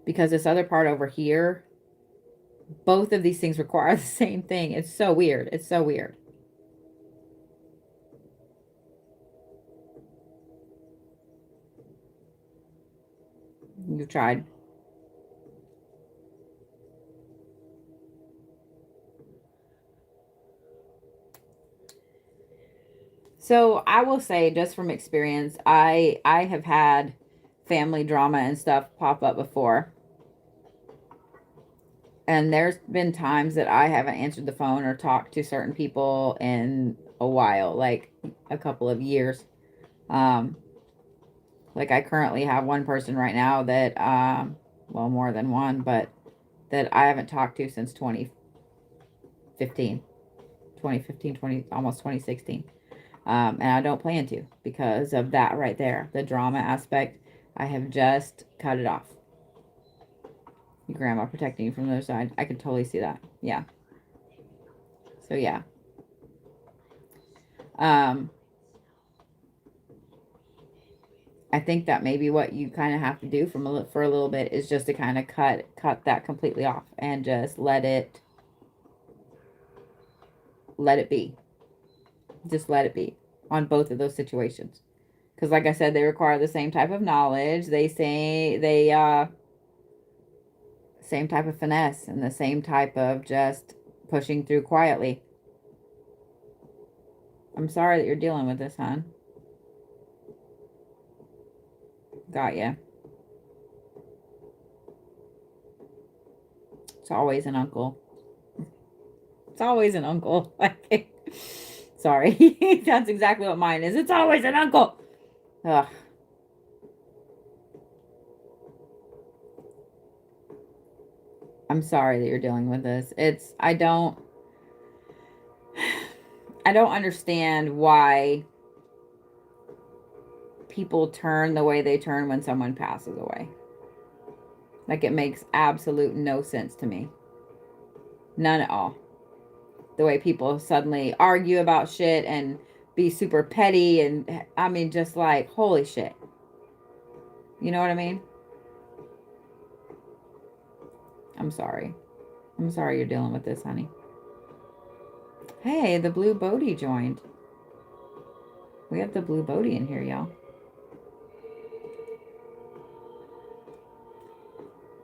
Because this other part over here, both of these things require the same thing. It's so weird. It's so weird. You've tried. So I will say, just from experience, I have had family drama and stuff pop up before. And there's been times that I haven't answered the phone or talked to certain people in a while, like a couple of years. Like I currently have one person right now that, well, more than one, but that I haven't talked to since 2015, almost 2016. And I don't plan to because of that right there. The drama aspect, I have just cut it off. Your grandma protecting you from the other side. I could totally see that. Yeah. So yeah. I think that maybe what you kind of have to do for a little bit is just to kind of cut that completely off and just let it be. Just let it be on both of those situations. Because like I said, they require the same type of knowledge. They say same type of finesse and the same type of just pushing through quietly. I'm sorry that you're dealing with this, hon. Got ya. It's always an uncle. It's always an uncle. Sorry. That's exactly what mine is. It's always an uncle. Ugh. I'm sorry that you're dealing with this. I don't understand why people turn the way they turn when someone passes away. Like, it makes absolute no sense to me. None at all. The way people suddenly argue about shit and be super petty and, I mean, just like, holy shit. You know what I mean? I'm sorry. I'm sorry you're dealing with this, honey. Hey, the blue Bodhi joined. We have the blue Bodhi in here, y'all.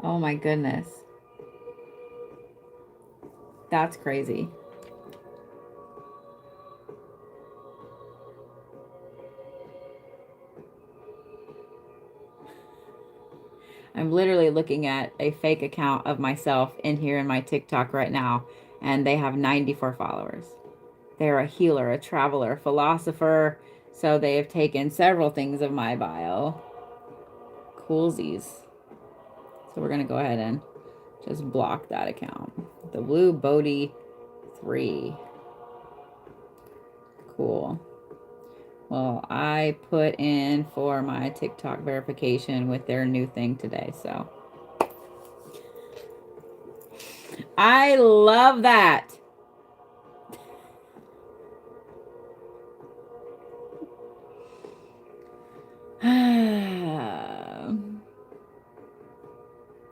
Oh my goodness. That's crazy. I'm literally looking at a fake account of myself in here in my TikTok right now, and they have 94 followers. They're a healer, a traveler, philosopher. So they have taken several things of my bio. Coolsies. So we're going to go ahead and just block that account. The blue Bodhi 3. Cool. Well, I put in for my TikTok verification with their new thing today, so. I love that.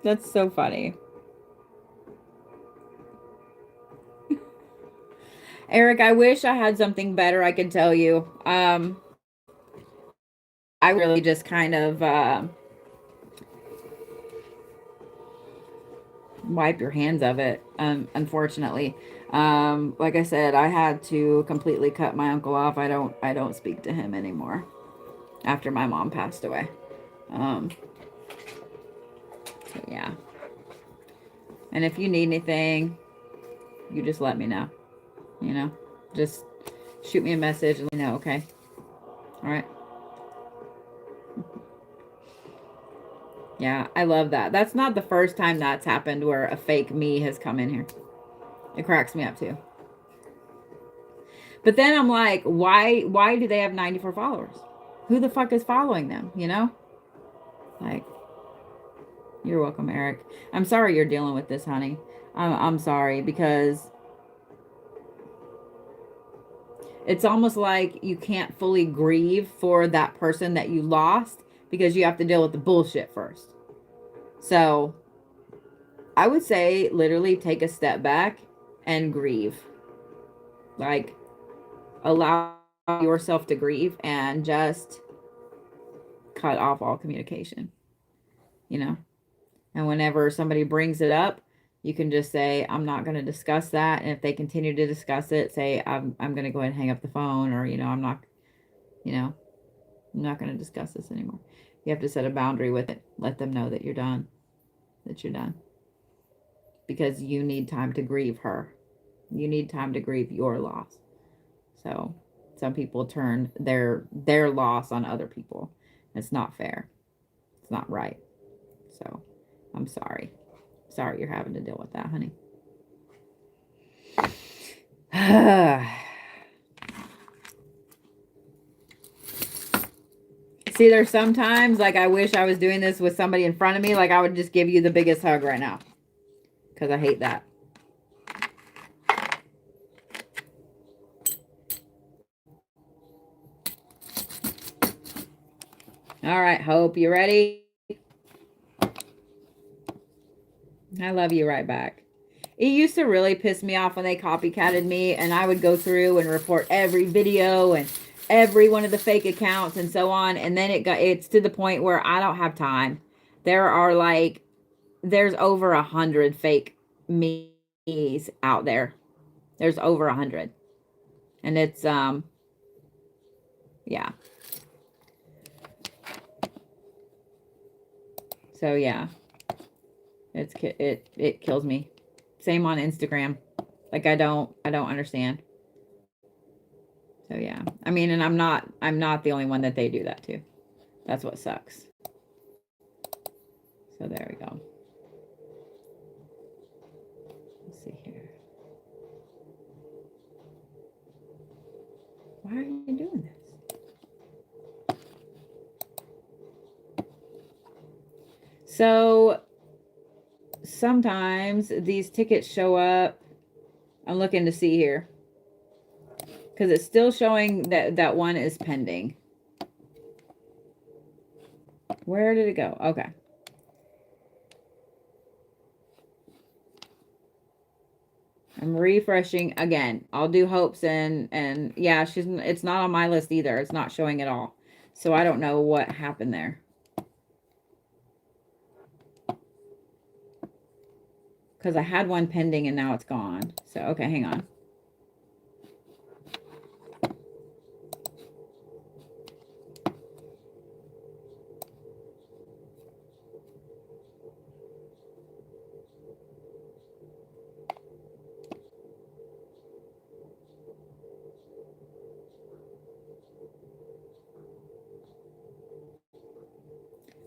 That's so funny. Eric, I wish I had something better I could tell you. I really just kind of wipe your hands of it, unfortunately. Like I said, I had to completely cut my uncle off. I don't speak to him anymore after my mom passed away. So yeah. And if you need anything, you just let me know. You know, just shoot me a message and let me know, okay? All right. Yeah, I love that. That's not the first time that's happened where a fake me has come in here. It cracks me up too. But then I'm like, why do they have 94 followers? Who the fuck is following them, you know? Like, you're welcome, Eric. I'm sorry you're dealing with this, honey. I'm sorry because it's almost like you can't fully grieve for that person that you lost because you have to deal with the bullshit first. So I would say literally take a step back and grieve. Like, allow yourself to grieve and just cut off all communication, you know? And whenever somebody brings it up, you can just say, I'm not going to discuss that. And if they continue to discuss it, say, I'm going to go ahead and hang up the phone, or, I'm not going to discuss this anymore. You have to set a boundary with it. Let them know that you're done, because you need time to grieve her. You need time to grieve your loss. So some people turn their loss on other people. It's not fair. It's not right. So I'm sorry. Sorry you're having to deal with that, honey. See, there's sometimes, like, I wish I was doing this with somebody in front of me. Like, I would just give you the biggest hug right now. Because I hate that. All right, Hope, you ready? I love you right back. It used to really piss me off when they copycatted me, and I would go through and report every video and every one of the fake accounts and so on. And then it's to the point where I don't have time. There's over 100 fake me's out there. There's over 100. And it's, yeah. So yeah, it kills me. Same on Instagram. Like, I don't understand. So yeah, I mean, and I'm not the only one that they do that to. That's what sucks. So there we go. Let's see here. Why are you doing this? So sometimes these tickets show up. I'm looking to see here, because it's still showing that one is pending. Where did it go? Okay. I'm refreshing again. I'll do Hope's and yeah, it's not on my list either. It's not showing at all. So I don't know what happened there. because I had one pending and now it's gone. So, okay, hang on.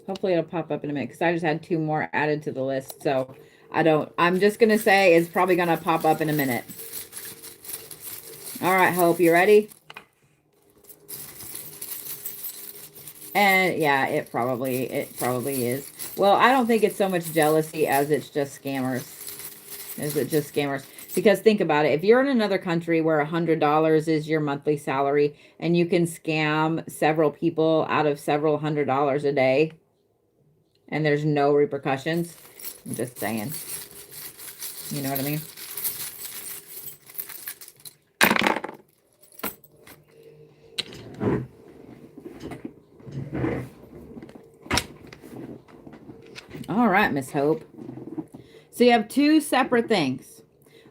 Hopefully it'll pop up in a minute because I just had 2 more added to the list. So I'm just going to say it's probably going to pop up in a minute. All right, Hope, you ready? And yeah, it probably is. Well, I don't think it's so much jealousy as it's just scammers. Because think about it. If you're in another country where $100 is your monthly salary and you can scam several people out of several $100s a day and there's no repercussions, I'm just saying. You know what I mean? All right, Miss Hope. So you have 2 separate things.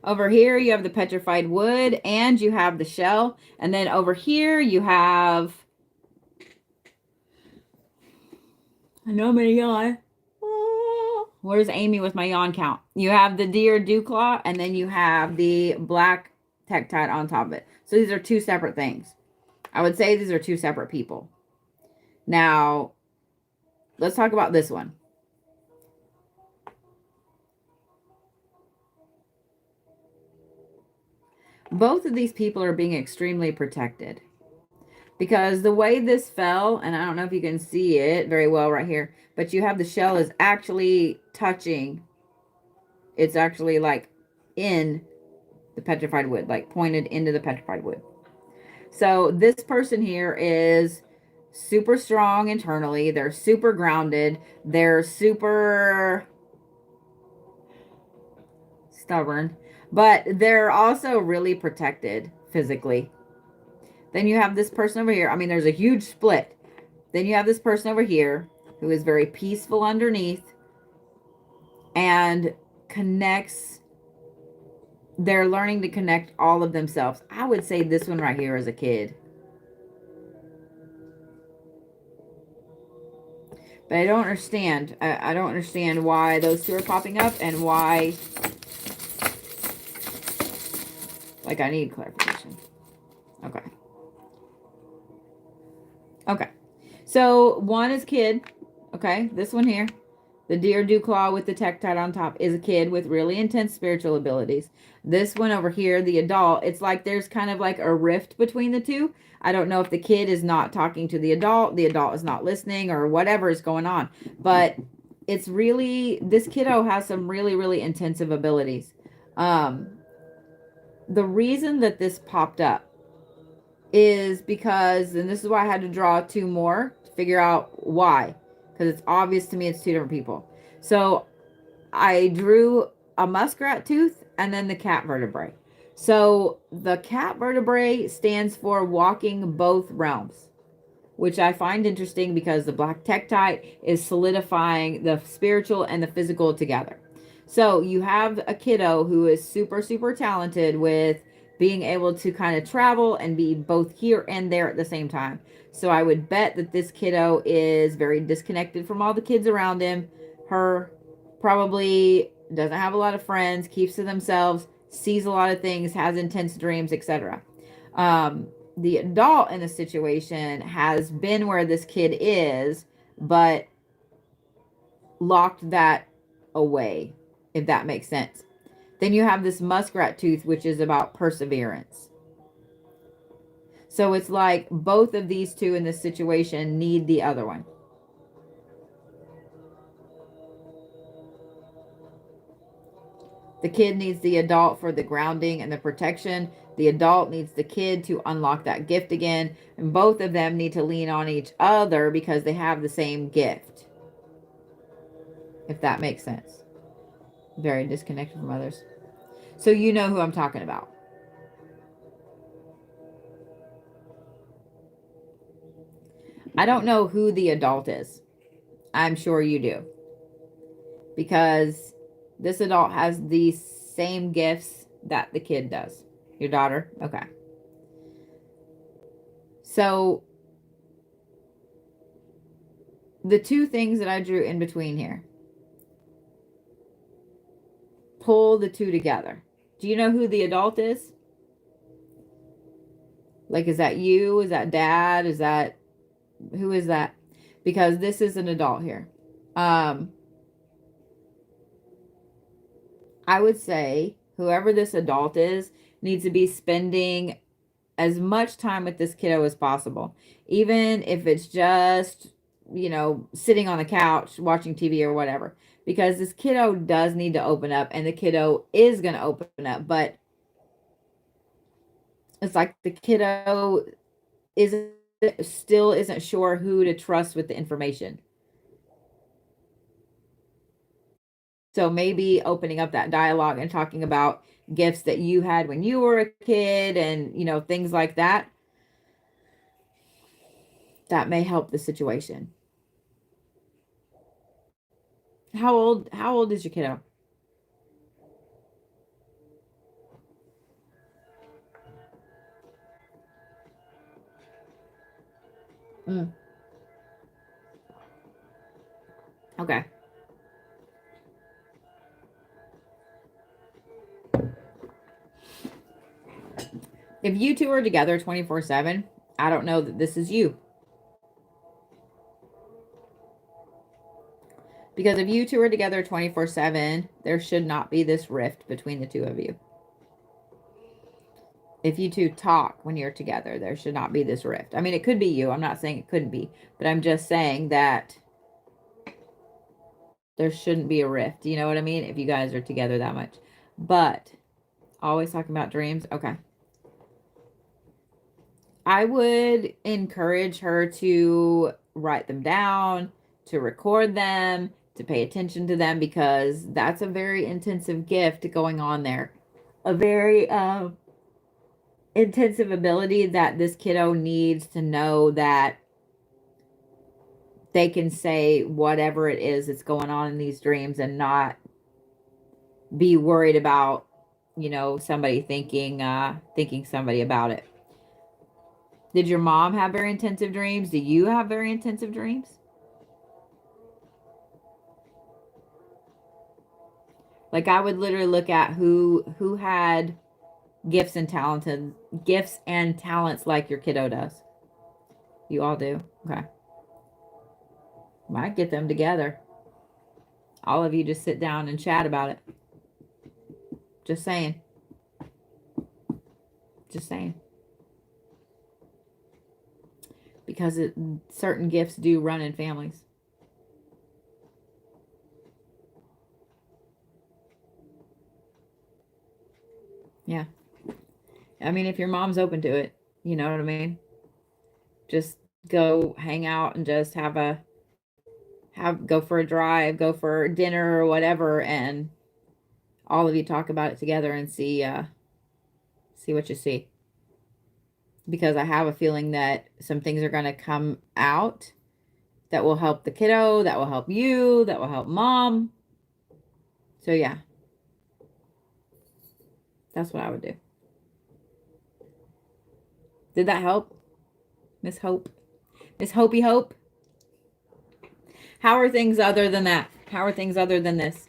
Over here, you have the petrified wood and you have the shell. And then over here, you have... I know I'm gonna yawn. Where's Amy with my yawn count? You have the deer dew claw, and then you have the black tektite on top of it. So these are 2 separate things. I would say these are 2 separate people. Now, let's talk about this one. Both of these people are being extremely protected. Because the way this fell, and I don't know if you can see it very well right here, but you have the shell is actually touching. It's actually like in the petrified wood, like pointed into the petrified wood. So this person here is super strong internally. They're super grounded. They're super stubborn, but they're also really protected physically. Then you have this person over here. I mean, there's a huge split. Then you have this person over here who is very peaceful underneath and connects. They're learning to connect all of themselves. I would say this one right here is a kid. But I don't understand. I don't understand why those 2 are popping up and why. Like, I need clarification. Okay. Okay. So, one is kid. Okay. This one here. The deer dew claw with the tektite on top is a kid with really intense spiritual abilities. This one over here, the adult, it's like there's kind of like a rift between the 2. I don't know if the kid is not talking to the adult is not listening, or whatever is going on. But it's really, this kiddo has some really, really intensive abilities. The reason that this popped up is because, and this is why I had to draw 2 more to figure out why. Because it's obvious to me it's 2 different people. So I drew a muskrat tooth and then the cat vertebrae. So the cat vertebrae stands for walking both realms, which I find interesting because the black tektite is solidifying the spiritual and the physical together. So you have a kiddo who is super, super talented with being able to kind of travel and be both here and there at the same time. So I would bet that this kiddo is very disconnected from all the kids around him. Her probably doesn't have a lot of friends, keeps to themselves, sees a lot of things, has intense dreams, etc. The adult in the situation has been where this kid is, but locked that away, if that makes sense. Then you have this muskrat tooth, which is about perseverance. So it's like both of these 2 in this situation need the other one. The kid needs the adult for the grounding and the protection. The adult needs the kid to unlock that gift again. And both of them need to lean on each other because they have the same gift. If that makes sense. Very disconnected from others. So you know who I'm talking about. I don't know who the adult is. I'm sure you do. Because This adult has the same gifts that the kid does. Your daughter? Okay. So the two things that I drew in between here, pull the two together. Do you know who the adult is? Like, is that you? Is that dad? Is that, who is that? Because this is an adult here. I would say whoever this adult is needs to be spending as much time with this kiddo as possible. Even if it's just, you know, sitting on the couch watching TV or whatever. Because this kiddo does need to open up, and the kiddo is going to open up. But it's like the kiddo isn't sure who to trust with the information. So maybe opening up that dialogue and talking about gifts that you had when you were a kid and, you know, things like that. That may help the situation. How old is your kiddo? Mm, okay. If you two are together 24/7, I don't know that this is you. Because if you two are together 24/7, there should not be this rift between the two of you. If you two talk when you're together, there should not be this rift. I mean, it could be you. I'm not saying it couldn't be, but I'm just saying that there shouldn't be a rift. You know what I mean? If you guys are together that much. But always talking about dreams. Okay. I would encourage her to write them down, to record them, to pay attention to them, because that's a very intensive gift going on there. A very intensive ability that this kiddo needs to know that they can say whatever it is that's going on in these dreams and not be worried about, you know, somebody thinking somebody about it. Did your mom have very intensive dreams? Do you have very intensive dreams? Like, I would literally look at who had gifts and talents like your kiddo does. You all do? Okay. Might get them together. All of you just sit down and chat about it. Just saying. Just saying. Because certain gifts do run in families. Yeah. I mean, if your mom's open to it, you know what I mean? Just go hang out and just go for a drive, go for dinner or whatever, and all of you talk about it together and see what you see. Because I have a feeling that some things are going to come out that will help the kiddo, that will help you, that will help mom. So yeah, that's what I would do. Did that help, Miss Hope? Miss Hopey Hope? How are things other than that? How are things other than this?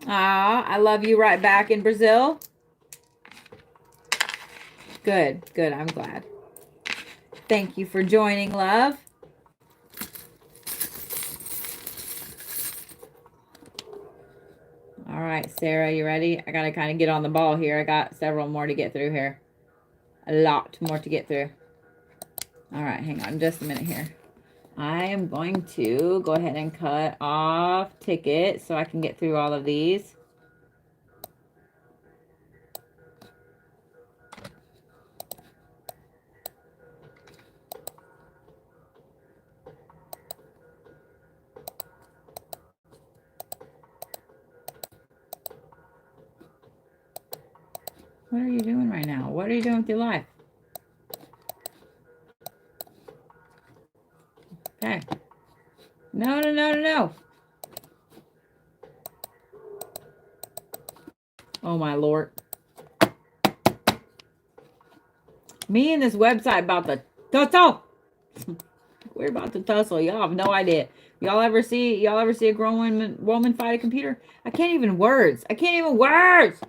Ah, I love you right back in Brazil. Good, good. I'm glad. Thank you for joining, love. All right, Sarah, you ready? I got to kind of get on the ball here. I got several more to get through here. A lot more to get through. All right, hang on just a minute here. I am going to go ahead and cut off ticket so I can get through all of these. What are you doing right now? What are you doing with your life? Okay. No, no, no, no, no. Oh, my Lord. Me and this website about the tussle. We're about to tussle. Y'all have no idea. Y'all ever see a grown woman fight a computer? I can't even words. I can't even words.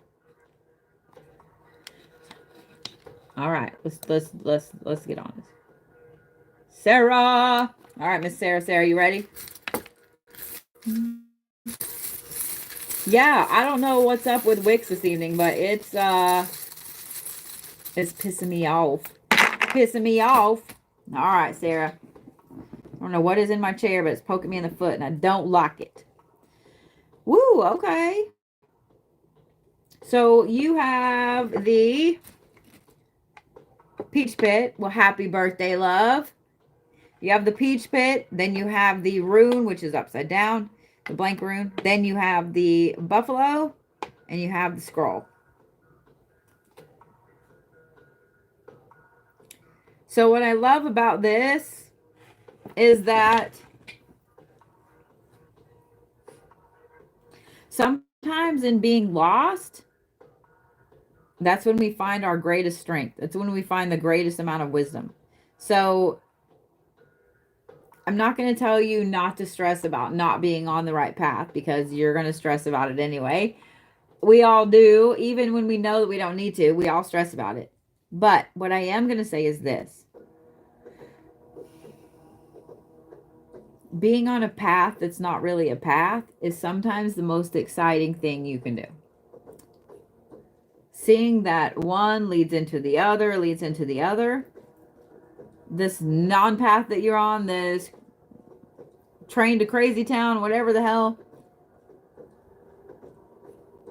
All right, let's get on this. Sarah. All right, Miss Sarah. Sarah, you ready? Yeah, I don't know what's up with Wix this evening, but it's pissing me off. Pissing me off. All right, Sarah. I don't know what is in my chair, but it's poking me in the foot, and I don't like it. Woo, okay. So you have the Peach Pit. Well, happy birthday, love. You have the Peach Pit. Then you have the Rune, which is upside down. The blank Rune. Then you have the Buffalo. And you have the Scroll. So what I love about this is that sometimes in being lost, that's when we find our greatest strength. That's when we find the greatest amount of wisdom. So I'm not going to tell you not to stress about not being on the right path, because you're going to stress about it anyway. We all do. Even when we know that we don't need to, we all stress about it. But what I am going to say is this. Being on a path that's not really a path is sometimes the most exciting thing you can do. Seeing that one leads into the other, this non-path that you're on, this train to crazy town, whatever the hell,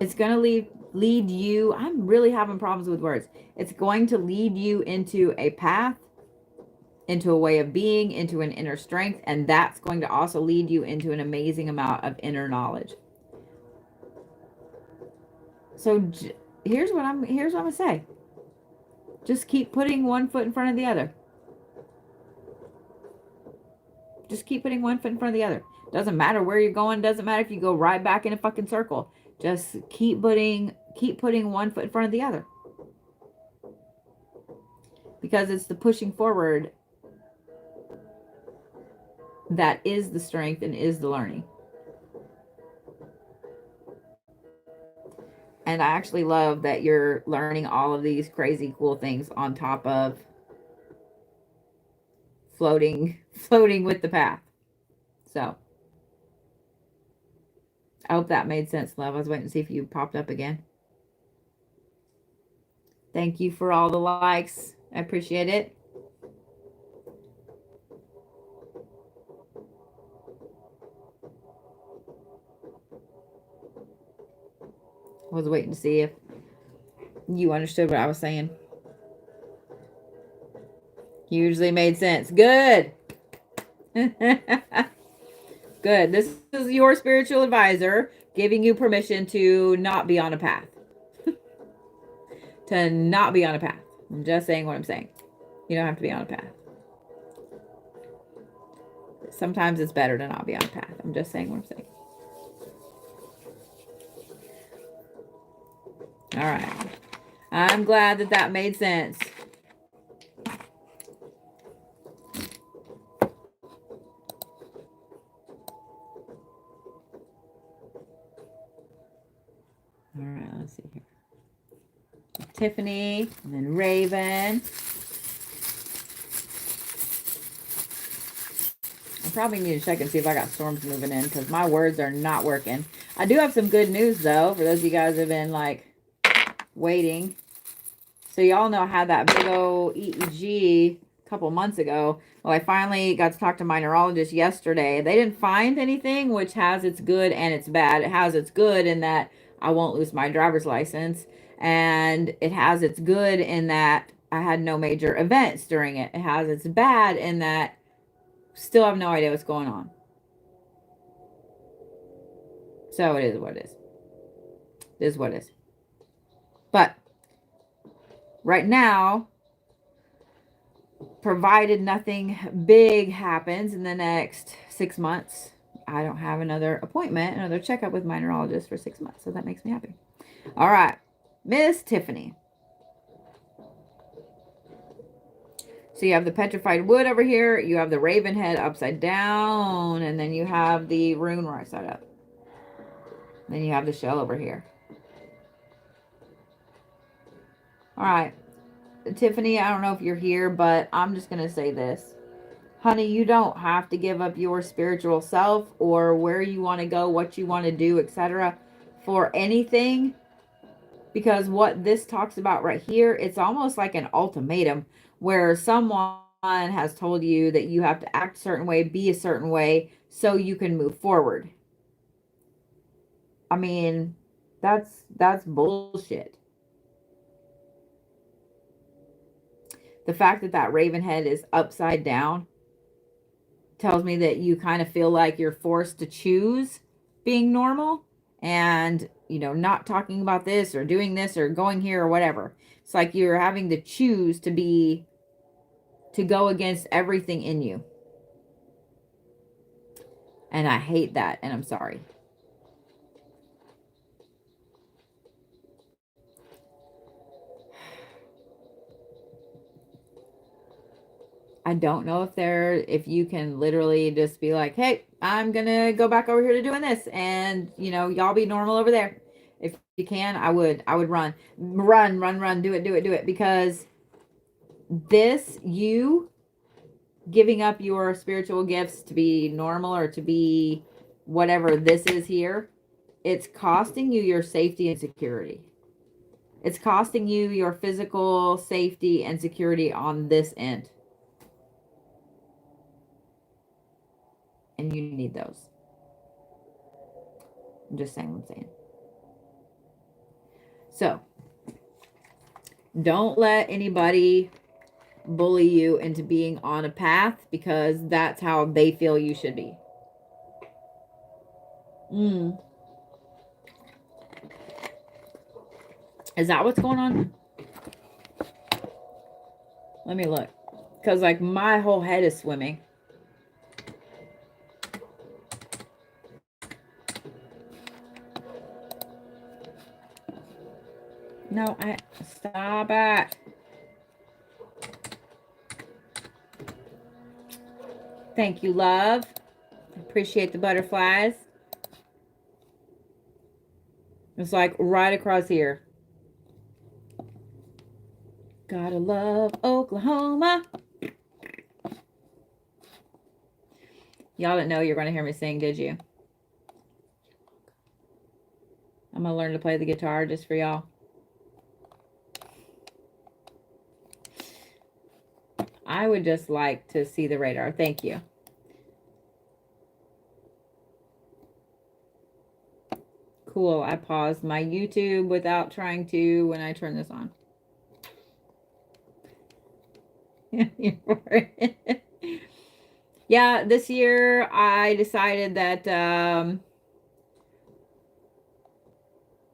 it's going to lead you. I'm really having problems with words. It's going to lead you into a path, into a way of being, into an inner strength, and that's going to also lead you into an amazing amount of inner knowledge. So here's what I'm going to say. Just keep putting one foot in front of the other. Just keep putting one foot in front of the other. Doesn't matter where you're going. Doesn't matter if you go right back in a fucking circle. Just keep putting one foot in front of the other. Because it's the pushing forward that is the strength and is the learning. And I actually love that you're learning all of these crazy cool things on top of floating with the path. So I hope that made sense, love. I was waiting to see if you popped up again. Thank you for all the likes. I appreciate it. I was waiting to see if you understood what I was saying. Usually made sense. Good. Good. This is your spiritual advisor giving you permission to not be on a path. To not be on a path. I'm just saying what I'm saying. You don't have to be on a path. Sometimes it's better to not be on a path. I'm just saying what I'm saying. All right. I'm glad that that made sense. All right, let's see here. Tiffany, and then Raven. I probably need to check and see if I got storms moving in, because my words are not working. I do have some good news, though, for those of you guys who have been, like, waiting. So y'all know I had that big old EEG a couple months ago. Well, I finally got to talk to my neurologist yesterday. They didn't find anything, which has its good and its bad. It has its good in that I won't lose my driver's license. And it has its good in that I had no major events during it. It has its bad in that still have no idea what's going on. So it is what it is. It is what it is. But right now, provided nothing big happens in the next 6 months, I don't have another appointment, another checkup with my neurologist for 6 months. So that makes me happy. All right. Miss Tiffany. So you have the petrified wood over here. You have the raven head upside down. And then you have the rune right side up. Then you have the shell over here. All right. Tiffany, I don't know if you're here, but I'm just going to say this. Honey, you don't have to give up your spiritual self or where you want to go, what you want to do, etc. for anything. Because what this talks about right here, it's almost like an ultimatum where someone has told you that you have to act a certain way, be a certain way, so you can move forward. I mean, that's bullshit. The fact that that raven head is upside down tells me that you kind of feel like you're forced to choose being normal and, you know, not talking about this or doing this or going here or whatever. It's like you're having to choose to go against everything in you. And I hate that, and I'm sorry. I don't know if you can literally just be like, hey, I'm going to go back over here to doing this. And, you know, y'all be normal over there. If you can, I would run, do it. Because this, you giving up your spiritual gifts to be normal or to be whatever this is here, it's costing you your safety and security. It's costing you your physical safety and security on this end. And you need those. I'm just saying what I'm saying. So, don't let anybody bully you into being on a path because that's how they feel you should be. Is that what's going on? Let me look. Because, like, my whole head is swimming. No, stop it. Thank you, love. Appreciate the butterflies. It's like right across here. Gotta love Oklahoma. Y'all didn't know you were going to hear me sing, did you? I'm going to learn to play the guitar just for y'all. I would just like to see the radar. Thank you. Cool. I paused my YouTube without trying to when I turn this on. Yeah, this year I decided that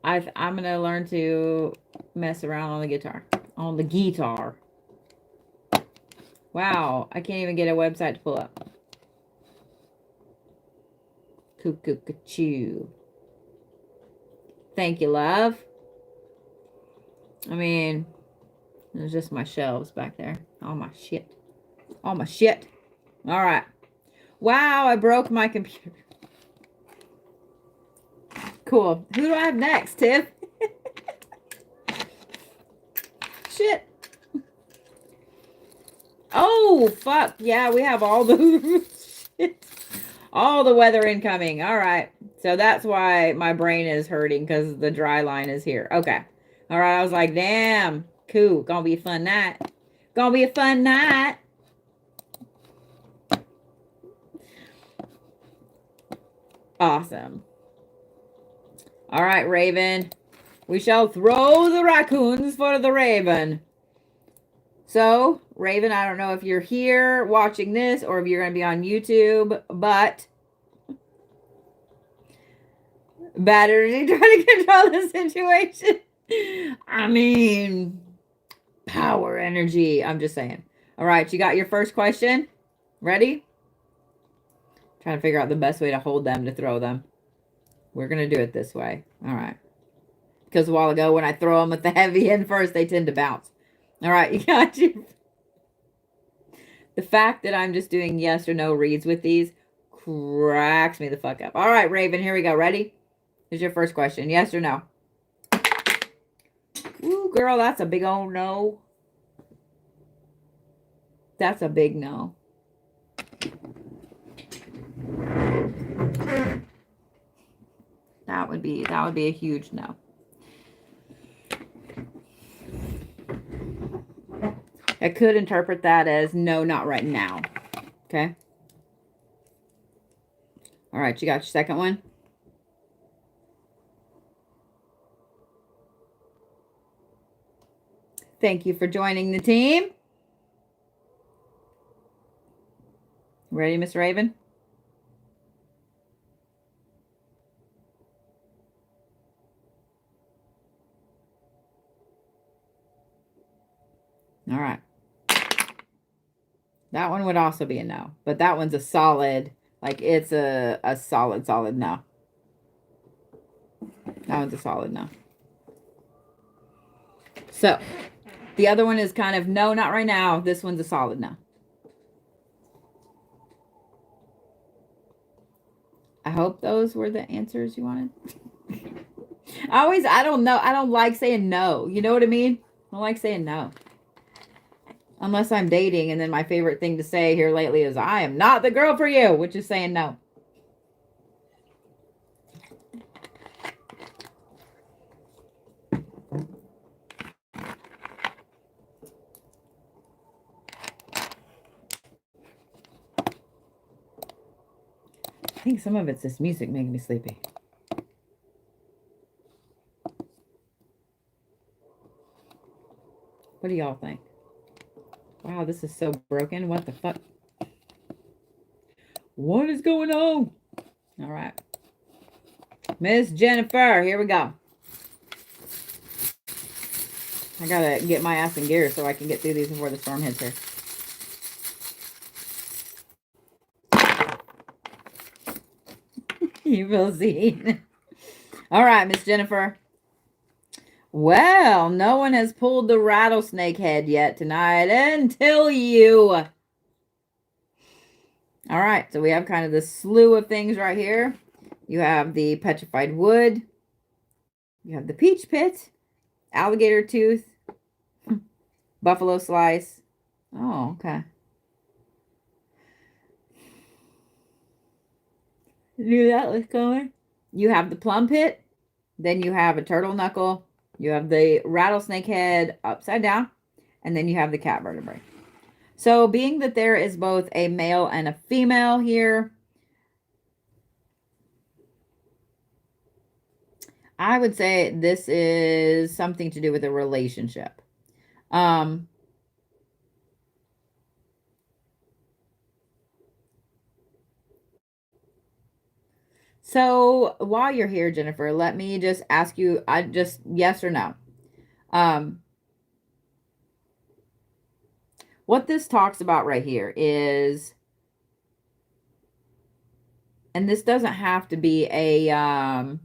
I'm going to learn to mess around on the guitar. On the guitar. Wow, I can't even get a website to pull up. Cuckoo-ca-choo. Thank you, love. I mean, there's just my shelves back there. All my shit. All my shit. All right. Wow, I broke my computer. Cool. Who do I have next, Tiff? Shit. Oh, fuck. Yeah, we have all the shit. All the weather incoming. All right. So that's why my brain is hurting because the dry line is here. Okay. All right. I was like, damn. Cool. Gonna be a fun night. Gonna be a fun night. Awesome. All right, Raven. We shall throw the raccoons for the Raven. So, Raven, I don't know if you're here watching this or if you're going to be on YouTube, but bad energy trying to control the situation. I mean, power energy. I'm just saying. All right, you got your first question? Ready? Trying to figure out the best way to hold them to throw them. We're going to do it this way. All right. Because a while ago when I throw them with the heavy end first, they tend to bounce. All right, you got you. The fact that I'm just doing yes or no reads with these cracks me the fuck up. All right, Raven, here we go. Ready? Here's your first question. Yes or no? Ooh, girl, that's a big old no. That's a big no. That would be a huge no. I could interpret that as no, not right now. Okay. All right, you got your second one? Thank you for joining the team. Ready, Miss Raven? All right. That one would also be a no, but that one's a solid, like it's a solid no. That one's a solid no. So the other one is kind of no, not right now. This one's a solid no. I hope those were the answers you wanted. I don't know. I don't like saying no. You know what I mean? I don't like saying no. Unless I'm dating, and then my favorite thing to say here lately is, I am not the girl for you, which is saying no. I think some of it's this music making me sleepy. What do y'all think? Wow, this is so broken. What the fuck? What is going on? All right. Miss Jennifer, here we go. I gotta get my ass in gear so I can get through these before the storm hits her. You will see. All right, Miss Jennifer. Well, no one has pulled the rattlesnake head yet tonight until you. All right, so we have kind of the slew of things right here. You have the petrified wood. You have the peach pit, alligator tooth, buffalo slice. Oh, okay. Knew that was coming. You have the plum pit. Then you have a turtle knuckle. You have the rattlesnake head upside down. And then you have the cat vertebrae. So being that there is both a male and a female here, I would say this is something to do with a relationship. So while you're here, Jennifer, let me just ask you, just yes or no. What this talks about right here is, and this doesn't have to be a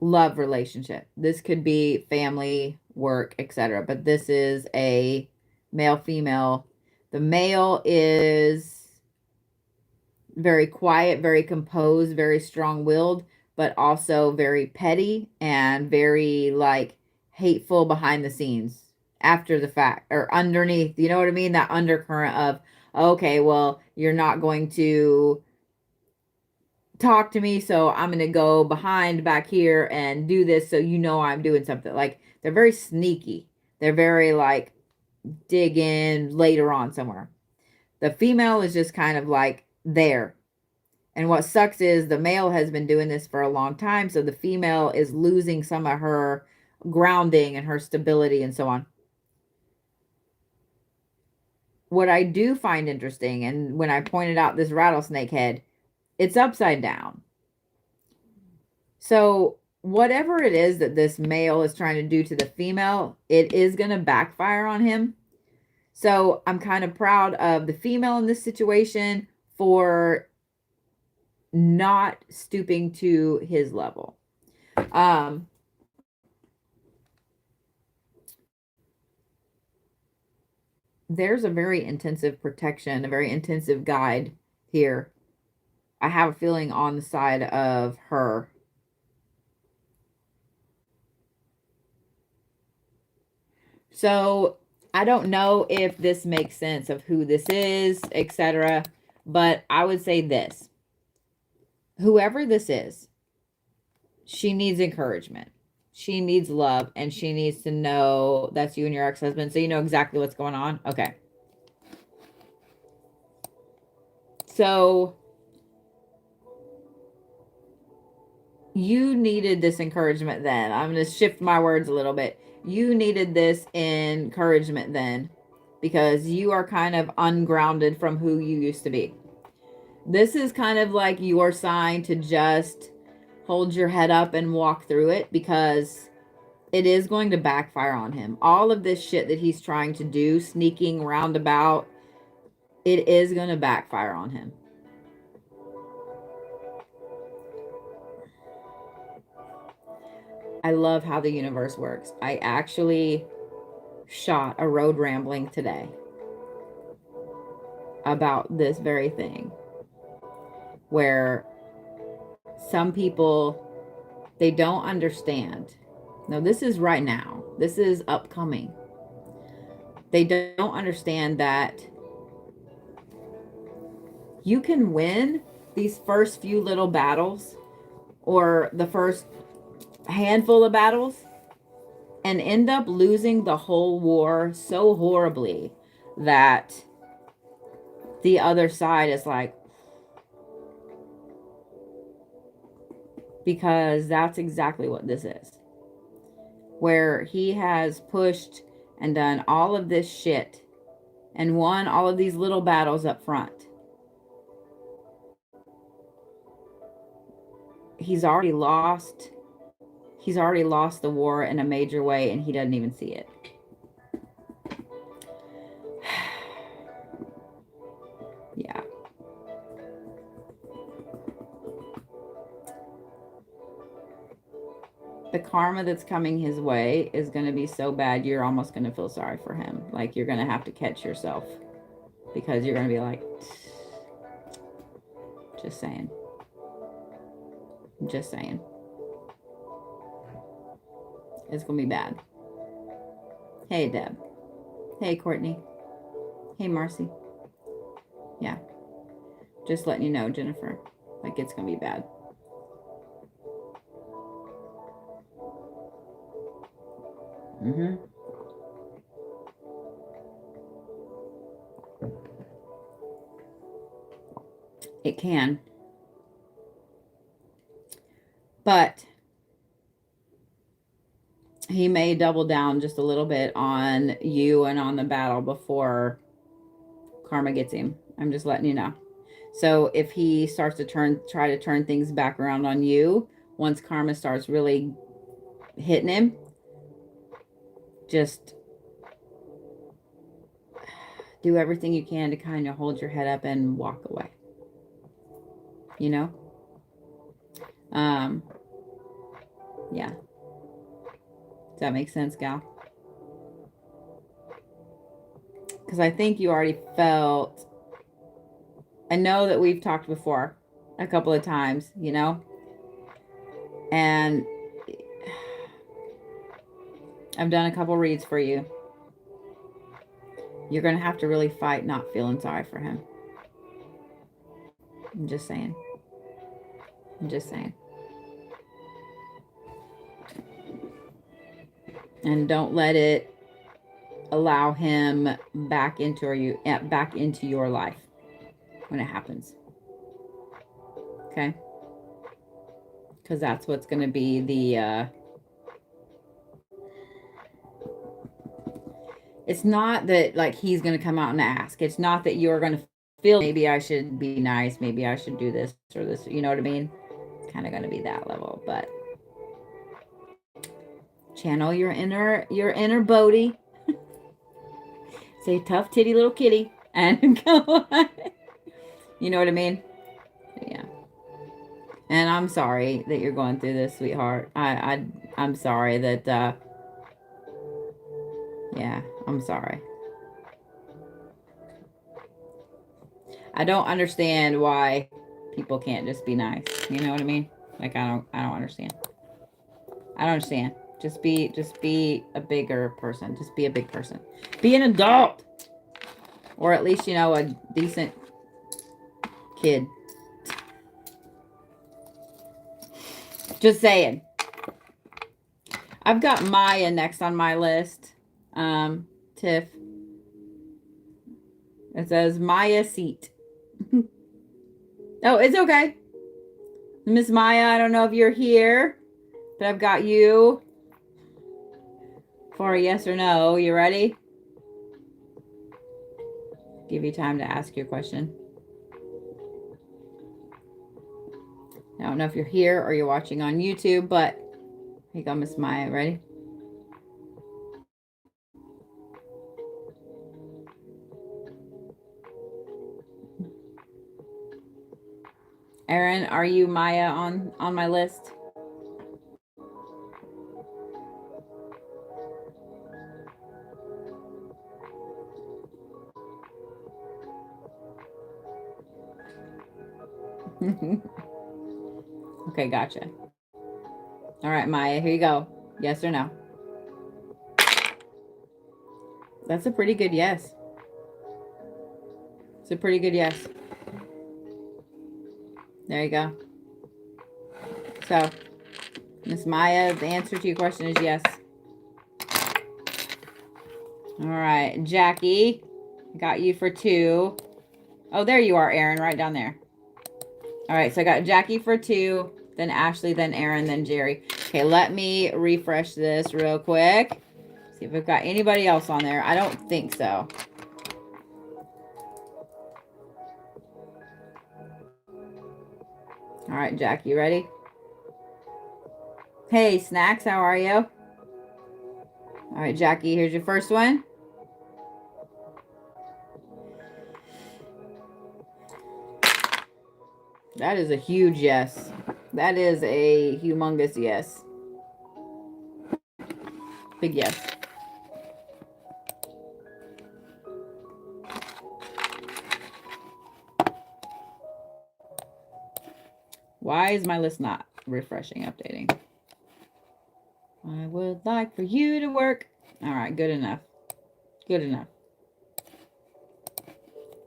love relationship. This could be family, work, etc. But this is a male-female. The male is very quiet, very composed, very strong-willed, but also very petty and very, like, hateful behind the scenes, after the fact, or underneath, you know what I mean? That undercurrent of, okay, well, you're not going to talk to me, so I'm going to go behind back here and do this so you know I'm doing something. Like, they're very sneaky. They're very, like, dig in later on somewhere. The female is just kind of like there. And what sucks is the male has been doing this for a long time, so the female is losing some of her grounding and her stability and so on. What I do find interesting, and when I pointed out this rattlesnake head, it's upside down. So whatever it is that this male is trying to do to the female, it is going to backfire on him. So I'm kind of proud of the female in this situation for not stooping to his level. There's a very intensive protection, a very intensive guide here. I have a feeling on the side of her. So I don't know if this makes sense of who this is, etc. But I would say this. Whoever this is, she needs encouragement. She needs love, and she needs to know that's you and your ex-husband, so you know exactly what's going on. Okay. So you needed this encouragement then. I'm going to shift my words a little bit. You needed this encouragement then because you are kind of ungrounded from who you used to be. This is kind of like your sign to just hold your head up and walk through it, because it is going to backfire on him. All of this shit that he's trying to do, sneaking roundabout, it is going to backfire on him. I love how the universe works. I actually shot a road rambling today about this very thing, where some people, they don't understand. No, this is right now. This is upcoming. They don't understand that you can win these first few little battles, or the first handful of battles, and end up losing the whole war so horribly that the other side is like, because that's exactly what this is. Where he has pushed and done all of this shit and won all of these little battles up front. He's already lost the war in a major way, and he doesn't even see it. Yeah. The karma that's coming his way is going to be so bad, you're almost going to feel sorry for him. Like, you're going to have to catch yourself, because you're going to be like, just saying. Just saying. It's going to be bad. Hey, Deb. Hey, Courtney. Hey, Marcy. Yeah. Just letting you know, Jennifer. Like, it's going to be bad. Mm-hmm. It can. But he may double down just a little bit on you and on the battle before karma gets him. I'm just letting you know. So if he starts to try to turn things back around on you, once karma starts really hitting him, just do everything you can to kind of hold your head up and walk away. You know? Yeah. Does that make sense, gal? Because I think you already felt, I know that we've talked before a couple of times, you know? And I've done a couple reads for you. You're going to have to really fight not feeling sorry for him. I'm just saying. I'm just saying. And don't let it allow him back into your life when it happens. Okay? Because that's what's going to be the it's not that like he's going to come out and ask. It's not that you're going to feel maybe I should be nice, maybe I should do this or this, you know what I mean? It's kind of going to be that level, but Channel your inner Bodhi. Say tough titty little kitty and go on. You know what I mean? Yeah. And I'm sorry that you're going through this, sweetheart. I'm sorry that yeah, I'm sorry. I don't understand why people can't just be nice. You know what I mean? Like I don't understand. I don't understand. Just be a bigger person. Just be a big person. Be an adult. Or at least, you know, a decent kid. Just saying. I've got Mya next on my list. Tiff. It says Mya seat. Oh, it's okay. Miss Mya, I don't know if you're here, but I've got you for a yes or no. You ready? Give you time to ask your question. I don't know if you're here or you're watching on YouTube, but here you go, Miss Mya. Ready? Erin, are you Mya on my list? Okay, gotcha. All right, Mya, here you go. Yes or no? That's a pretty good yes. It's a pretty good yes. There you go. So, Miss Mya, the answer to your question is yes. All right, Jackie, got you for 2. Oh, there you are, Erin, right down there. All right, so I got Jackie for 2, then Ashley, then Erin, then Geri. Okay, let me refresh this real quick. See if we've got anybody else on there. I don't think so. All right, Jackie, you ready? Hey, Snacks, how are you? All right, Jackie, here's your first one. That is a huge yes. That is a humongous yes. Big yes. Why is my list not refreshing, updating? I would like for you to work. All right, good enough. Good enough.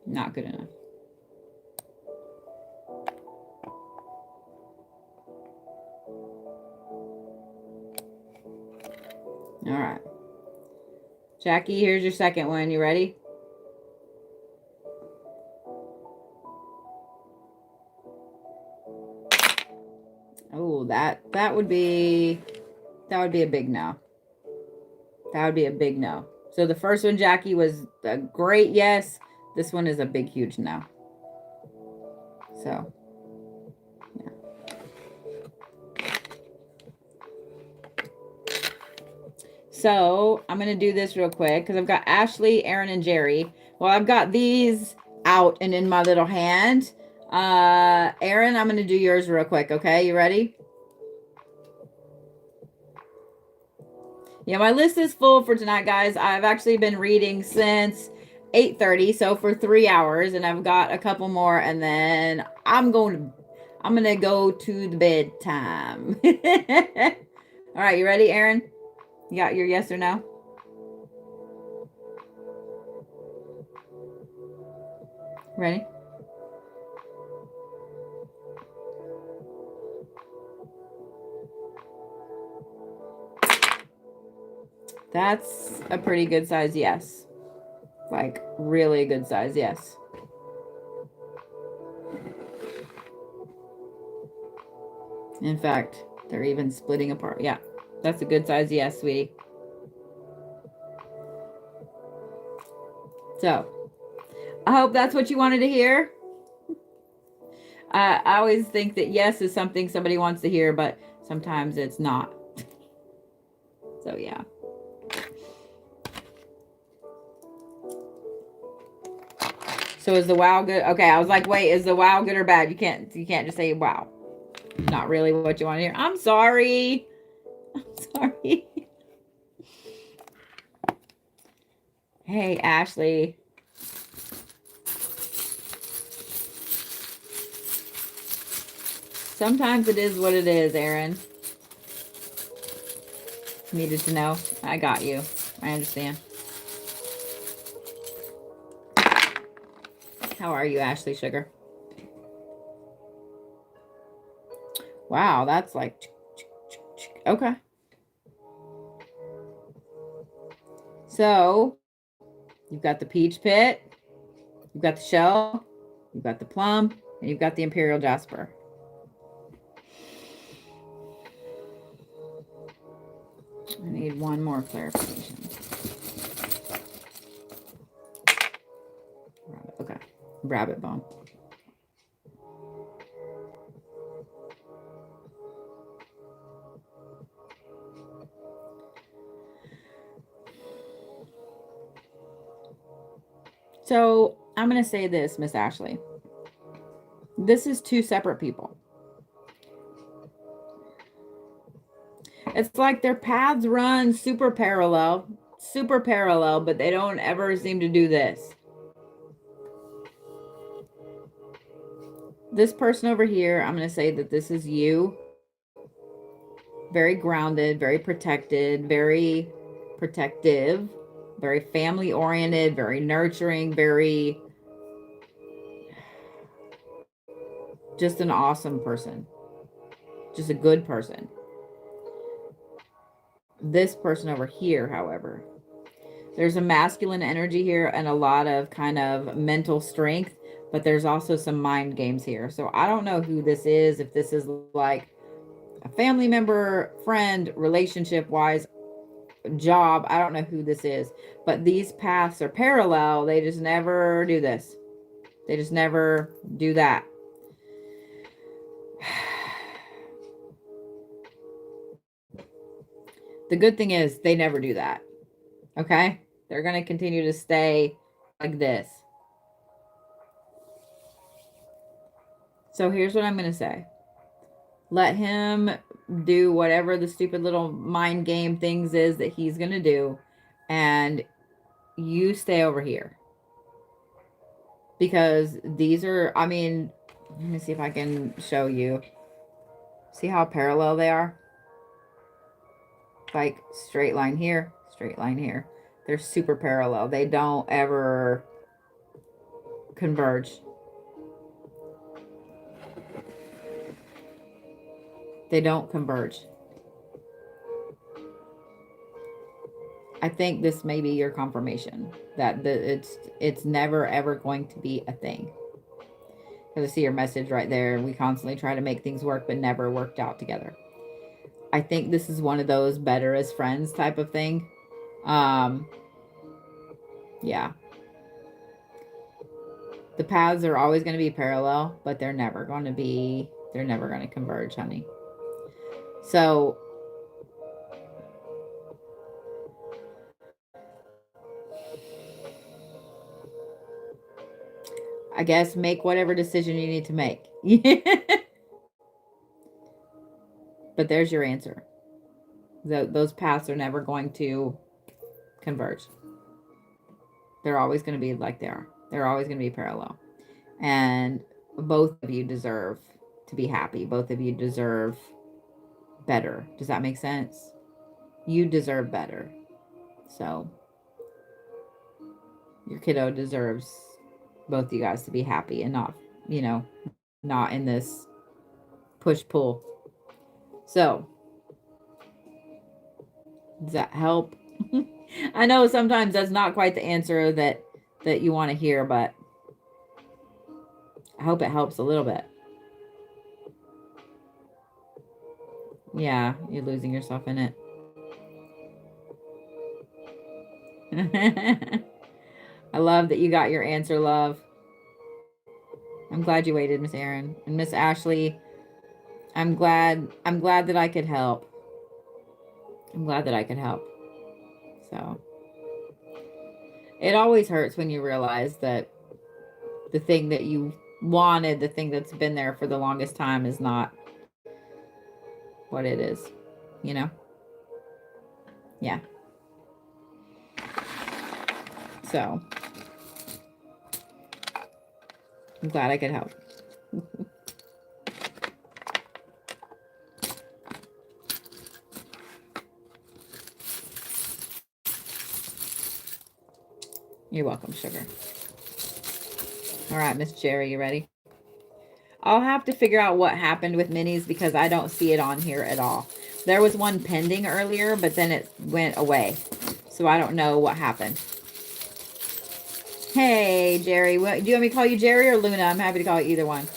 Not good enough. All right. Jackie, here's your second one. You ready? Oh, that would be a big no. That would be a big no. So the first one, Jackie, was a great yes. This one is a big, huge no. So, yeah. So I'm going to do this real quick because I've got Ashley, Erin, and Geri. Well, I've got these out and in my little hand. Erin, I'm going to do yours real quick. Okay, you ready? Yeah, my list is full for tonight, guys. I've actually been reading since 8:30, so for 3 hours, and I've got a couple more, and then I'm gonna go to the bedtime. All right, you ready, Erin? You got your yes or no? Ready? That's a pretty good size yes. Like, really good size yes. In fact, they're even splitting apart. Yeah, that's a good size yes, sweetie. So, I hope that's what you wanted to hear. I always think that yes is something somebody wants to hear, but sometimes it's not. So yeah. So is the wow good? Okay, I was like, wait, is the wow good or bad? You can't just say wow. Not really what you want to hear. I'm sorry. I'm sorry. Hey, Ashley. Sometimes it is what it is, Erin. Needed to know. I got you. I understand. How are you, Ashley Sugar? Wow, that's like... Okay. So, you've got the peach pit, you've got the shell, you've got the plum, and you've got the imperial jasper. I need one more clarification. Okay, rabbit bone. So I'm going to say this, Miss Ashley. This is two separate people. It's like their paths run super parallel, but they don't ever seem to do this. This person over here, I'm going to say that this is you. Very grounded, very protected, very protective, very family oriented, very nurturing, very just an awesome person. Just a good person. This person over here, however, there's a masculine energy here and a lot of kind of mental strength, but there's also some mind games here. So I don't know who this is, if this is like a family member, friend, relationship wise, job. I don't know who this is, but these paths are parallel. They just never do this. They just never do that. The good thing is they never do that. Okay? They're going to continue to stay like this. So here's what I'm going to say. Let him do whatever the stupid little mind game things is that he's going to do. And you stay over here. Because these are, I mean, let me see if I can show you. See how parallel they are? Like straight line here, straight line here. They're super parallel. They don't ever converge. They don't converge. I think this may be your confirmation that it's never ever going to be a thing. Because I see your message right there. We constantly try to make things work, but never worked out together. I think this is one of those better as friends type of thing. Yeah. The paths are always going to be parallel, but they're never going to converge, honey. So I guess make whatever decision you need to make. But there's your answer. Those paths are never going to converge. They're always going to be like they are. They're always going to be parallel. And both of you deserve to be happy. Both of you deserve better. Does that make sense? You deserve better. So your kiddo deserves both you guys to be happy and not, not in this push-pull. So, does that help? I know sometimes that's not quite the answer that you want to hear, but I hope it helps a little bit. Yeah, you're losing yourself in it. I love that you got your answer, love. I'm glad you waited, Miss Erin. And Miss Ashley, I'm glad that I could help. I'm glad that I could help. So it always hurts when you realize that the thing that you wanted, the thing that's been there for the longest time, is not what it is, you know? Yeah. So I'm glad I could help. You're welcome, sugar. All right, Miss Geri, you ready? I'll have to figure out what happened with minis because I don't see it on here at all. There was one pending earlier, but then it went away. So I don't know what happened. Hey, Geri. What, do you want me to call you Geri or Luna? I'm happy to call you either one.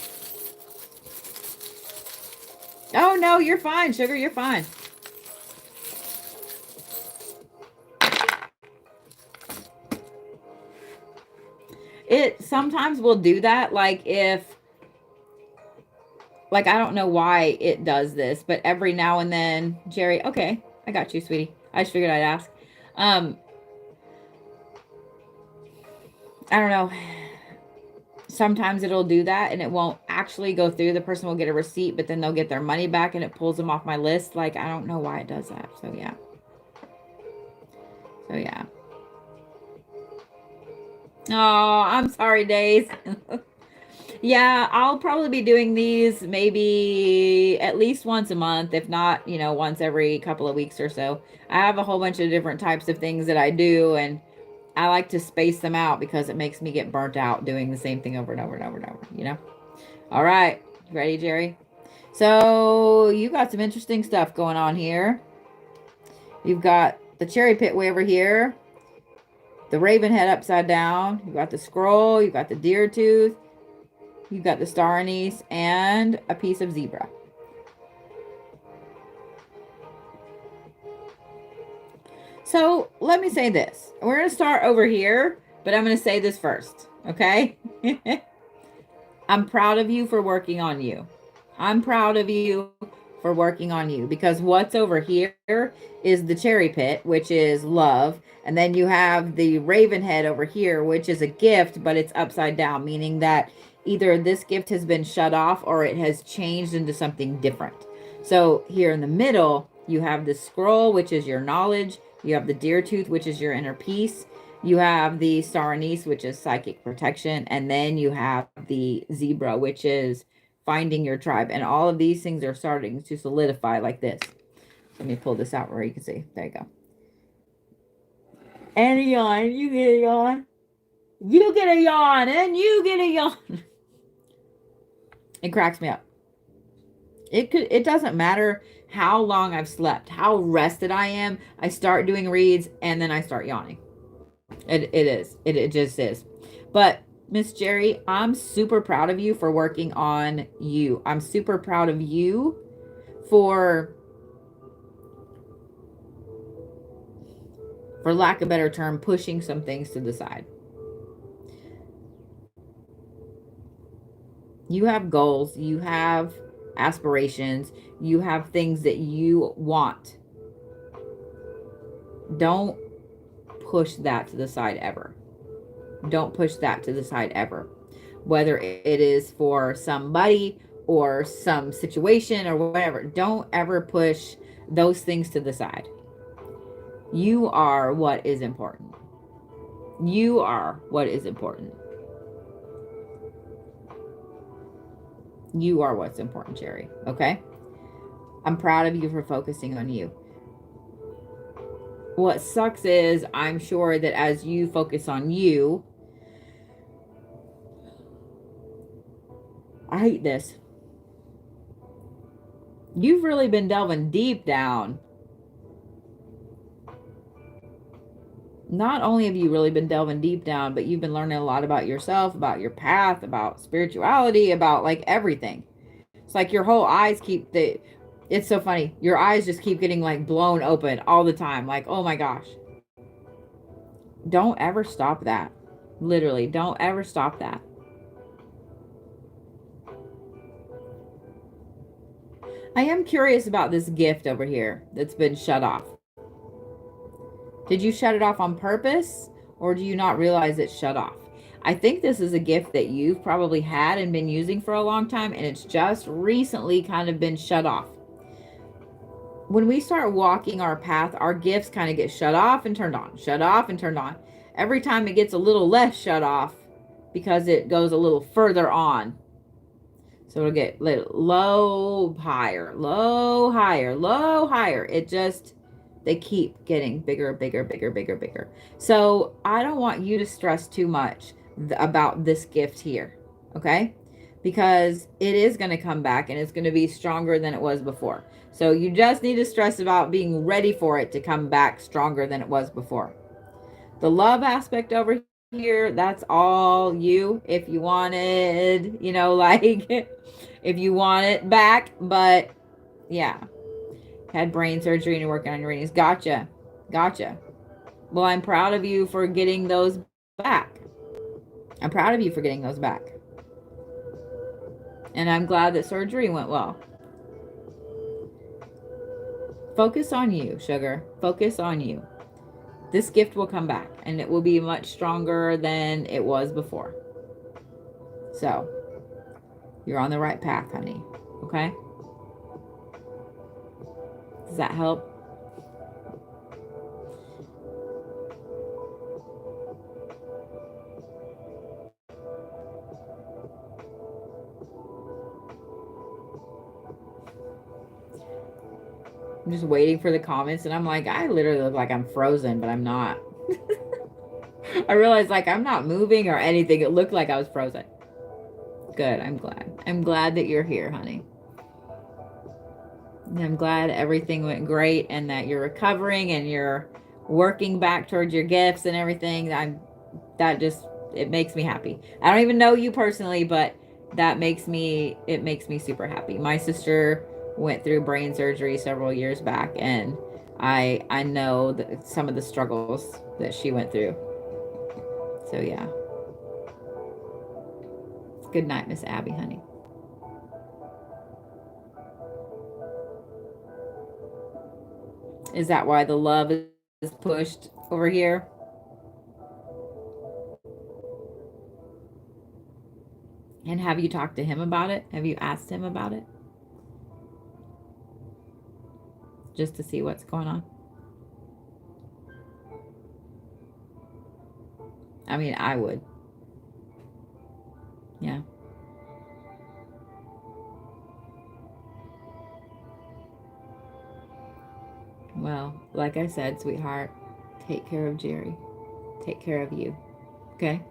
Oh, no, you're fine, sugar. You're fine. It sometimes will do that. Like I don't know why it does this, but every now and then, Geri, okay, I got you, sweetie. I just figured I'd ask. I don't know. Sometimes it'll do that and it won't actually go through. The person will get a receipt, but then they'll get their money back and it pulls them off my list. Like, I don't know why it does that. So, yeah. Oh, I'm sorry, Days. Yeah, I'll probably be doing these maybe at least once a month, if not, once every couple of weeks or so. I have a whole bunch of different types of things that I do, and I like to space them out because it makes me get burnt out doing the same thing over and over and over and over. All right. Ready, Geri? So you got some interesting stuff going on here. You've got the cherry pit way over here, the raven head upside down. You've got the scroll. You've got the deer tooth. You've got the star anise and a piece of zebra. So let me say this. We're going to start over here, but I'm going to say this first, okay? I'm proud of you for working on you. I'm proud of you for working on you because what's over here is the cherry pit, which is love. And then you have the raven head over here, which is a gift, but it's upside down, meaning that either this gift has been shut off or it has changed into something different. So here in the middle, you have the scroll, which is your knowledge. You have the deer tooth, which is your inner peace. You have the star anise, which is psychic protection. And then you have the zebra, which is finding your tribe. And all of these things are starting to solidify like this. Let me pull this out where you can see. There you go. And a yawn. You get a yawn. You get a yawn. And you get a yawn. It cracks me up. It doesn't matter how long I've slept, how rested I am. I start doing reads and then I start yawning. It just is. But Miss Geri, I'm super proud of you for working on you. I'm super proud of you for lack of a better term, pushing some things to the side. You have goals, you have aspirations, you have things that you want. Don't push that to the side ever. Don't push that to the side ever. Whether it is for somebody or some situation or whatever, don't ever push those things to the side. You are what is important. You are what is important. You are what's important, Geri. Okay? I'm proud of you for focusing on you. What sucks is I'm sure that as you focus on you, I hate this. You've really been delving deep down. Not only have you really been delving deep down, but you've been learning a lot about yourself, about your path, about spirituality, about like everything. It's like your whole eyes it's so funny. Your eyes just keep getting like blown open all the time. Like, oh my gosh. Don't ever stop that. Literally, don't ever stop that. I am curious about this gift over here that's been shut off. Did you shut it off on purpose, or do you not realize it's shut off? I think this is a gift that you've probably had and been using for a long time, and it's just recently kind of been shut off. When we start walking our path, our gifts kind of get shut off and turned on, shut off and turned on. Every time it gets a little less shut off because it goes a little further on. So it'll get low, higher, low, higher, low, higher. It just, they keep getting bigger, bigger, bigger, bigger, bigger. So I don't want you to stress too much about this gift here, okay? Because it is going to come back and it's going to be stronger than it was before. So you just need to stress about being ready for it to come back stronger than it was before. The love aspect over here, that's all you. If you wanted, you know, like, if you want it back. But yeah, had brain surgery and working on your readings. Gotcha. Well, I'm proud of you for getting those back. I'm proud of you for getting those back. And I'm glad that surgery went well. Focus on you, sugar. Focus on you. This gift will come back and it will be much stronger than it was before. So you're on the right path, honey. Okay? Does that help? I'm just waiting for the comments and I'm like, I literally look like I'm frozen, but I'm not. I realized like I'm not moving or anything. It looked like I was frozen. Good. I'm glad. I'm glad that you're here, honey. And I'm glad everything went great and that you're recovering and you're working back towards your gifts and everything. It makes me happy. I don't even know you personally, but it makes me super happy. My sister went through brain surgery several years back, and I know that some of the struggles that she went through. So yeah. Good night, Miss Abby, honey. Is that why the love is pushed over here? And have you talked to him about it? Have you asked him about it? Just to see what's going on? I mean, I would. Yeah. Well, like I said, sweetheart, take care of Geri. Take care of you. Okay?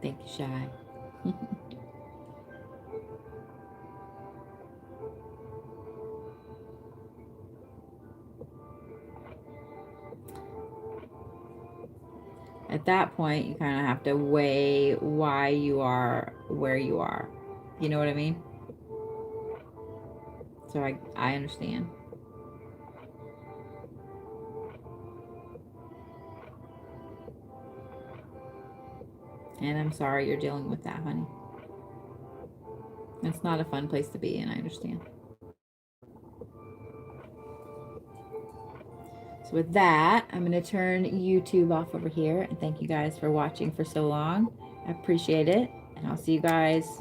Thank you, Shy. At that point, you kind of have to weigh why you are where you are. You know what I mean? So I understand. And I'm sorry you're dealing with that, honey. It's not a fun place to be in, I understand. So with that, I'm going to turn YouTube off over here. And thank you guys for watching for so long. I appreciate it. And I'll see you guys